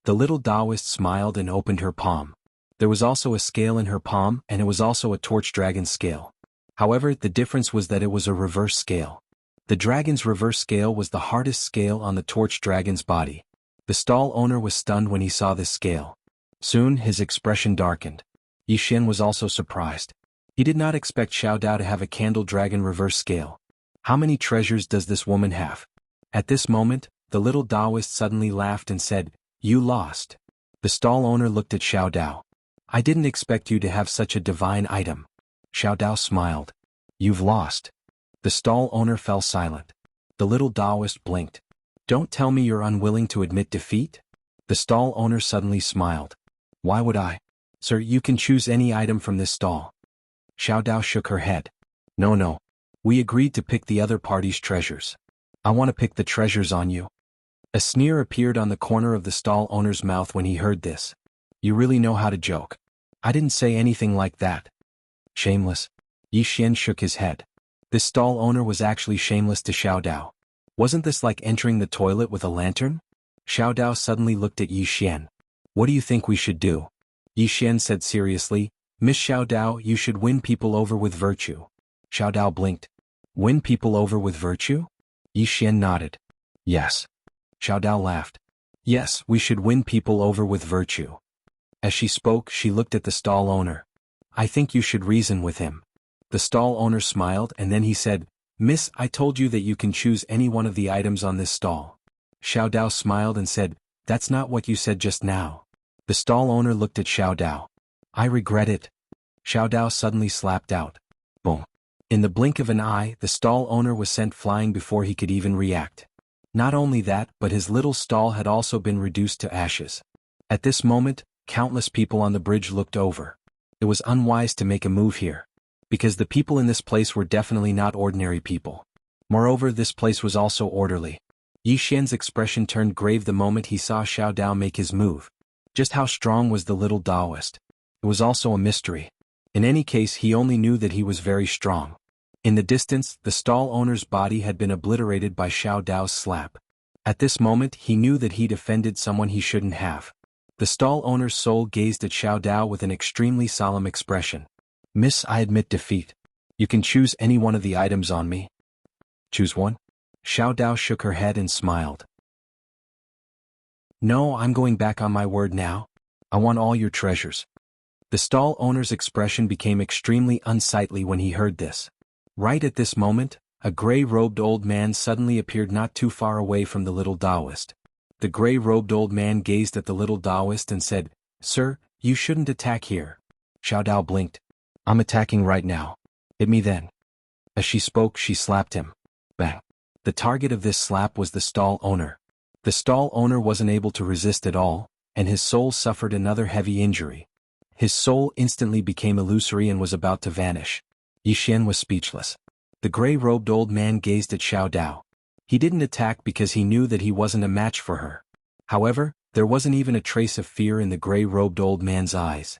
The little Taoist smiled and opened her palm. There was also a scale in her palm and it was also a torch dragon scale. However, the difference was that it was a reverse scale. The dragon's reverse scale was the hardest scale on the torch dragon's body. The stall owner was stunned when he saw this scale. Soon, his expression darkened. Yixin was also surprised. He did not expect Xiao Dao to have a candle dragon reverse scale. How many treasures does this woman have? At this moment, the little Taoist suddenly laughed and said, You lost. The stall owner looked at Xiao Dao. I didn't expect you to have such a divine item. Xiao Dao smiled. You've lost. The stall owner fell silent. The little Taoist blinked. Don't tell me you're unwilling to admit defeat? The stall owner suddenly smiled. Why would I? Sir, you can choose any item from this stall. Xiao Dao shook her head. No. We agreed to pick the other party's treasures. I want to pick the treasures on you. A sneer appeared on the corner of the stall owner's mouth when he heard this. You really know how to joke. I didn't say anything like that. Shameless. Yi Xian shook his head. This stall owner was actually shameless to Xiao Dao. Wasn't this like entering the toilet with a lantern? Xiao Dao suddenly looked at Yi Xian. What do you think we should do? Yi Xian said seriously, Miss Xiao Dao, you should win people over with virtue. Xiao Dao blinked. Win people over with virtue? Yi Xian nodded. Yes. Xiao Dao laughed. Yes, we should win people over with virtue. As she spoke, she looked at the stall owner. I think you should reason with him. The stall owner smiled and then he said, Miss, I told you that you can choose any one of the items on this stall. Xiao Dao smiled and said, That's not what you said just now. The stall owner looked at Xiao Dao. I regret it. Xiao Dao suddenly slapped out. Boom. In the blink of an eye, the stall owner was sent flying before he could even react. Not only that, but his little stall had also been reduced to ashes. At this moment, countless people on the bridge looked over. It was unwise to make a move here. Because the people in this place were definitely not ordinary people. Moreover, this place was also orderly. Yi Xian's expression turned grave the moment he saw Xiao Dao make his move. Just how strong was the little Taoist? It was also a mystery. In any case, he only knew that he was very strong. In the distance, the stall owner's body had been obliterated by Xiao Dao's slap. At this moment, he knew that he'd offended someone he shouldn't have. The stall owner's soul gazed at Xiao Dao with an extremely solemn expression. Miss, I admit defeat. You can choose any one of the items on me. Choose one? Xiao Dao shook her head and smiled. No, I'm going back on my word now. I want all your treasures. The stall owner's expression became extremely unsightly when he heard this. Right at this moment, a gray-robed old man suddenly appeared not too far away from the little Taoist. The gray-robed old man gazed at the little Taoist and said, Sir, you shouldn't attack here. Xiao Dao blinked. I'm attacking right now. Hit me then. As she spoke, she slapped him. Bang. The target of this slap was the stall owner. The stall owner wasn't able to resist at all, and his soul suffered another heavy injury. His soul instantly became illusory and was about to vanish. Yi Xian was speechless. The gray-robed old man gazed at Xiao Dao. He didn't attack because he knew that he wasn't a match for her. However, there wasn't even a trace of fear in the gray-robed old man's eyes.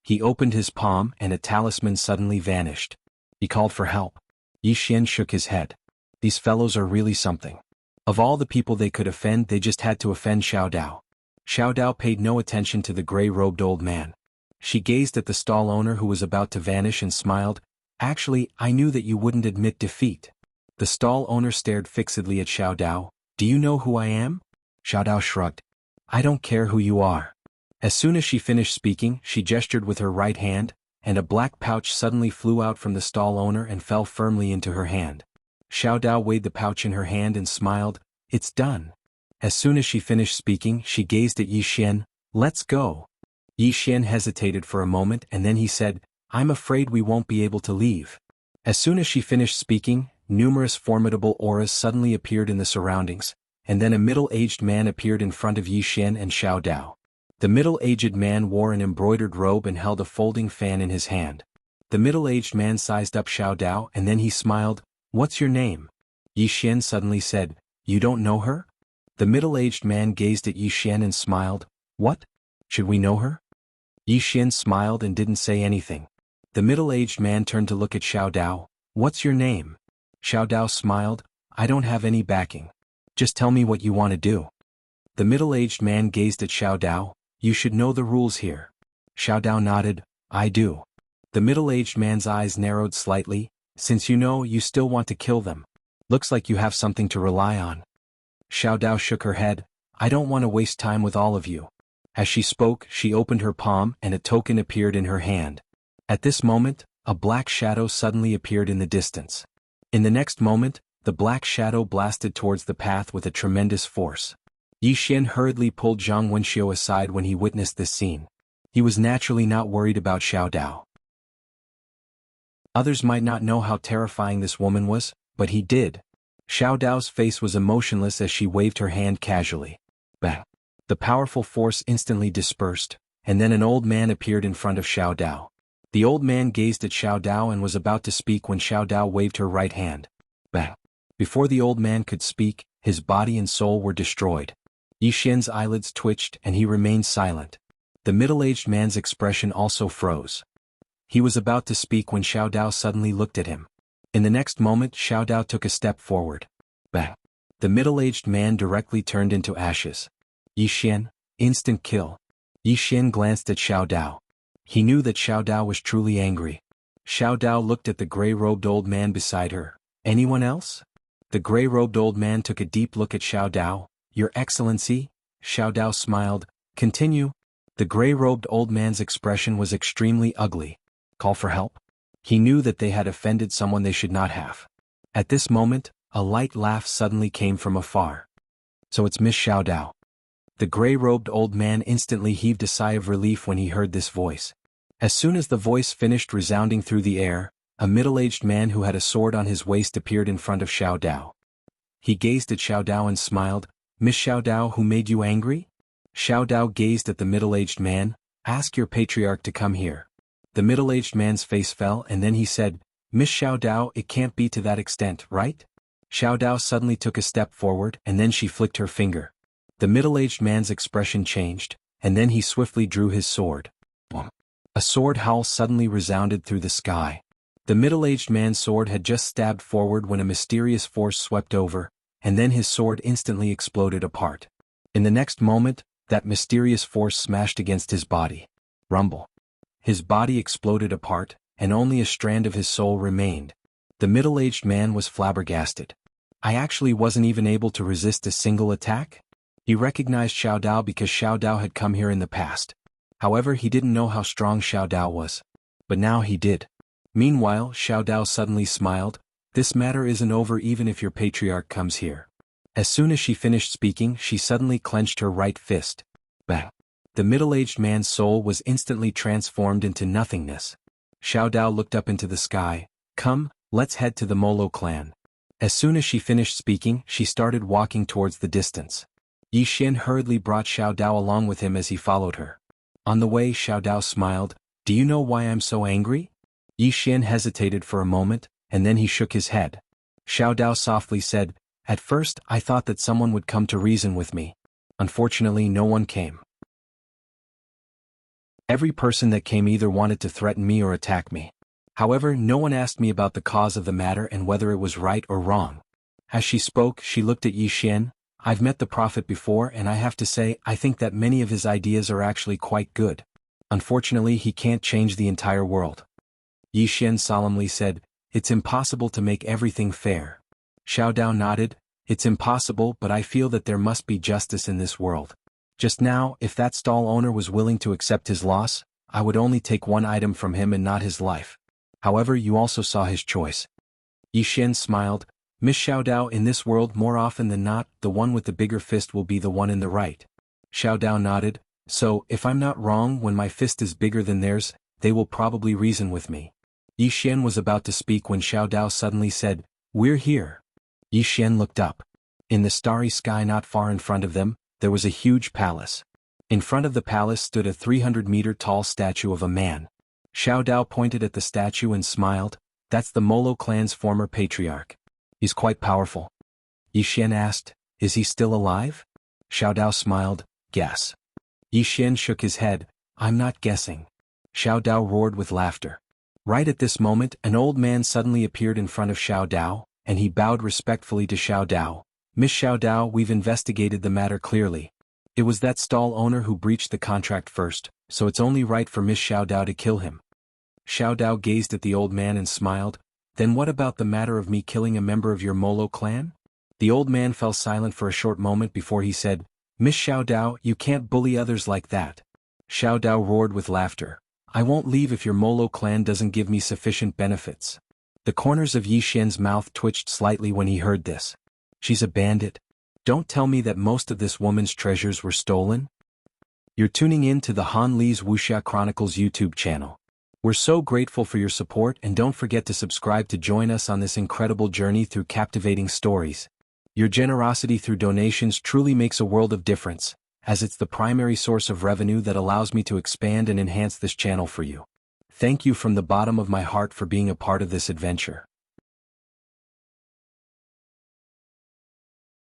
He opened his palm and a talisman suddenly vanished. He called for help. Yi Xian shook his head. These fellows are really something. Of all the people they could offend, they just had to offend Xiao Dao. Xiao Dao paid no attention to the gray-robed old man. She gazed at the stall owner who was about to vanish and smiled. Actually, I knew that you wouldn't admit defeat. The stall owner stared fixedly at Xiao Dao. Do you know who I am? Xiao Dao shrugged. I don't care who you are. As soon as she finished speaking, she gestured with her right hand, and a black pouch suddenly flew out from the stall owner and fell firmly into her hand. Xiao Dao weighed the pouch in her hand and smiled. It's done. As soon as she finished speaking, she gazed at Yi Xian. Let's go. Yi Xian hesitated for a moment and then he said, I'm afraid we won't be able to leave. As soon as she finished speaking, numerous formidable auras suddenly appeared in the surroundings, and then a middle-aged man appeared in front of Yi Xian and Xiao Dao. The middle-aged man wore an embroidered robe and held a folding fan in his hand. The middle-aged man sized up Xiao Dao and then he smiled. What's your name? Yi Xian suddenly said, You don't know her? The middle-aged man gazed at Yi Xian and smiled. What? Should we know her? Yi Xian smiled and didn't say anything. The middle-aged man turned to look at Xiao Dao. What's your name? Xiao Dao smiled. I don't have any backing. Just tell me what you want to do. The middle-aged man gazed at Xiao Dao. You should know the rules here. Xiao Dao nodded. I do. The middle-aged man's eyes narrowed slightly. Since you know, you still want to kill them. Looks like you have something to rely on. Xiao Dao shook her head. I don't want to waste time with all of you. As she spoke, she opened her palm and a token appeared in her hand. At this moment, a black shadow suddenly appeared in the distance. In the next moment, the black shadow blasted towards the path with a tremendous force. Yi Xian hurriedly pulled Zhang Wenxiu aside when he witnessed this scene. He was naturally not worried about Xiao Dao. Others might not know how terrifying this woman was, but he did. Xiao Dao's face was emotionless as she waved her hand casually. Bang! The powerful force instantly dispersed, and then an old man appeared in front of Xiao Dao. The old man gazed at Xiao Dao and was about to speak when Xiao Dao waved her right hand. Bang! Before the old man could speak, his body and soul were destroyed. Yi Xian's eyelids twitched and he remained silent. The middle-aged man's expression also froze. He was about to speak when Xiao Dao suddenly looked at him. In the next moment Xiao Dao took a step forward. Bang! The middle-aged man directly turned into ashes. Yi Xian, instant kill. Yi Xian glanced at Xiao Dao. He knew that Xiao Dao was truly angry. Xiao Dao looked at the gray-robed old man beside her. Anyone else? The gray-robed old man took a deep look at Xiao Dao. Your Excellency? Xiao Dao smiled. Continue. The gray-robed old man's expression was extremely ugly. Call for help? He knew that they had offended someone they should not have. At this moment, a light laugh suddenly came from afar. So it's Miss Xiao Dao. The gray-robed old man instantly heaved a sigh of relief when he heard this voice. As soon as the voice finished resounding through the air, a middle-aged man who had a sword on his waist appeared in front of Xiao Dao. He gazed at Xiao Dao and smiled. Miss Xiao Dao, who made you angry? Xiao Dao gazed at the middle-aged man. Ask your patriarch to come here. The middle-aged man's face fell and then he said, Miss Xiao Dao, it can't be to that extent, right? Xiao Dao suddenly took a step forward and then she flicked her finger. The middle-aged man's expression changed, and then he swiftly drew his sword. A sword howl suddenly resounded through the sky. The middle-aged man's sword had just stabbed forward when a mysterious force swept over, and then his sword instantly exploded apart. In the next moment, that mysterious force smashed against his body. Rumble. His body exploded apart, and only a strand of his soul remained. The middle-aged man was flabbergasted. I actually wasn't even able to resist a single attack? He recognized Xiao Dao because Xiao Dao had come here in the past. However, he didn't know how strong Xiao Dao was. But now he did. Meanwhile, Xiao Dao suddenly smiled. This matter isn't over even if your patriarch comes here. As soon as she finished speaking, she suddenly clenched her right fist. Bang! The middle-aged man's soul was instantly transformed into nothingness. Xiao Dao looked up into the sky. Come, let's head to the Molo clan. As soon as she finished speaking, she started walking towards the distance. Yi Xian hurriedly brought Xiao Dao along with him as he followed her. On the way, Xiao Dao smiled. Do you know why I'm so angry? Yi Xian hesitated for a moment, and then he shook his head. Xiao Dao softly said, At first, I thought that someone would come to reason with me. Unfortunately, no one came. Every person that came either wanted to threaten me or attack me. However, no one asked me about the cause of the matter and whether it was right or wrong. As she spoke, she looked at Yi Xian. I've met the prophet before and I have to say, I think that many of his ideas are actually quite good. Unfortunately, he can't change the entire world. Yi Xian solemnly said, It's impossible to make everything fair. Xiao Dao nodded, It's impossible, but I feel that there must be justice in this world. Just now, if that stall owner was willing to accept his loss, I would only take one item from him and not his life. However, you also saw his choice. Yi Xian smiled. Miss Xiao Dao, in this world more often than not, the one with the bigger fist will be the one in the right. Xiao Dao nodded. So, if I'm not wrong, when my fist is bigger than theirs, they will probably reason with me. Yi Xian was about to speak when Xiao Dao suddenly said, We're here. Yi Xian looked up. In the starry sky not far in front of them, there was a huge palace. In front of the palace stood a 300-meter-tall statue of a man. Xiao Dao pointed at the statue and smiled. That's the Molo clan's former patriarch. He's quite powerful. Yi Xian asked, Is he still alive? Xiao Dao smiled, Guess. Yi Xian shook his head. I'm not guessing. Xiao Dao roared with laughter. Right at this moment, an old man suddenly appeared in front of Xiao Dao, and he bowed respectfully to Xiao Dao. Miss Xiao Dao, we've investigated the matter clearly. It was that stall owner who breached the contract first, so it's only right for Miss Xiao Dao to kill him. Xiao Dao gazed at the old man and smiled. Then what about the matter of me killing a member of your Molo clan? The old man fell silent for a short moment before he said, Miss Xiao Dao, you can't bully others like that. Xiao Dao roared with laughter. I won't leave if your Molo clan doesn't give me sufficient benefits. The corners of Yi Xian's mouth twitched slightly when he heard this. She's a bandit. Don't tell me that most of this woman's treasures were stolen? You're tuning in to the Han Li's Wuxia Chronicles YouTube channel. We're so grateful for your support and don't forget to subscribe to join us on this incredible journey through captivating stories. Your generosity through donations truly makes a world of difference, as it's the primary source of revenue that allows me to expand and enhance this channel for you. Thank you from the bottom of my heart for being a part of this adventure.